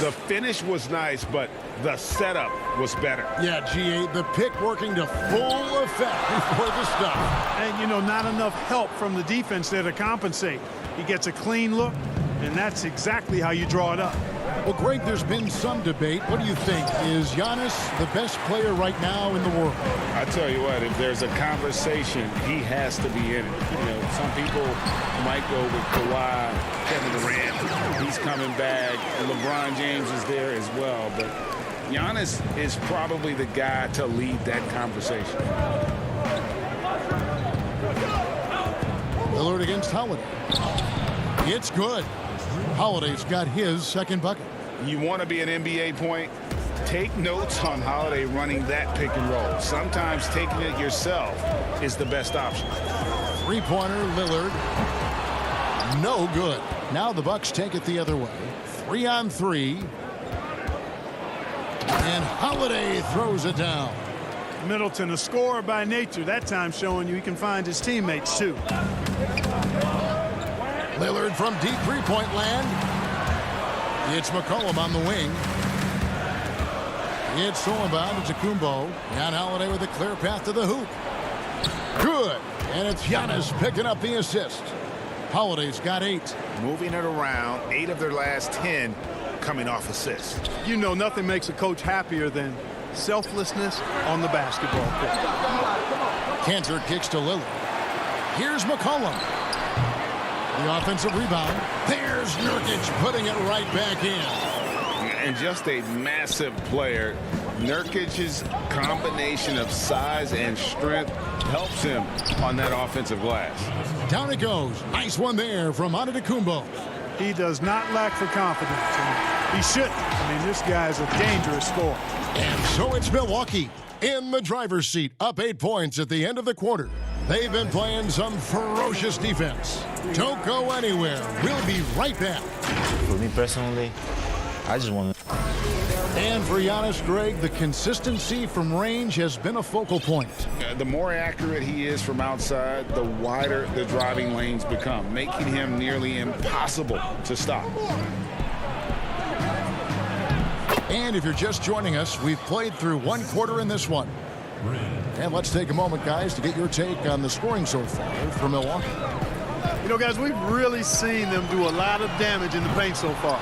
Speaker 2: The finish was nice, but the setup was better.
Speaker 1: Yeah, G8, the pick working to full effect before the stop.
Speaker 13: And, you know, not enough help from the defense there to compensate. He gets a clean look, and that's exactly how you draw it up.
Speaker 1: Well, Greg, there's been some debate. What do you think? Is Giannis the best player right now in the world?
Speaker 2: I tell you what, if there's a conversation, he has to be in it. You know, some people might go with Kawhi, Kevin Durant. He's coming back. And LeBron James is there as well. But Giannis is probably the guy to lead that conversation.
Speaker 1: Lillard against Holiday. It's good. Holiday's got his second bucket.
Speaker 2: You want to be an NBA point? Take notes on Holiday running that pick and roll. Sometimes taking it yourself is the best option.
Speaker 1: 3-pointer, Lillard. no good. Now the Bucks take it the other way. 3-on-3. And Holiday throws it down.
Speaker 13: Middleton, a scorer by nature, that time showing you he can find his teammates too.
Speaker 1: Lillard from deep three-point land. It's McCollum on the wing. It's Solomon to Kumbo. And Holiday with a clear path to the hoop. Good. And it's Giannis picking up the assist. Holiday's got 8.
Speaker 2: Moving it around, 8 of their last 10 coming off assists.
Speaker 13: You know nothing makes a coach happier than selflessness on the basketball court.
Speaker 1: Cantor kicks to Lillard. Here's McCollum. The offensive rebound. There's Nurkic putting it right back in.
Speaker 2: And just a massive player. Nurkic's combination of size and strength helps him on that offensive glass.
Speaker 1: Down it goes. Nice one there from Antetokounmpo.
Speaker 13: He does not lack for confidence. He shouldn't. I mean, this guy's a dangerous scorer.
Speaker 1: And so it's Milwaukee in the driver's seat, up 8 points at the end of the quarter. They've been playing some ferocious defense. Don't go anywhere. We'll be right back.
Speaker 4: For me personally, I just want to.
Speaker 1: And for Giannis, Greg, the consistency from range has been a focal point.
Speaker 2: The more accurate he is from outside, the wider the driving lanes become, making him nearly impossible to stop.
Speaker 1: And if you're just joining us, we've played through 1 quarter in this one. And let's take a moment, guys, to get your take on the scoring so far for Milwaukee.
Speaker 13: You know, guys, we've really seen them do a lot of damage in the paint so far.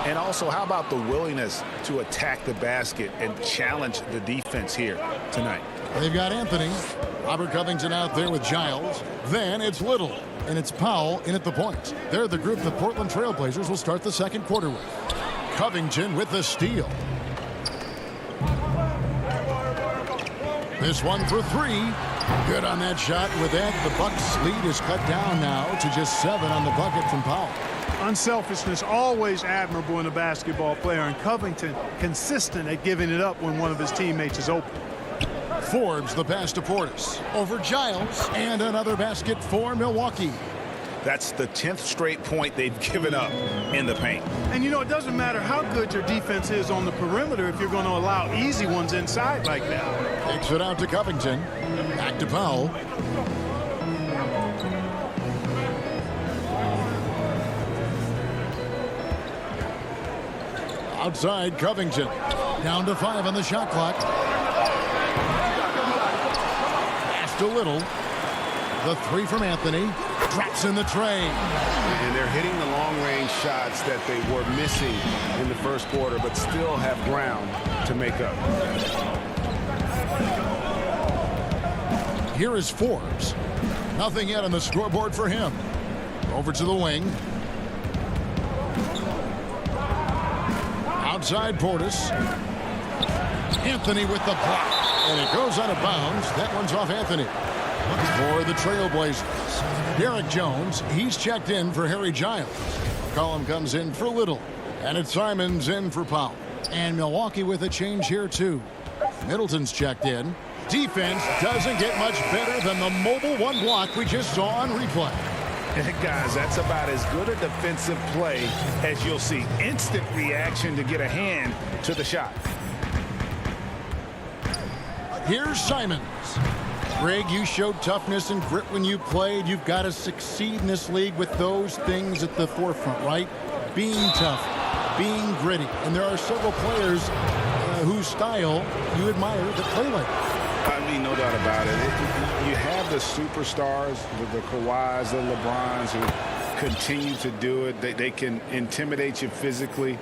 Speaker 2: And also, how about the willingness to attack the basket and challenge the defense here tonight?
Speaker 1: They've got Anthony. Robert Covington out there with Giles. Then it's Little. And it's Powell in at the point. They're the group the Portland Trailblazers will start the second quarter with. Covington with the steal. This one for 3. Good on that shot. With that, the Bucks' lead is cut down now to just 7 on the bucket from Powell.
Speaker 13: Unselfishness always admirable in a basketball player, and Covington consistent at giving it up when one of his teammates is open.
Speaker 1: Forbes the pass to Portis. Over Giles. And another basket for Milwaukee.
Speaker 2: That's the 10th straight point they've given up in the paint.
Speaker 13: And, you know, it doesn't matter how good your defense is on the perimeter if you're going to allow easy ones inside like that.
Speaker 1: Takes it out to Covington. Back to Powell. Outside, Covington. Down to 5 on the shot clock. Pass to Little. The 3 from Anthony. Drops in the tray.
Speaker 2: And they're hitting the long-range shots that they were missing in the first quarter, but still have ground to make up.
Speaker 1: Here is Forbes. Nothing yet on the scoreboard for him. Over to the wing. Outside Portis. Anthony with the block. And it goes out of bounds. That one's off Anthony. For the Trailblazers, Derek Jones, he's checked in for Harry Giles. McCollum comes in for Little. And it's Simons in for Powell. And Milwaukee with a change here, too. Middleton's checked in. Defense doesn't get much better than the mobile 1 block we just saw on replay.
Speaker 2: Guys, that's about as good a defensive play as you'll see. Instant reaction to get a hand to the shot.
Speaker 1: Here's Simons. Greg, you showed toughness and grit when you played. You've got to succeed in this league with those things at the forefront, right? Being tough, being gritty. And there are several players whose style you admire that play like that.
Speaker 2: I mean, no doubt about it. You have the superstars, the Kawhis, the LeBrons, who continue to do it. They can intimidate you physically,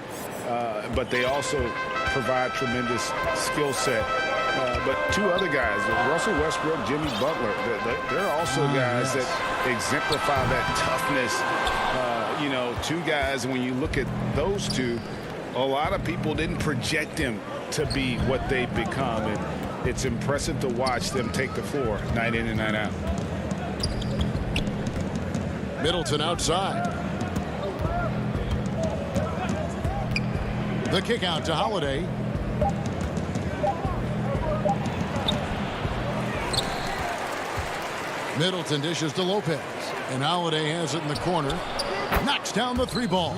Speaker 2: but they also provide tremendous skill set. But 2 other guys, Russell Westbrook, Jimmy Butler, they're also guys that exemplify that toughness. You know, 2 guys, when you look at those 2, a lot of people didn't project them to be what they've become. And it's impressive to watch them take the floor night in and night out.
Speaker 1: Middleton outside. The kick out to Holiday. Middleton dishes to Lopez. And Holiday has it in the corner. knocks down the 3 ball.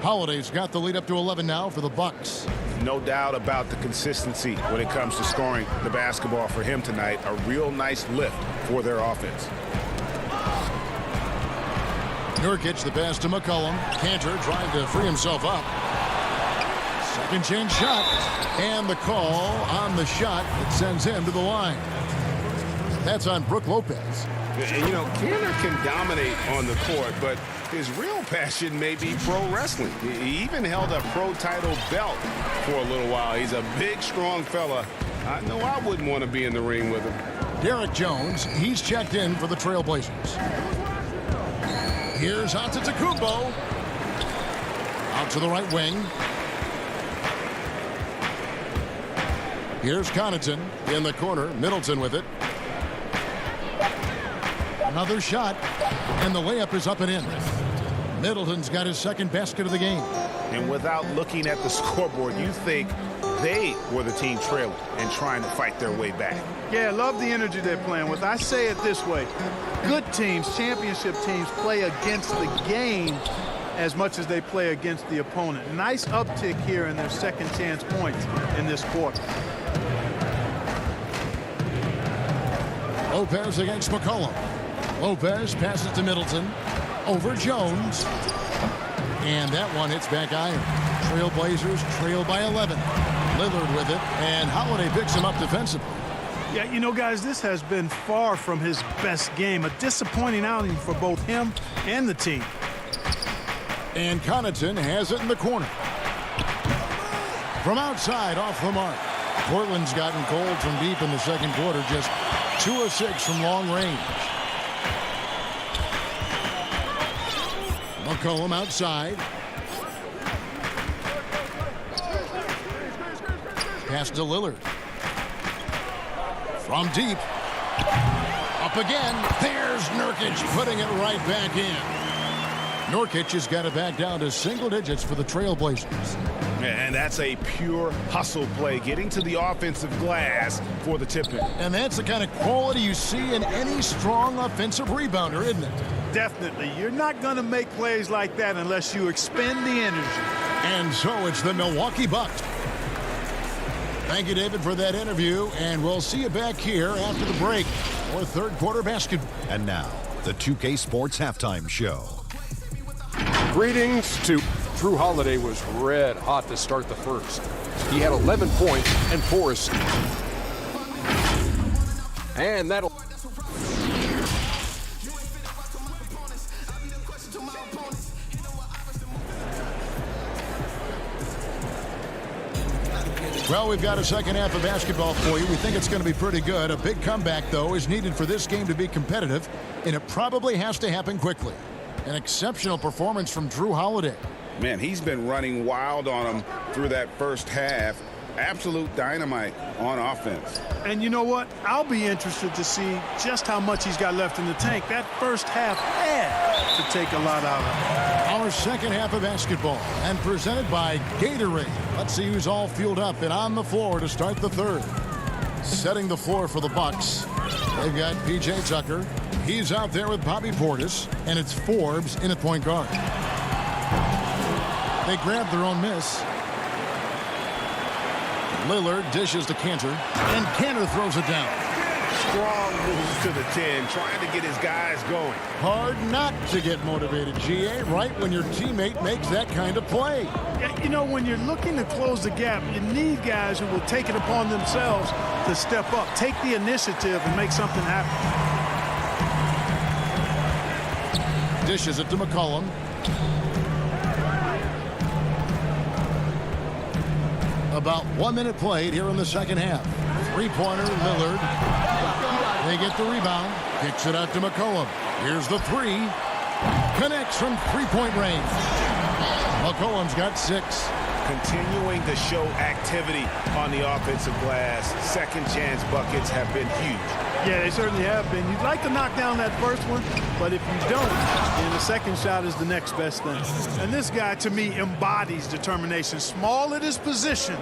Speaker 1: Holiday's got the lead up to 11 now for the Bucks.
Speaker 2: No doubt about the consistency when it comes to scoring the basketball for him tonight. A real nice lift for their offense.
Speaker 1: Nurkic, the pass to McCollum. Cantor trying to free himself up. Second chance shot. And the call on the shot that sends him to the line. That's on Brook Lopez.
Speaker 2: And, you know, Cantor can dominate on the court, but his real passion may be pro wrestling. He even held a pro title belt for a little while. He's a big, strong fella. I know I wouldn't want to be in the ring with him.
Speaker 1: Derek Jones, he's checked in for the Trailblazers. Here's Antetokounmpo. Out to the right wing. Here's Connaughton in the corner. Middleton with it. Another shot, and the layup is up and in. Middleton's got his second basket of the game.
Speaker 2: And without looking at the scoreboard, you think they were the team trailing and trying to fight their way back.
Speaker 13: Yeah, love the energy they're playing with. I say it this way. Good teams, championship teams, play against the game as much as they play against the opponent. Nice uptick here in their second chance points in this quarter.
Speaker 1: Lopez against McCollum. Lopez passes to Middleton. Over Jones. And that one hits back iron. Trailblazers trail by 11. Lillard with it. And Holiday picks him up defensively.
Speaker 13: Yeah, you know, guys, this has been far from his best game. A disappointing outing for both him and the team.
Speaker 1: And Connaughton has it in the corner. From outside, off the mark. Portland's gotten cold from deep in the second quarter. Just 2 of 6 from long range. McCollum outside. Pass to Lillard. From deep. Up again. There's Nurkic putting it right back in. Nurkic has got it back down to single digits for the Trailblazers.
Speaker 2: And that's a pure hustle play, getting to the offensive glass for the tip-in.
Speaker 1: And that's the kind of quality you see in any strong offensive rebounder, isn't it?
Speaker 13: Definitely. You're not going to make plays like that unless you expend the energy.
Speaker 1: And so it's the Milwaukee Bucks. Thank you, David, for that interview, and we'll see you back here after the break for third quarter basketball.
Speaker 12: And now, the 2K Sports Halftime Show.
Speaker 6: Greetings to Drew Holiday. Was red hot to start the first. He had 11 points and 4 assists. And that'll...
Speaker 1: Well, we've got a second half of basketball for you. We think it's going to be pretty good. A big comeback, though, is needed for this game to be competitive, and it probably has to happen quickly. An exceptional performance from Drew Holiday.
Speaker 2: Man, he's been running wild on him through that first half. Absolute dynamite on offense.
Speaker 13: And you know what? I'll be interested to see just how much he's got left in the tank. That first half had to take a lot out of it.
Speaker 1: Our second half of basketball, and presented by Gatorade. Let's see who's all fueled up and on the floor to start the third. Setting the floor for the Bucks. They've got P.J. Tucker. He's out there with Bobby Portis, and it's Forbes in at point guard. They grab their own miss. Lillard dishes to Cantor, and Cantor throws it down.
Speaker 2: Strong moves to the 10, trying to get his guys going.
Speaker 1: Hard not to get motivated, GA, right when your teammate makes that kind of play.
Speaker 13: Yeah, you know, when you're looking to close the gap, you need guys who will take it upon themselves to step up, take the initiative, and make something happen.
Speaker 1: Dishes it to McCollum. About 1 minute played here in the second half. Three-pointer, Lillard. They get the rebound. Kicks it out to McCollum. Here's the three. Connects from three-point range. McCollum's got 6.
Speaker 2: Continuing to show activity on the offensive glass. Second chance buckets have been huge.
Speaker 13: Yeah, they certainly have been. You'd like to knock down that first one, but if you don't, then the second shot is the next best thing. And this guy, to me, embodies determination. Small at his position,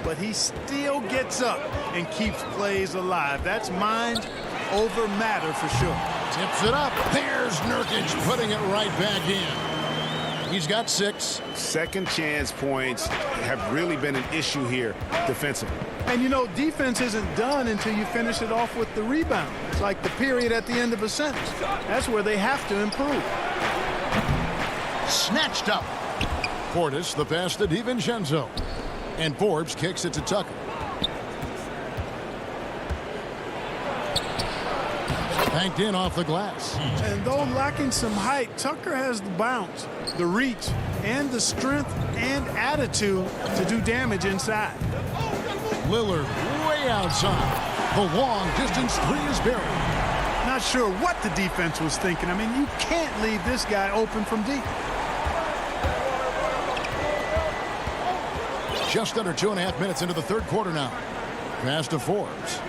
Speaker 13: but he still gets up and keeps plays alive. That's mind over matter for sure.
Speaker 1: Tips it up. There's Nurkic putting it right back in. He's got 6.
Speaker 2: Second chance points have really been an issue here defensively.
Speaker 13: And, you know, defense isn't done until you finish it off with the rebound. It's like the period at the end of a sentence. That's where they have to improve.
Speaker 1: Snatched up. Portis, the pass to DiVincenzo. And Forbes kicks it to Tucker. Banked in off the glass.
Speaker 13: And though lacking some height, Tucker has the bounce, the reach, and the strength and attitude to do damage inside.
Speaker 1: Lillard way outside. The long distance 3 is buried.
Speaker 13: Not sure what the defense was thinking. I mean, you can't leave this guy open from deep.
Speaker 1: Just under 2.5 minutes into the third quarter now. Pass to Forbes.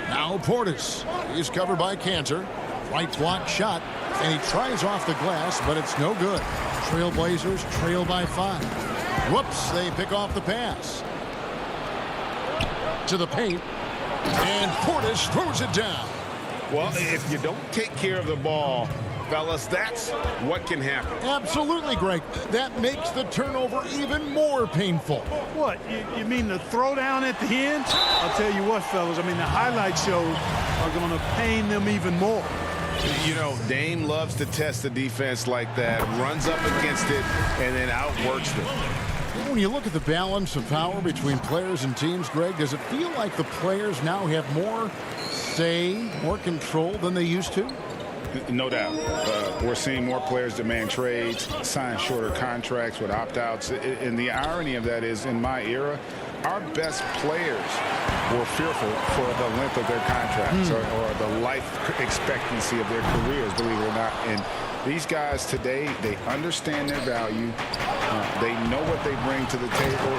Speaker 1: Now Portis. He's covered by Cantor. Right block shot. And he tries off the glass, but it's no good. Trailblazers trail by 5. Whoops, they pick off the pass. To the paint. And Portis throws it down.
Speaker 2: Well, if you don't take care of the ball, fellas, that's what can happen.
Speaker 1: Absolutely, Greg. That makes the turnover even more painful.
Speaker 13: What, you mean the throwdown at the end? I'll tell you what, fellas, I mean, the highlight shows are going to pain them even more.
Speaker 2: You know, Dame loves to test the defense like that, runs up against it, and then outworks them.
Speaker 1: When you look at the balance of power between players and teams, Greg, does it feel like the players now have more say, more control than they used to?
Speaker 2: No doubt. We're seeing more players demand trades, sign shorter contracts with opt-outs. And the irony of that is, in my era, our best players were fearful for the length of their contracts or the life expectancy of their careers, believe it or not. And these guys today, they understand their value. They know what they bring to the table,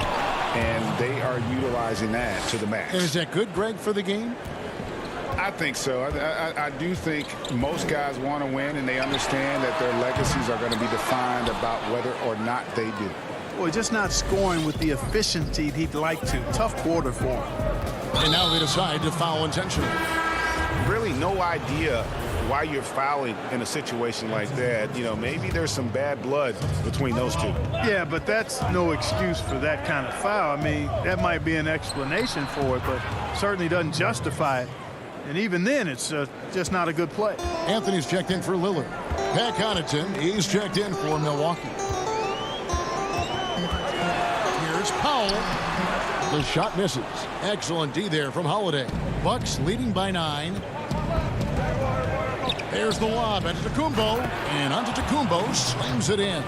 Speaker 2: and they are utilizing that to the max.
Speaker 1: And is that good, Greg, for the game?
Speaker 2: I think so. I do think most guys want to win, and they understand that their legacies are going to be defined about whether or not they do.
Speaker 13: Boy, just not scoring with the efficiency he'd like to. Tough quarter for him.
Speaker 1: And now they decide to foul intentionally.
Speaker 2: Really no idea why you're fouling in a situation like that. You know, maybe there's some bad blood between those two.
Speaker 13: Yeah, but that's no excuse for that kind of foul. I mean, that might be an explanation for it, but certainly doesn't justify it. And even then, it's just not a good play.
Speaker 1: Anthony's checked in for Lillard. Pat Connaughton, he's checked in for Milwaukee. Here's Powell. The shot misses. Excellent D there from Holiday. Bucks leading by 9. There's the lob. Antetokounmpo. And Antetokounmpo slams it in.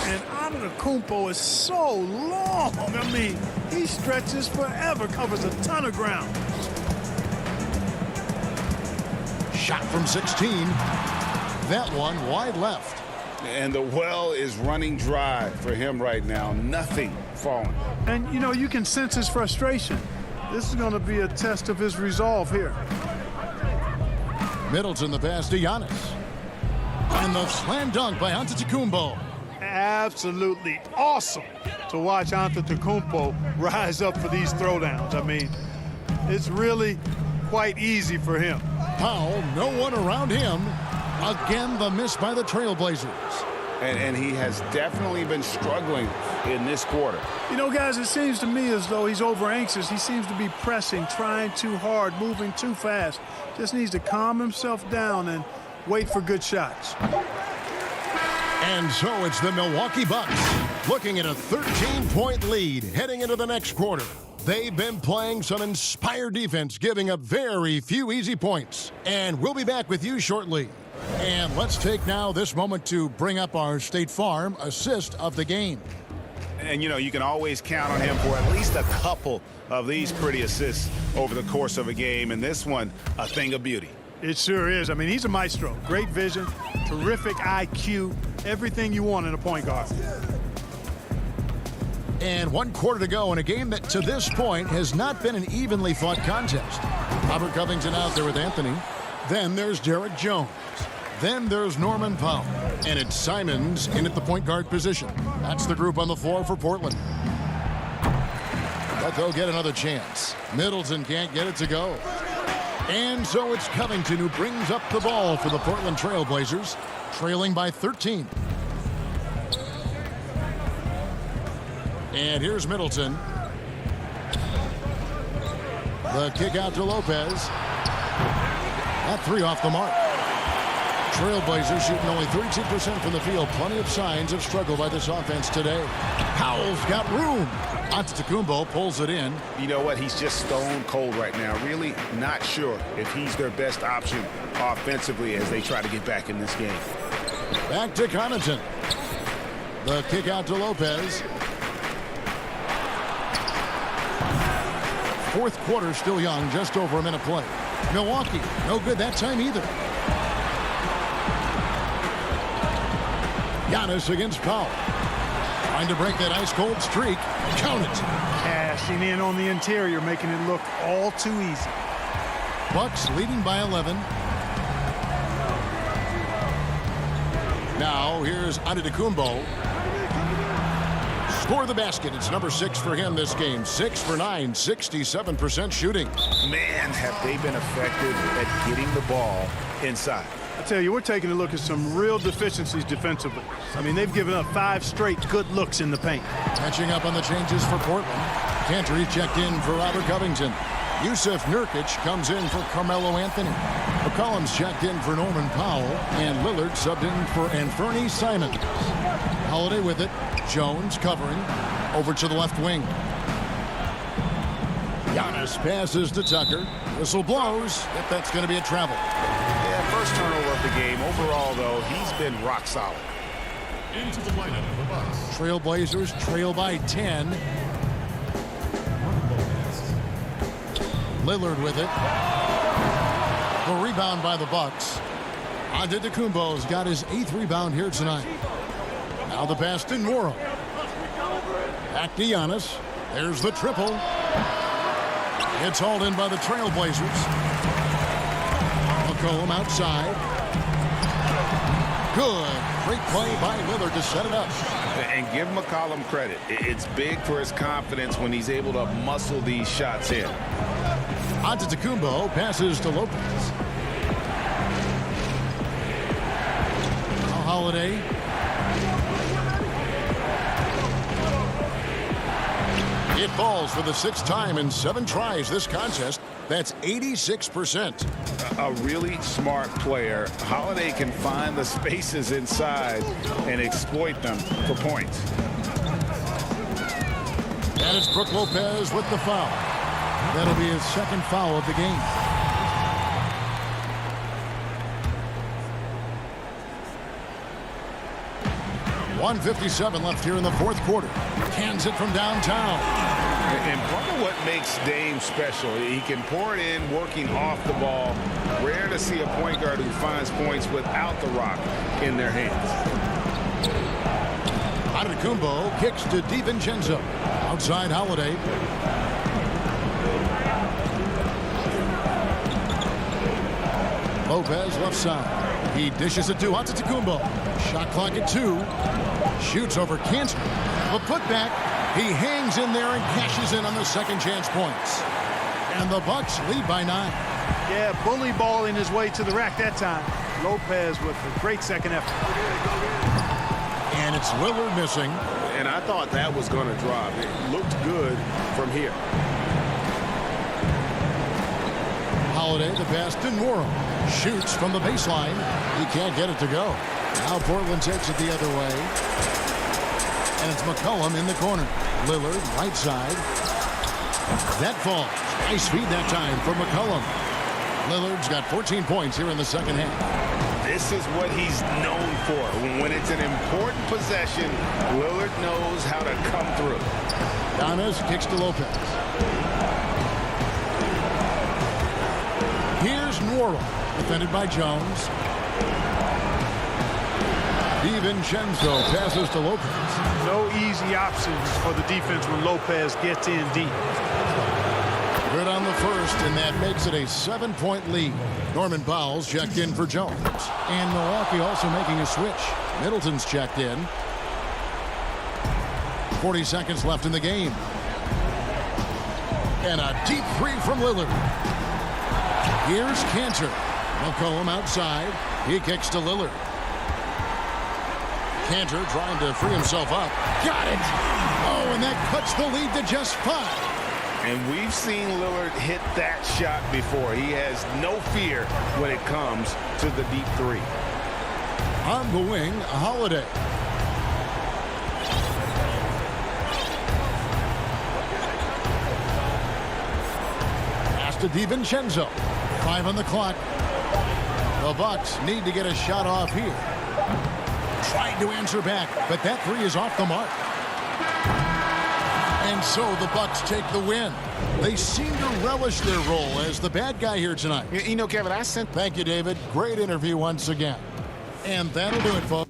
Speaker 13: And Antetokounmpo is so long. I mean, he stretches forever, covers a ton of ground.
Speaker 1: Shot from 16. That one wide left.
Speaker 2: And the well is running dry for him right now. Nothing falling.
Speaker 13: And, you know, you can sense his frustration. This is going to be a test of his resolve here.
Speaker 1: Middleton the pass to Giannis. And the slam dunk by Antetokounmpo.
Speaker 13: Absolutely awesome to watch Antetokounmpo rise up for these throwdowns. I mean, it's really quite easy for him.
Speaker 1: Powell, no one around him. Again, the miss by the Trailblazers.
Speaker 2: And he has definitely been struggling in this quarter.
Speaker 13: You know, guys, it seems to me as though he's over anxious. He seems to be pressing, trying too hard, moving too fast. Just needs to calm himself down and wait for good shots.
Speaker 1: And so it's the Milwaukee Bucks looking at a 13-point lead heading into the next quarter. They've been playing some inspired defense, giving up very few easy points. And we'll be back with you shortly. And let's take now this moment to bring up our State Farm assist of the game.
Speaker 2: And, you know, you can always count on him for at least a couple of these pretty assists over the course of a game. And this one, a thing of beauty.
Speaker 13: It sure is. I mean, he's a maestro. Great vision, terrific IQ, everything you want in a point guard.
Speaker 1: And 1 quarter to go in a game that to this point has not been an evenly fought contest. Robert Covington out there with Anthony. Then there's Derek Jones. Then there's Norman Powell. And it's Simons in at the point guard position. That's the group on the floor for Portland. But they'll get another chance. Middleton can't get it to go. And so it's Covington who brings up the ball for the Portland Trail Blazers, trailing by 13. And here's Middleton. The kick out to Lopez. That three off the mark. Trailblazers shooting only 32% from the field. Plenty of signs of struggle by this offense today. Powell's got room. Antetokounmpo pulls it in.
Speaker 2: You know what? He's just stone cold right now. Really not sure if he's their best option offensively as they try to get back in this game.
Speaker 1: Back to Connaughton. The kick out to Lopez. Fourth quarter still young, just over a minute play. Milwaukee, no good that time either. Giannis against Powell. Trying to break that ice-cold streak. Count it.
Speaker 13: Cashing in on the interior, making it look all too easy.
Speaker 1: Bucks leading by 11. Now here's Antetokounmpo. Score the basket. It's number 6 for him this game. 6 for 9, 67% shooting.
Speaker 2: Man, have they been effective at getting the ball inside.
Speaker 13: I tell you, we're taking a look at some real deficiencies defensively. I mean, they've given up 5 straight good looks in the paint.
Speaker 1: Catching up on the changes for Portland. Cantor checked in for Robert Covington. Yusuf Nurkic comes in for Carmelo Anthony. McCollum's checked in for Norman Powell. And Lillard subbed in for Anthony Simons. Holiday with it. Jones covering. Over to the left wing. Giannis passes to Tucker. Whistle blows. If that's going to be a travel.
Speaker 2: Yeah, first turnover of the game. Overall, though, he's been rock solid.
Speaker 5: Into the lineup for the Bucks.
Speaker 1: Trailblazers trail by 10. Lillard with it. The rebound by the Bucks. Antetokounmpo's got his 8th rebound here tonight. Now the pass to Nwora. Back to Giannis. There's the triple. It's hauled in by the Trailblazers. McCollum outside. Good. Great play by Lillard to set it up.
Speaker 2: And give McCollum credit. It's big for his confidence when he's able to muscle these shots in.
Speaker 1: Antetokounmpo passes to Lopez. Now Holiday. It falls for the 6th time in 7 tries this contest. That's 86%.
Speaker 2: A really smart player. Holiday can find the spaces inside and exploit them for points.
Speaker 1: And it's Brook Lopez with the foul. That'll be his 2nd foul of the game. .157 left here in the 4th quarter. Cans it from downtown.
Speaker 2: And part of what makes Dame special, he can pour it in working off the ball. Rare to see a point guard who finds points without the rock in their hands.
Speaker 1: Antetokounmpo kicks to DiVincenzo. Outside Holiday. Lopez left side. He dishes it to Antetokounmpo. Shot clock at 2. Shoots over Cantor. The putback. He hangs in there and cashes in on the second chance points. And the Bucks lead by 9.
Speaker 13: Yeah, bully balling his way to the rack that time. Lopez with a great second effort.
Speaker 1: And it's Lillard missing.
Speaker 2: And I thought that was going to drop. It looked good from here.
Speaker 1: Holiday, the pass to Nwora. Shoots from the baseline. He can't get it to go. Now Portland takes it the other way. And it's McCollum in the corner. Lillard, right side. That falls. Nice feed that time for McCollum. Lillard's got 14 points here in the second half.
Speaker 2: This is what he's known for. When it's an important possession, Lillard knows how to come through.
Speaker 1: Giannis kicks to Lopez. Here's Nwora, defended by Jones. DiVincenzo passes to Lopez.
Speaker 13: No easy options for the defense when Lopez gets in deep.
Speaker 1: Good on the first, and that makes it a 7-point lead. Norman Powell's checked in for Jones. And Milwaukee also making a switch. Middleton's checked in. 40 seconds left in the game. And a deep three from Lillard. Here's Cantor. McCollum outside. He kicks to Lillard. Cantor trying to free himself up. Got it! Oh, and that cuts the lead to just 5.
Speaker 2: And we've seen Lillard hit that shot before. He has no fear when it comes to the deep 3.
Speaker 1: On the wing, Holiday. Pass to DiVincenzo. 5 on the clock. The Bucks need to get a shot off here. Trying to answer back, but that 3 is off the mark. And so the Bucks take the win. They seem to relish their role as the bad guy here tonight.
Speaker 2: You know, Kevin,
Speaker 1: Thank you, David. Great interview once again. And that'll do it, folks.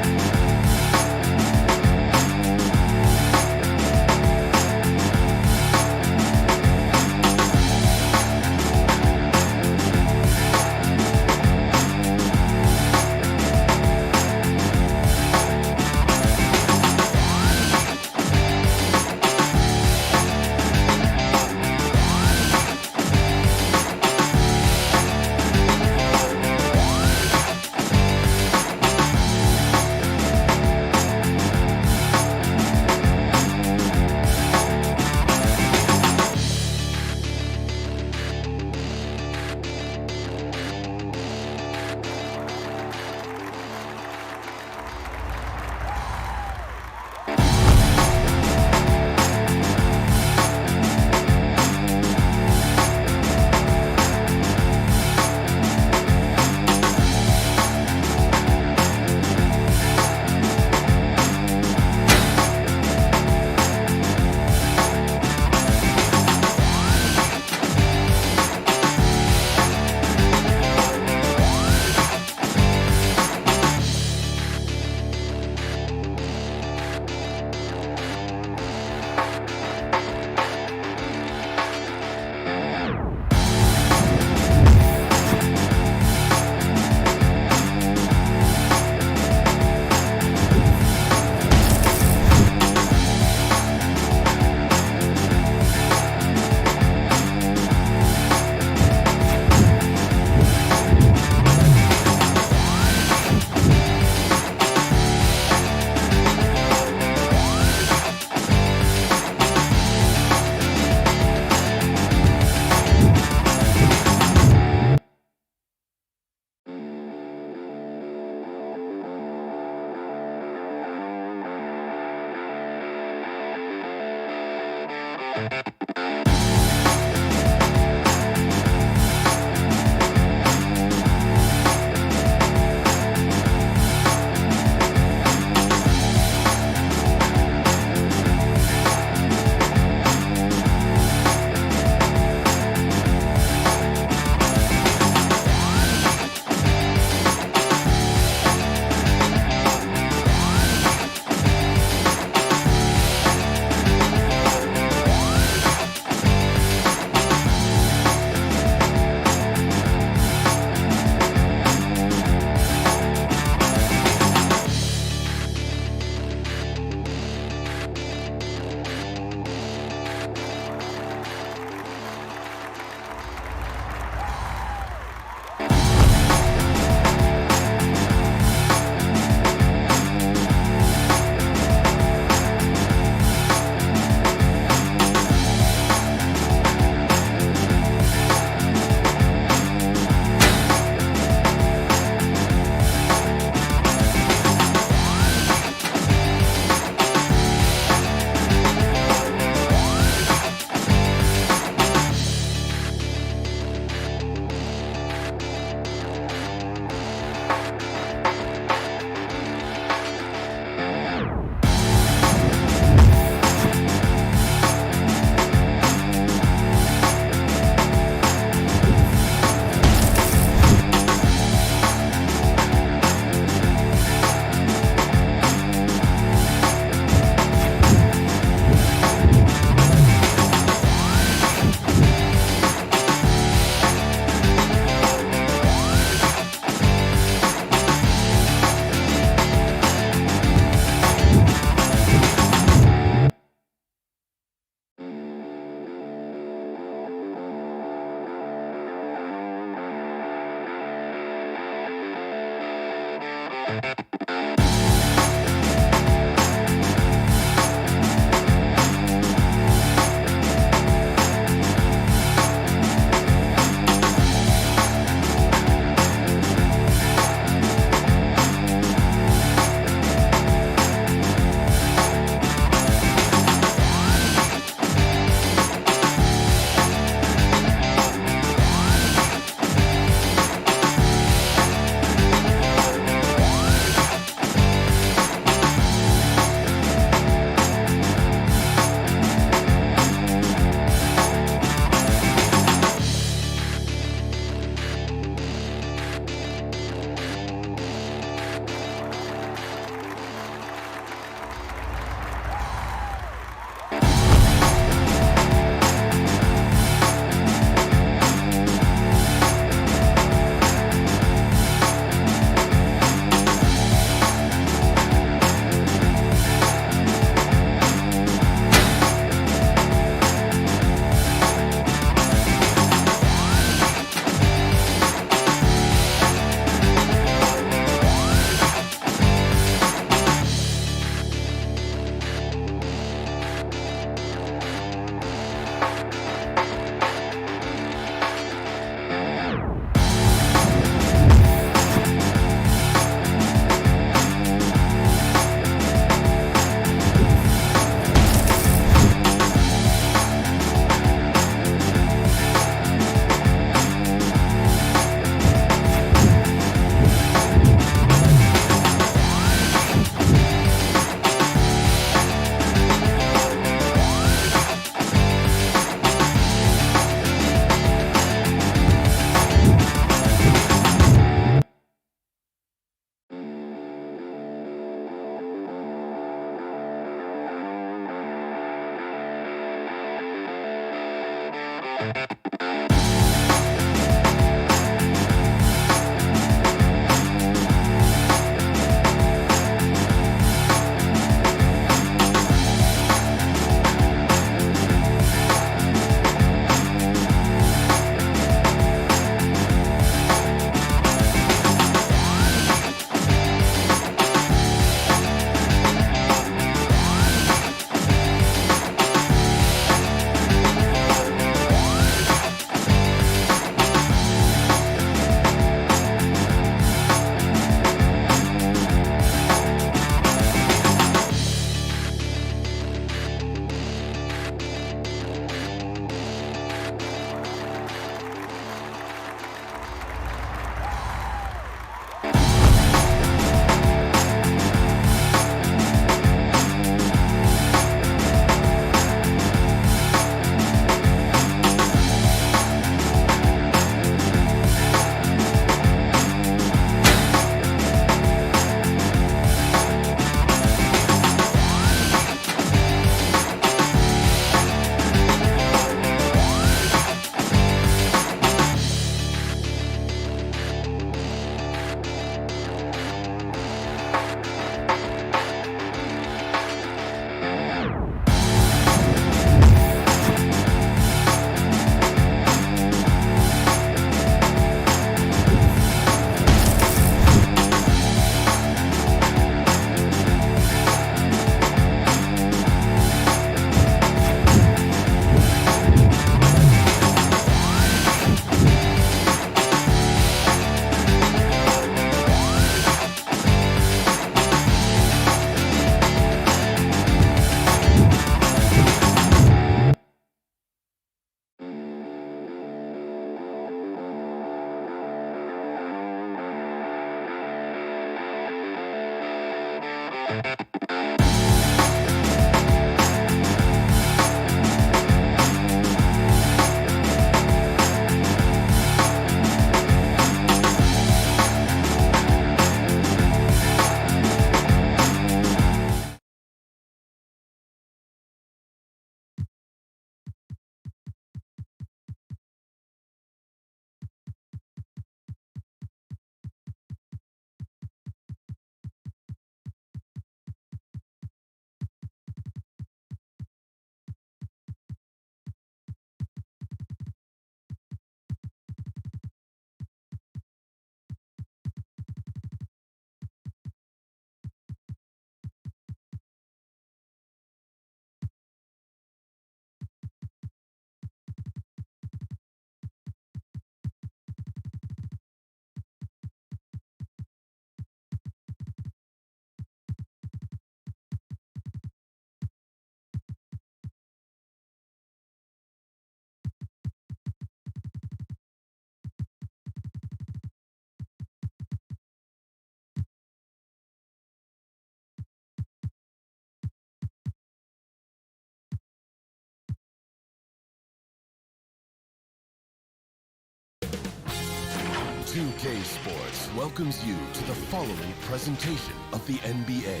Speaker 14: 2K Sports welcomes you to the following presentation of the NBA.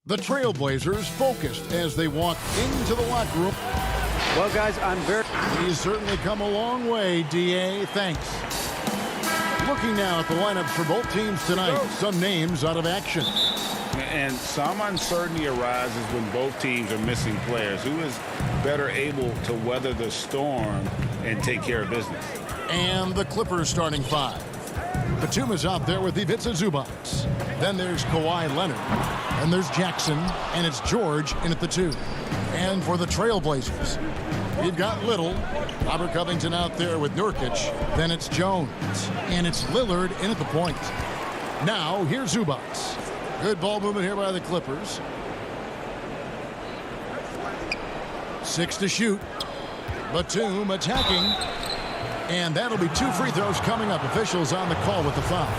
Speaker 1: The Trailblazers focused as they walk into the locker room.
Speaker 8: Well, guys,
Speaker 1: He's certainly come a long way, D.A. Thanks. Looking now at the lineups for both teams tonight, some names out of action.
Speaker 2: And some uncertainty arises when both teams are missing players. Who is better able to weather the storm and take care of business?
Speaker 1: And the Clippers starting five. Batum is out there with Ivica Zubac. Then there's Kawhi Leonard. And there's Jackson. And it's George in at the 2. And for the Trailblazers, we've got Little. Robert Covington out there with Nurkic. Then it's Jones. And it's Lillard in at the point. Now, here's Zubac. Good ball movement here by the Clippers. 6 to shoot. Batum attacking. And that'll be 2 free throws coming up. Officials on the call with the foul.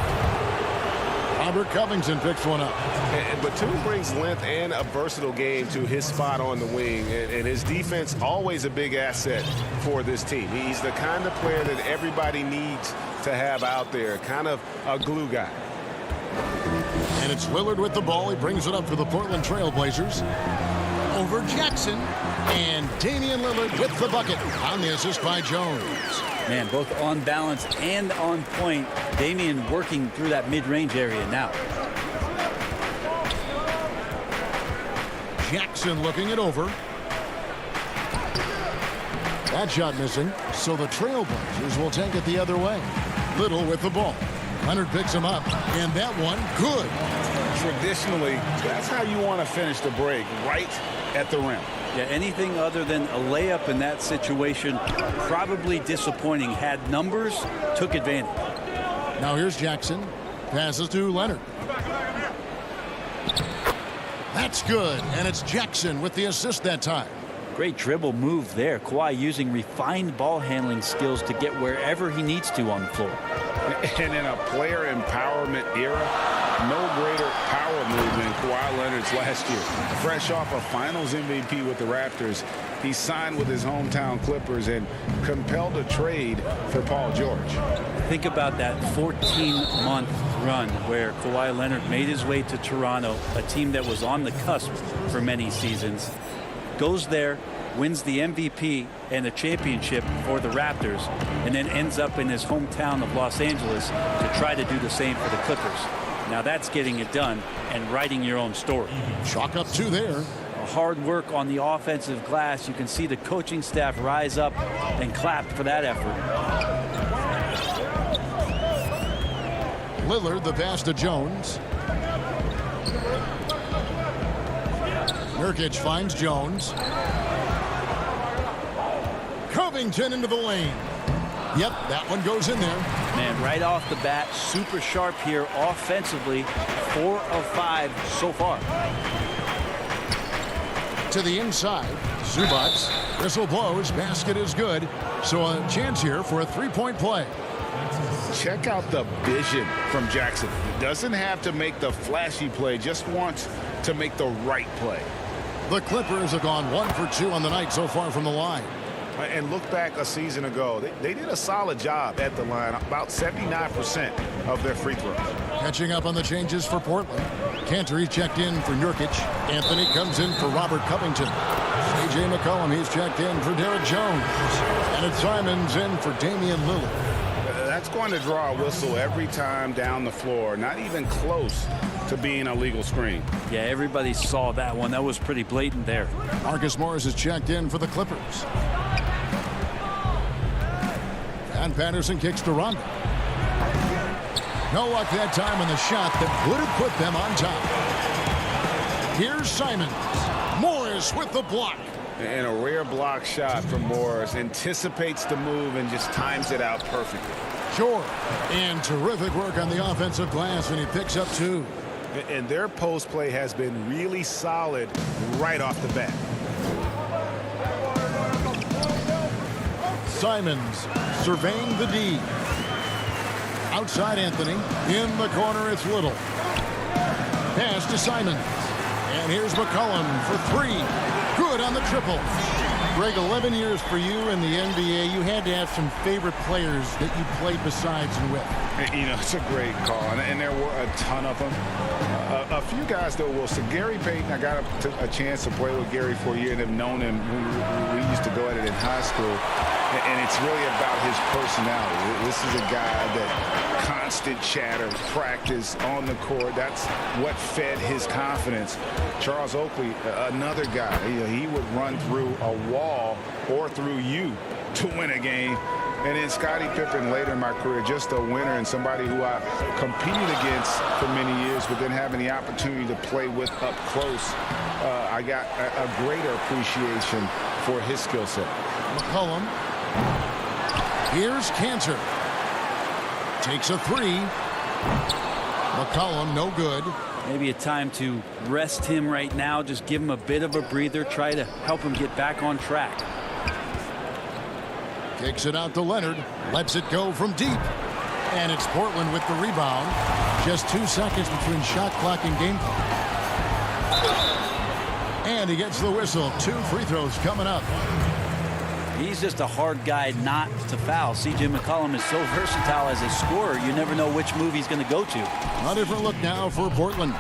Speaker 1: Robert Covington picks one up.
Speaker 7: And Batum brings length and a versatile game to his spot on the wing. And his defense always a big asset for this team. He's the kind of player that everybody needs to have out there. Kind of a glue guy.
Speaker 1: And it's Lillard with the ball. He brings it up for the Portland Trail Blazers. Over Jackson. And Damian Lillard with the bucket on the assist by Jones.
Speaker 3: Man, both on balance and on point. Damian working through that mid-range area now.
Speaker 1: Jackson looking it over. That shot missing, so the Trailblazers will take it the other way. Little with the ball. Leonard picks him up, and that one good.
Speaker 2: Traditionally, that's how you want to finish the break, right at the rim.
Speaker 3: Yeah, anything other than a layup in that situation, probably disappointing. Had numbers, took advantage.
Speaker 1: Now here's Jackson. Passes to Leonard. That's good, and it's Jackson with the assist that time.
Speaker 3: Great dribble move there. Kawhi using refined ball handling skills to get wherever he needs to on the floor.
Speaker 2: And in a player empowerment era, no greater power move than Kawhi Leonard's last year. Fresh off a Finals MVP with the Raptors, he signed with his hometown Clippers and compelled a trade for Paul George.
Speaker 3: Think about that 14-month run where Kawhi Leonard made his way to Toronto, a team that was on the cusp for many seasons. Goes there, wins the MVP and a championship for the Raptors, and then ends up in his hometown of Los Angeles to try to do the same for the Clippers. Now that's getting it done and writing your own story.
Speaker 1: Chalk up 2 there.
Speaker 3: Hard work on the offensive glass. You can see the coaching staff rise up and clap for that effort.
Speaker 1: Lillard, the pass to Jones. Nurkic finds Jones. Covington into the lane. Yep, that one goes in there.
Speaker 3: Man, right off the bat, super sharp here offensively. 4 of 5 so far.
Speaker 1: To the inside, Zubats. Whistle blows, basket is good. So a chance here for a three-point play.
Speaker 2: Check out the vision from Jackson. Doesn't have to make the flashy play, just wants to make the right play.
Speaker 1: The Clippers have gone 1 for 2 on the night so far from the line.
Speaker 2: And look back a season ago, they did a solid job at the line, about 79% of their free throws.
Speaker 1: Catching up on the changes for Portland. Cantor checked in for Nurkic. Anthony comes in for Robert Covington. C.J. McCollum, he's checked in for Derek Jones. And it's Simons in for Damian Lillard.
Speaker 2: That's going to draw a whistle every time down the floor, not even close to being a legal screen.
Speaker 3: Yeah, everybody saw that one. That was pretty blatant there.
Speaker 1: Marcus Morris is checked in for the Clippers. And Patterson kicks to Rondo. No luck that time on the shot that would have put them on top. Here's Simons. Morris with the block.
Speaker 2: And a rare block shot from Morris. Anticipates the move and just times it out perfectly.
Speaker 1: Sure. And terrific work on the offensive glass, and he picks up 2.
Speaker 2: And their post play has been really solid right off the bat.
Speaker 1: Simons surveying the D. Outside Anthony. In the corner, it's Little. Pass to Simons. And here's McCollum for 3. Good on the triple. Greg, 11 years for you in the NBA. You had to have some favorite players that you played besides and with.
Speaker 2: You know, it's a great call, and there were a ton of them. A few guys, though, Wilson. Gary Payton, I got a chance to play with Gary for a year and have known him. We used to go at it in high school, and it's really about his personality. This is a guy that constant chatter, practice on the court. That's what fed his confidence. Charles Oakley, another guy, he would run through a wall or through you to win a game. And then Scottie Pippen later in my career, just a winner and somebody who I competed against for many years, but then having the opportunity to play with up close, I got a greater appreciation for his skill set.
Speaker 1: McCollum. Here's Cantor. Takes a 3. McCollum, no good.
Speaker 3: Maybe a time to rest him right now. Just give him a bit of a breather. Try to help him get back on track.
Speaker 1: Kicks it out to Leonard. Lets it go from deep. And it's Portland with the rebound. Just 2 seconds between shot clock and game clock. And he gets the whistle. 2 free throws coming up.
Speaker 3: He's just a hard guy not to foul. C.J. McCollum is so versatile as a scorer, you never know which move he's going to go to.
Speaker 1: A different look now for Portland.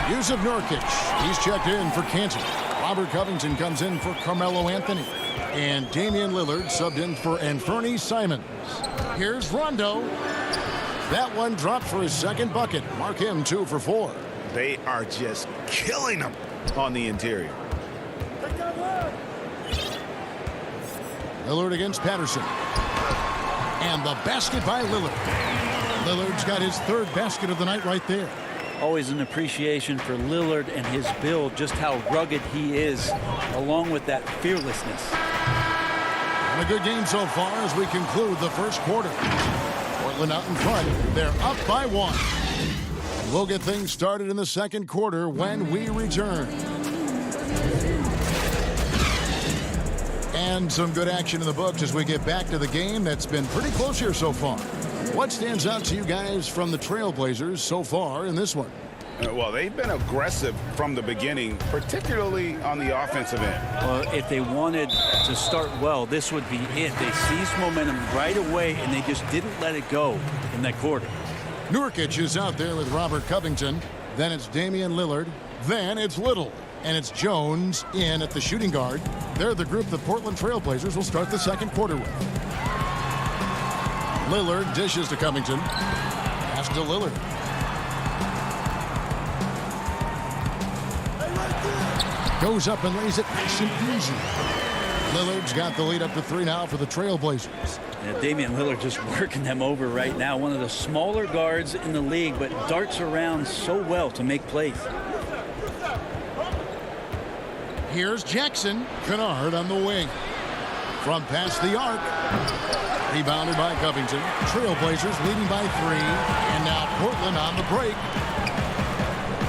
Speaker 1: Yusuf Nurkic, he's checked in for Cantor. Robert Covington comes in for Carmelo Anthony. And Damian Lillard subbed in for Anthony Simons. Here's Rondo. That one dropped for his second bucket. Mark him 2 for 4.
Speaker 2: They are just killing them on the interior.
Speaker 1: Lillard against Patterson. And the basket by Lillard. Lillard's got his 3rd basket of the night right there.
Speaker 3: Always an appreciation for Lillard and his build, just how rugged he is, along with that fearlessness.
Speaker 1: And a good game so far as we conclude the first quarter. Portland out in front. They're up by 1. We'll get things started in the second quarter when we return. And some good action in the books as we get back to the game that's been pretty close here so far. What stands out to you guys from the Trailblazers so far in this one?
Speaker 2: Well, they've been aggressive from the beginning, particularly on the offensive end.
Speaker 3: Well, if they wanted to start well, this would be it. They seized momentum right away, and they just didn't let it go in that quarter.
Speaker 1: Nurkic is out there with Robert Covington. Then it's Damian Lillard. Then it's Little. And it's Jones in at the shooting guard. They're the group the Portland Trailblazers will start the second quarter with. Lillard dishes to Covington. Pass to Lillard. Goes up and lays it nice and easy. Lillard's got the lead up to 3 now for the Trailblazers.
Speaker 3: Yeah, Damian Lillard just working them over right now. One of the smaller guards in the league, but darts around so well to make plays.
Speaker 1: Here's Jackson. Kennard on the wing. From past the arc. Rebounded by Covington. Trailblazers leading by 3. And now Portland on the break.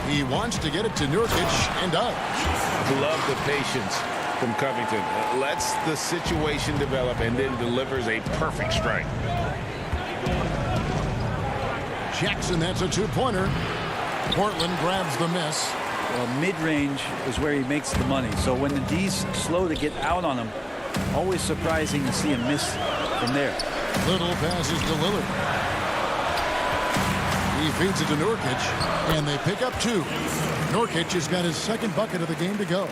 Speaker 1: He wants to get it to Nurkic and does.
Speaker 2: Love the patience from Covington. Lets the situation develop and then delivers a perfect strike.
Speaker 1: Jackson, that's a 2-pointer. Portland grabs the miss.
Speaker 3: Well, mid-range is where he makes the money. So when the D's slow to get out on him, always surprising to see him miss from there.
Speaker 1: Little passes to Lillard. He feeds it to Nurkic, and they pick up 2. Nurkic has got his 2nd bucket of the game to go.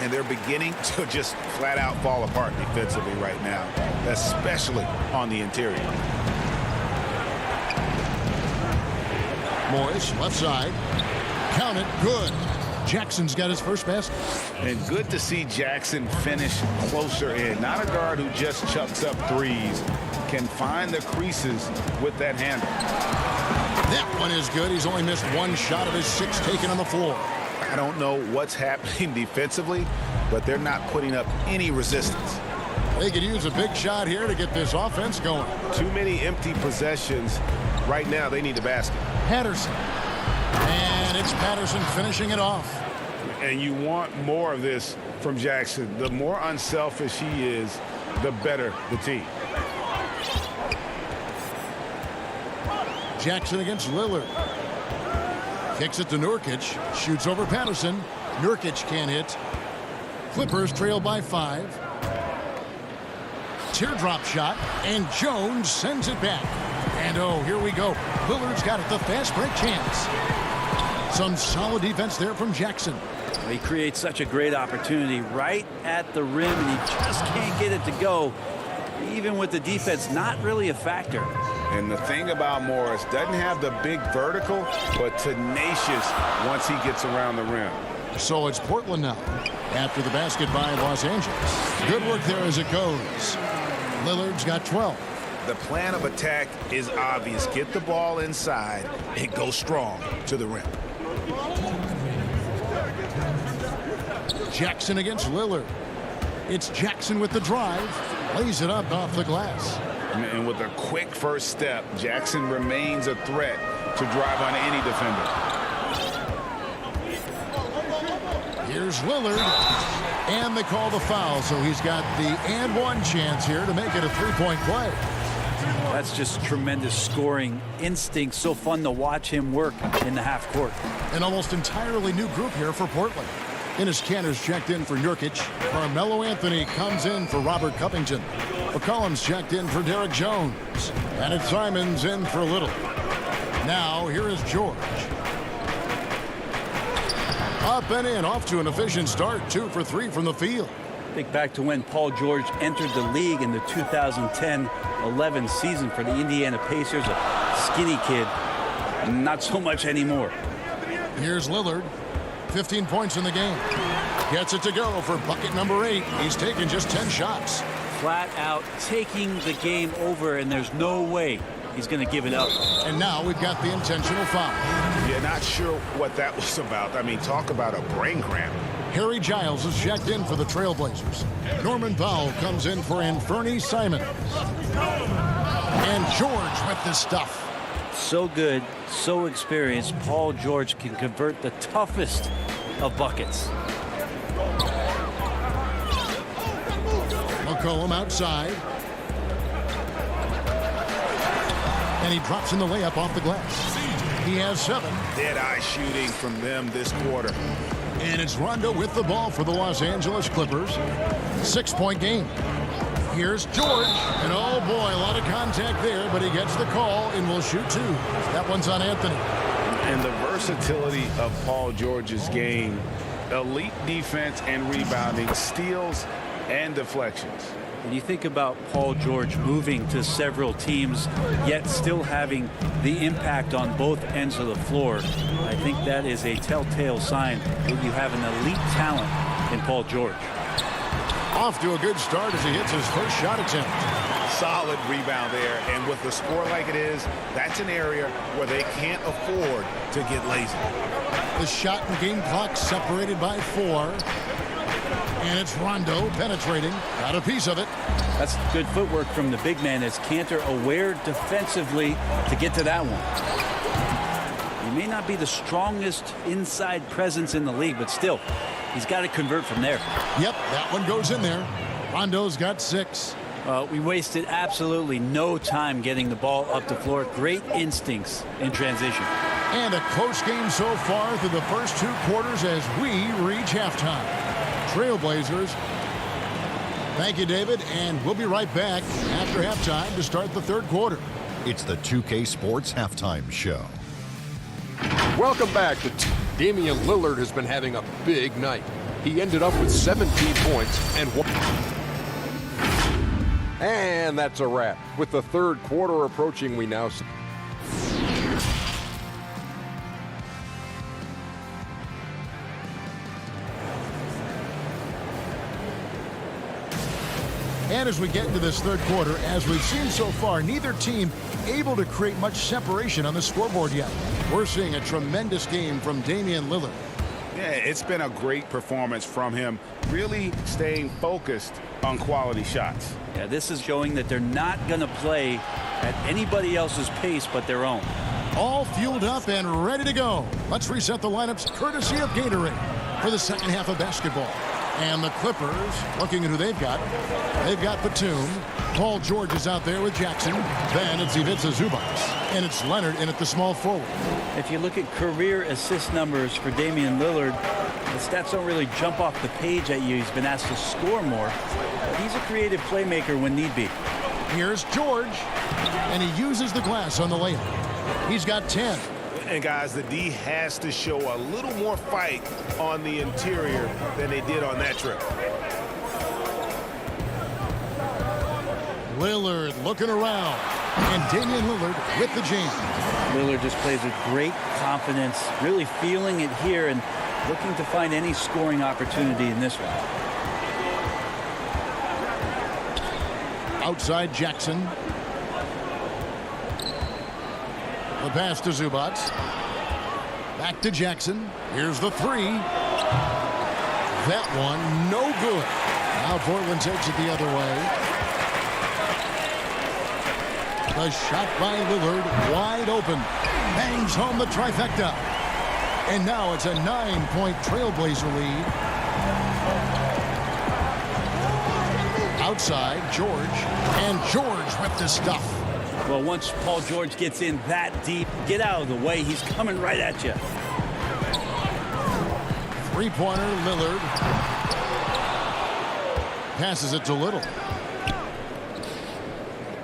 Speaker 2: And they're beginning to just flat out fall apart defensively right now, especially on the interior.
Speaker 1: Morris, left side. Count it, good. Jackson's got his first basket.
Speaker 2: And good to see Jackson finish closer in. Not a guard who just chucks up threes. Can find the creases with that handle.
Speaker 1: That one is good. He's only missed 1 shot of his 6 taken on the floor.
Speaker 2: I don't know what's happening defensively, but they're not putting up any resistance.
Speaker 1: They could use a big shot here to get this offense going.
Speaker 2: Too many empty possessions. Right now, they need the basket.
Speaker 1: Patterson. And it's Patterson finishing it off.
Speaker 2: And you want more of this from Jackson. The more unselfish he is, the better the team.
Speaker 1: Jackson against Lillard. Kicks it to Nurkic. Shoots over Patterson. Nurkic can't hit. Clippers trail by 5. Teardrop shot. And Jones sends it back. And oh, here we go. Lillard's got it. The fast break chance. Some solid defense there from Jackson.
Speaker 3: He creates such a great opportunity right at the rim, and he just can't get it to go. Even with the defense not really a factor.
Speaker 2: And the thing about Morris, doesn't have the big vertical, but tenacious once he gets around the rim.
Speaker 1: So it's Portland now after the basket by Los Angeles. Good work there as it goes. Lillard's got 12.
Speaker 2: The plan of attack is obvious. Get the ball inside and go strong to the rim.
Speaker 1: Jackson against Lillard. It's Jackson with the drive. Lays it up off the glass.
Speaker 2: And with a quick first step, Jackson remains a threat to drive on any defender.
Speaker 1: Here's Lillard. And they call the foul, so he's got the and one chance here to make it a 3-point play.
Speaker 3: That's just tremendous scoring instinct. So fun to watch him work in the half court.
Speaker 1: An almost entirely new group here for Portland. In his Cantor's checked in for Nurkic. Carmelo Anthony comes in for Robert Covington. McCollum's checked in for Derek Jones. And it's Simons in for Little. Now, here is George. Up and in, off to an efficient start. 2 for 3 from the field.
Speaker 3: Think back to when Paul George entered the league in the 2010-11 season for the Indiana Pacers. A skinny kid. Not so much anymore.
Speaker 1: Here's Lillard. 15 points in the game. Gets it to go for bucket number 8. He's taken just 10 shots.
Speaker 3: Flat out taking the game over, and there's no way he's going to give it up.
Speaker 1: And now we've got the intentional foul.
Speaker 2: Yeah, not sure what that was about. I mean, talk about a brain cramp.
Speaker 1: Harry Giles is checked in for the Trailblazers. Norman Powell comes in for Anfernee Simons. And George with the stuff.
Speaker 3: So good, so experienced. Paul George can convert the toughest of buckets.
Speaker 1: McCollum outside. And he drops in the layup off the glass. He has 7.
Speaker 2: Dead-eye shooting from them this quarter.
Speaker 1: And it's Rondo with the ball for the Los Angeles Clippers. 6-point game. Here's George. And oh boy, a lot of contact there, but he gets the call and will shoot 2. That one's on Anthony.
Speaker 2: And the versatility of Paul George's game. Elite defense and rebounding, steals and deflections.
Speaker 3: When you think about Paul George moving to several teams, yet still having the impact on both ends of the floor, I think that is a telltale sign that you have an elite talent in Paul George.
Speaker 1: Off to a good start as he hits his first shot attempt.
Speaker 2: Solid rebound there, and with the score like it is, that's an area where they can't afford to get lazy.
Speaker 1: The shot and game clock separated by 4. And it's Rondo penetrating. Got a piece of it.
Speaker 3: That's good footwork from the big man as Cantor aware defensively to get to that one. He may not be the strongest inside presence in the league, but still, he's got to convert from there.
Speaker 1: Yep, that one goes in there. Rondo's got 6.
Speaker 3: We wasted absolutely no time getting the ball up the floor. Great instincts in transition.
Speaker 1: And a close game so far through the first 2 quarters as we reach halftime. Trailblazers. Thank you, David, and we'll be right back after halftime to start the 3rd quarter.
Speaker 12: It's the 2K Sports Halftime Show.
Speaker 6: Welcome back. Damian Lillard has been having a big night. He ended up with 17 points and 1. And that's a wrap. With the 3rd quarter approaching, we now see.
Speaker 1: And as we get into this 3rd quarter, as we've seen so far, neither team able to create much separation on the scoreboard yet. We're seeing a tremendous game from Damian Lillard.
Speaker 2: Yeah, it's been a great performance from him, really staying focused on quality shots.
Speaker 3: Yeah, this is showing that they're not going to play at anybody else's pace but their own.
Speaker 1: All fueled up and ready to go. Let's reset the lineups courtesy of Gatorade for the second half of basketball. And the Clippers, looking at who they've got Batum. Paul George is out there with Jackson. Then it's Ivica Zubac. And it's Leonard in at the small forward.
Speaker 3: If you look at career assist numbers for Damian Lillard, the stats don't really jump off the page at you. He's been asked to score more. But he's a creative playmaker when need be.
Speaker 1: Here's George. And he uses the glass on the layup. He's got 10.
Speaker 2: And guys, the D has to show a little more fight on the interior than they did on that trip.
Speaker 1: Lillard looking around. And Damian Lillard with the jam.
Speaker 3: Lillard just plays with great confidence, really feeling it here and looking to find any scoring opportunity in this one.
Speaker 1: Outside Jackson. The pass to Zubac. Back to Jackson. Here's the 3. That one, no good. Now Portland takes it the other way. The shot by Lillard, wide open. Bangs home the trifecta. And now it's a 9-point Trailblazer lead. Outside, George. And George with the stuff.
Speaker 3: Well, once Paul George gets in that deep, get out of the way. He's coming right at you.
Speaker 1: Three-pointer, Lillard. Passes it to Little.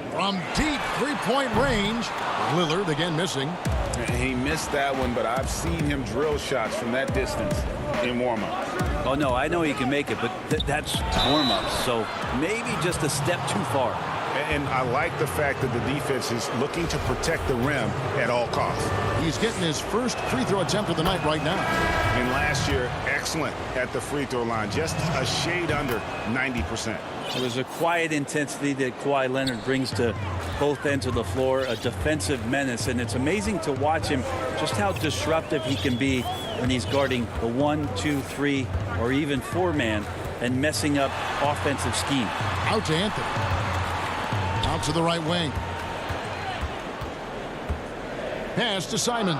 Speaker 1: From deep three-point range, Lillard again missing.
Speaker 2: He missed that one, but I've seen him drill shots from that distance in warm-up.
Speaker 3: Oh, no, I know he can make it, but that's warm-up, so maybe just a step too far.
Speaker 2: And I like the fact that the defense is looking to protect the rim at all costs.
Speaker 1: He's getting his first free throw attempt of the night right now.
Speaker 2: And last year, excellent at the free throw line, just a shade under 90%.
Speaker 3: There's a quiet intensity that Kawhi Leonard brings to both ends of the floor, a defensive menace, and it's amazing to watch him just how disruptive he can be when he's guarding the 1, 2, 3, or even 4-man and messing up offensive scheme.
Speaker 1: Out to Anthony. Out to the right wing. Pass to Simons.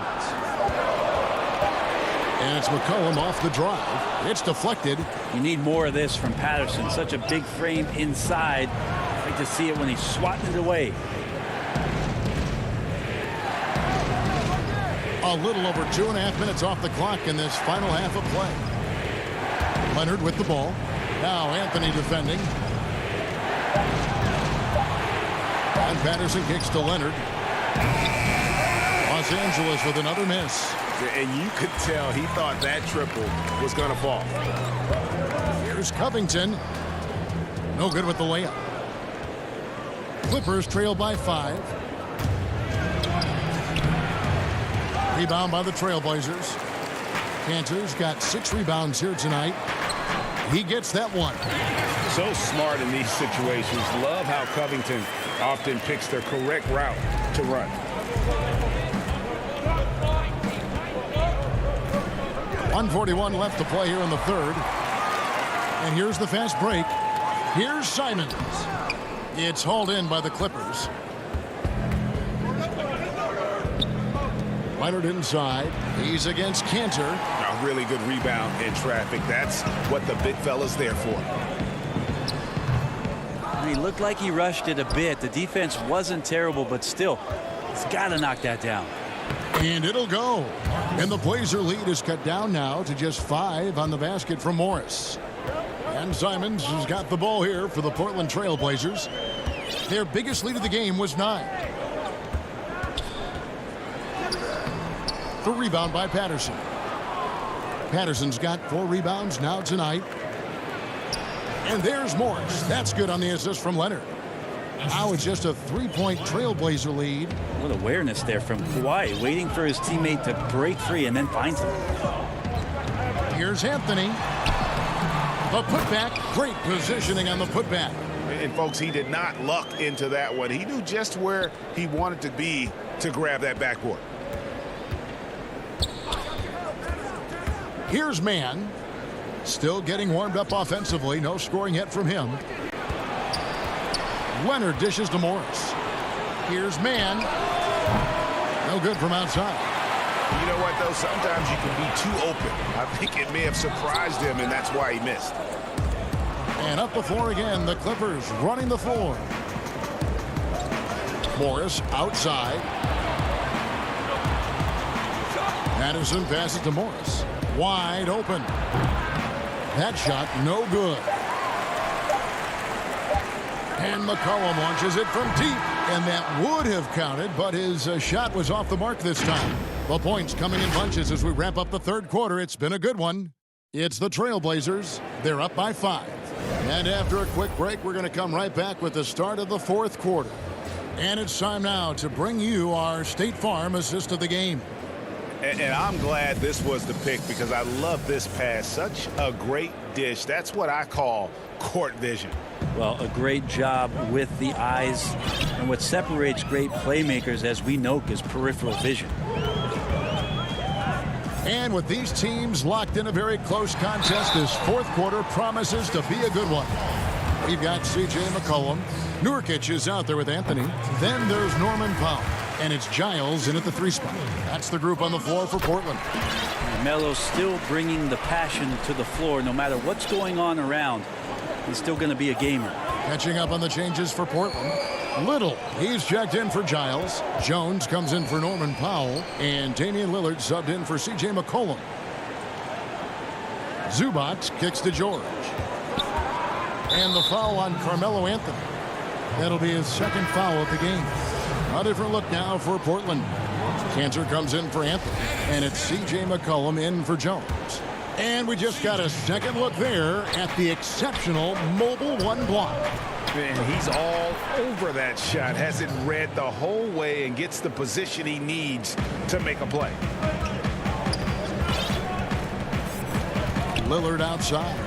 Speaker 1: And it's McCollum off the drive. It's deflected.
Speaker 3: You need more of this from Patterson. Such a big frame inside. I like to see it when he's swatting it away.
Speaker 1: A little over 2.5 minutes off the clock in this final half of play. Leonard with the ball. Now Anthony defending. And Patterson kicks to Leonard. Los Angeles with another miss.
Speaker 2: And you could tell he thought that triple was going to fall.
Speaker 1: Here's Covington. No good with the layup. Clippers trail by 5. Rebound by the Trailblazers. Cantor's got 6 rebounds here tonight. He gets that one.
Speaker 2: So smart in these situations. Love how Covington often picks the correct route to run.
Speaker 1: .141 left to play here in the third. And here's the fast break. Here's Simons. It's hauled in by the Clippers. Leonard inside. He's against Cantor.
Speaker 2: A really good rebound in traffic. That's what the big fella's there for.
Speaker 3: He looked like he rushed it a bit. The defense wasn't terrible, but still, he's got to knock that down.
Speaker 1: And it'll go. And the Blazer lead is cut down now to just 5 on the basket from Morris. And Simons has got the ball here for the Portland Trail Blazers. Their biggest lead of the game was 9. The rebound by Patterson. Patterson's got 4 rebounds now tonight. And there's Morris. That's good on the assist from Leonard. Now it's just a 3-point Trailblazer lead.
Speaker 3: What awareness there from Kawhi, waiting for his teammate to break free and then finds him.
Speaker 1: Here's Anthony. The putback. Great positioning on the putback.
Speaker 2: And folks, he did not luck into that one. He knew just where he wanted to be to grab that backboard.
Speaker 1: Here's Mann. Still getting warmed up offensively. No scoring yet from him. Leonard dishes to Morris. Here's Mann. No good from outside.
Speaker 2: You know what, though? Sometimes you can be too open. I think it may have surprised him, and that's why he missed.
Speaker 1: And up the floor again. The Clippers running the floor. Morris outside. Patterson passes to Morris. Wide open. That shot no good. And McCollum launches it from deep. And that would have counted, but his shot was off the mark this time. The points coming in bunches as we wrap up the third quarter. It's been a good one. It's the Trailblazers. They're up by 5. And after a quick break, we're going to come right back with the start of the fourth quarter. And it's time now to bring you our State Farm assist of the game.
Speaker 2: And I'm glad this was the pick because I love this pass. Such a great dish. That's what I call court vision.
Speaker 3: Well, a great job with the eyes. And what separates great playmakers, as we know, is peripheral vision.
Speaker 1: And with these teams locked in a very close contest, this fourth quarter promises to be a good one. We've got C.J. McCollum. Nurkic is out there with Anthony. Then there's Norman Powell. And it's Giles in at the 3 spot. That's the group on the floor for Portland.
Speaker 3: Melo's still bringing the passion to the floor. No matter what's going on around, he's still going to be a gamer.
Speaker 1: Catching up on the changes for Portland. Little, he's checked in for Giles. Jones comes in for Norman Powell. And Damian Lillard subbed in for C.J. McCollum. Zubac kicks to George. And the foul on Carmelo Anthony. That'll be his second foul of the game. A different look now for Portland. Cantor comes in for Anthony. And it's C.J. McCollum in for Jones. And we just got a second look there at the exceptional mobile one block.
Speaker 2: And he's all over that shot. Has it read the whole way and gets the position he needs to make a play.
Speaker 1: Lillard outside.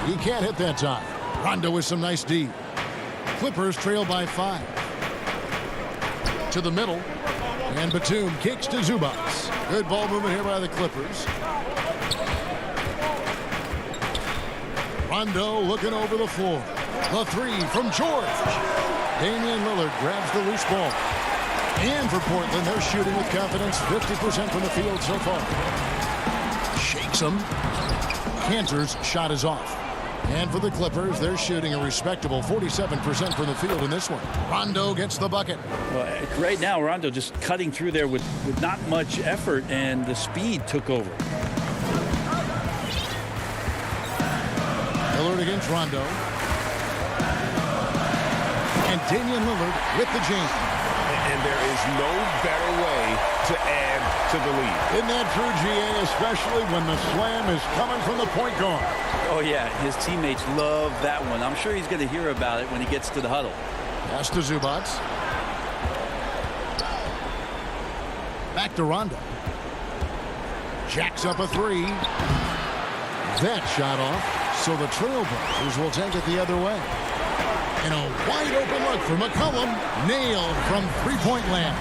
Speaker 1: He can't hit that time. Rondo with some nice D. Clippers trail by 5. To the middle. And Batum kicks to Zubac. Good ball movement here by the Clippers. Rondo looking over the floor. The three from George. Damian Lillard grabs the loose ball. And for Portland, they're shooting with confidence. 50% from the field so far. Shakes them. Cantor's shot is off. And for the Clippers, they're shooting a respectable 47% from the field in this one. Rondo gets the bucket.
Speaker 3: Well, right now, Rondo just cutting through there with not much effort, and the speed took over.
Speaker 1: Lillard against Rondo. And Damian Lillard with the jam.
Speaker 2: And there is no better way to add to the lead.
Speaker 1: Isn't that true, GA, especially when the slam is coming from the point guard?
Speaker 3: Oh, yeah, his teammates love that one. I'm sure he's going to hear about it when he gets to the huddle.
Speaker 1: Pass to Zubac. Back to Rondo. Jacks up a three. That shot off, so the Trailblazers will take it the other way. And a wide open look for McCollum. Nailed from three-point land.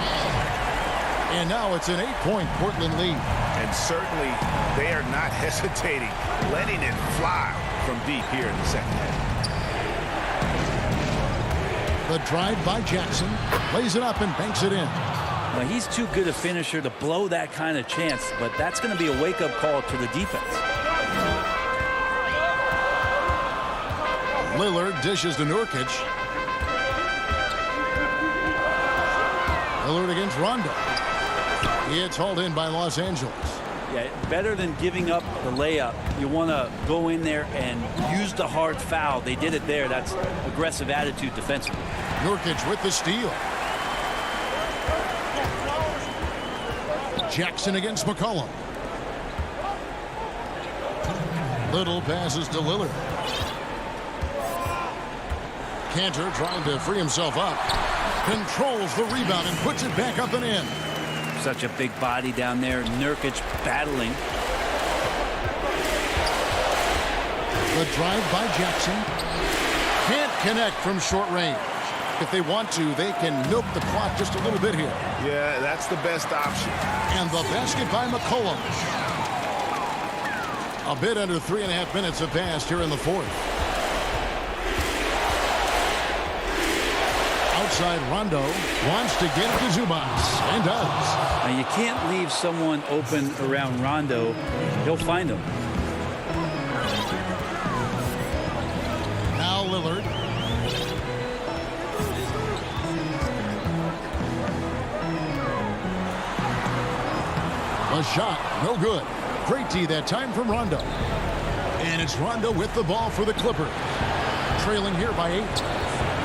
Speaker 1: And now it's an 8-point Portland lead.
Speaker 2: And certainly they are not hesitating, letting it fly from deep here in the second half.
Speaker 1: The drive by Jackson. Lays it up and banks it in.
Speaker 3: Well, he's too good a finisher to blow that kind of chance, but that's going to be a wake-up call to the defense.
Speaker 1: Lillard dishes to Nurkic. Lillard against Rondo. It's hauled in by Los Angeles.
Speaker 3: Yeah, better than giving up the layup. You want to go in there and use the hard foul. They did it there. That's aggressive attitude defensively.
Speaker 1: Nurkic with the steal. Jackson against McCollum. Little passes to Lillard. Cantor trying to free himself up. Controls the rebound and puts it back up and in.
Speaker 3: Such a big body down there. Nurkic battling.
Speaker 1: The drive by Jackson. Can't connect from short range. If they want to, they can milk the clock just a little bit here.
Speaker 2: Yeah, that's the best option.
Speaker 1: And the basket by McCollum. A bit under 3.5 minutes have passed here in the fourth. Outside Rondo wants to get it to Zubac and does.
Speaker 3: Now you can't leave someone open around Rondo. He'll find him.
Speaker 1: Now Lillard. A shot, no good. Great D that time from Rondo. And it's Rondo with the ball for the Clippers. Trailing here by 8.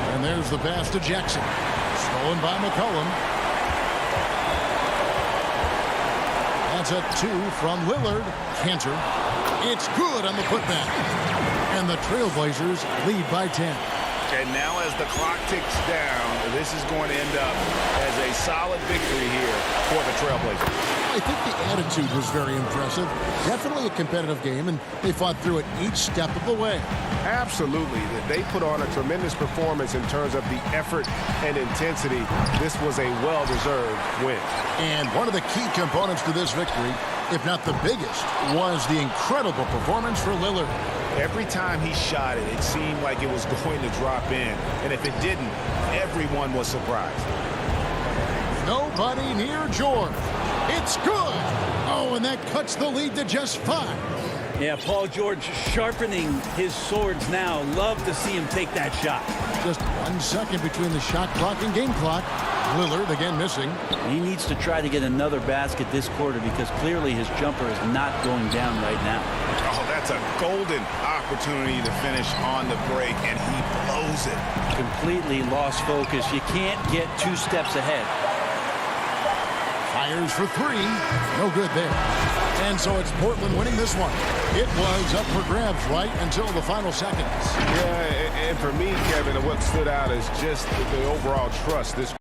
Speaker 1: And there's the pass to Jackson. Stolen by McCollum. That's a 2 from Lillard. Cantor. It's good on the putback. And the Trailblazers lead by 10.
Speaker 2: And now as the clock ticks down, this is going to end up as a solid victory here for the Trailblazers.
Speaker 1: I think the attitude was very impressive. Definitely a competitive game, and they fought through it each step of the way.
Speaker 7: Absolutely. They put on a tremendous performance in terms of the effort and intensity. This was a well-deserved win.
Speaker 1: And one of the key components to this victory, if not the biggest, was the incredible performance for Lillard.
Speaker 2: Every time he shot it, it seemed like it was going to drop in. And if it didn't, everyone was surprised.
Speaker 1: Nobody near George. It's good. Oh, and that cuts the lead to just 5.
Speaker 3: Yeah, Paul George sharpening his swords now. Love to see him take that shot.
Speaker 1: Just 1 second between the shot clock and game clock. Lillard again missing.
Speaker 3: He needs to try to get another basket this quarter because clearly his jumper is not going down right now.
Speaker 2: Oh, that's a golden opportunity to finish on the break, and he blows it.
Speaker 3: Completely lost focus. You can't get 2 steps ahead.
Speaker 1: Fires for 3. No good there. And so it's Portland winning this one. It was up for grabs right until the final seconds.
Speaker 2: Yeah, and for me, Kevin, what stood out is just the overall trust this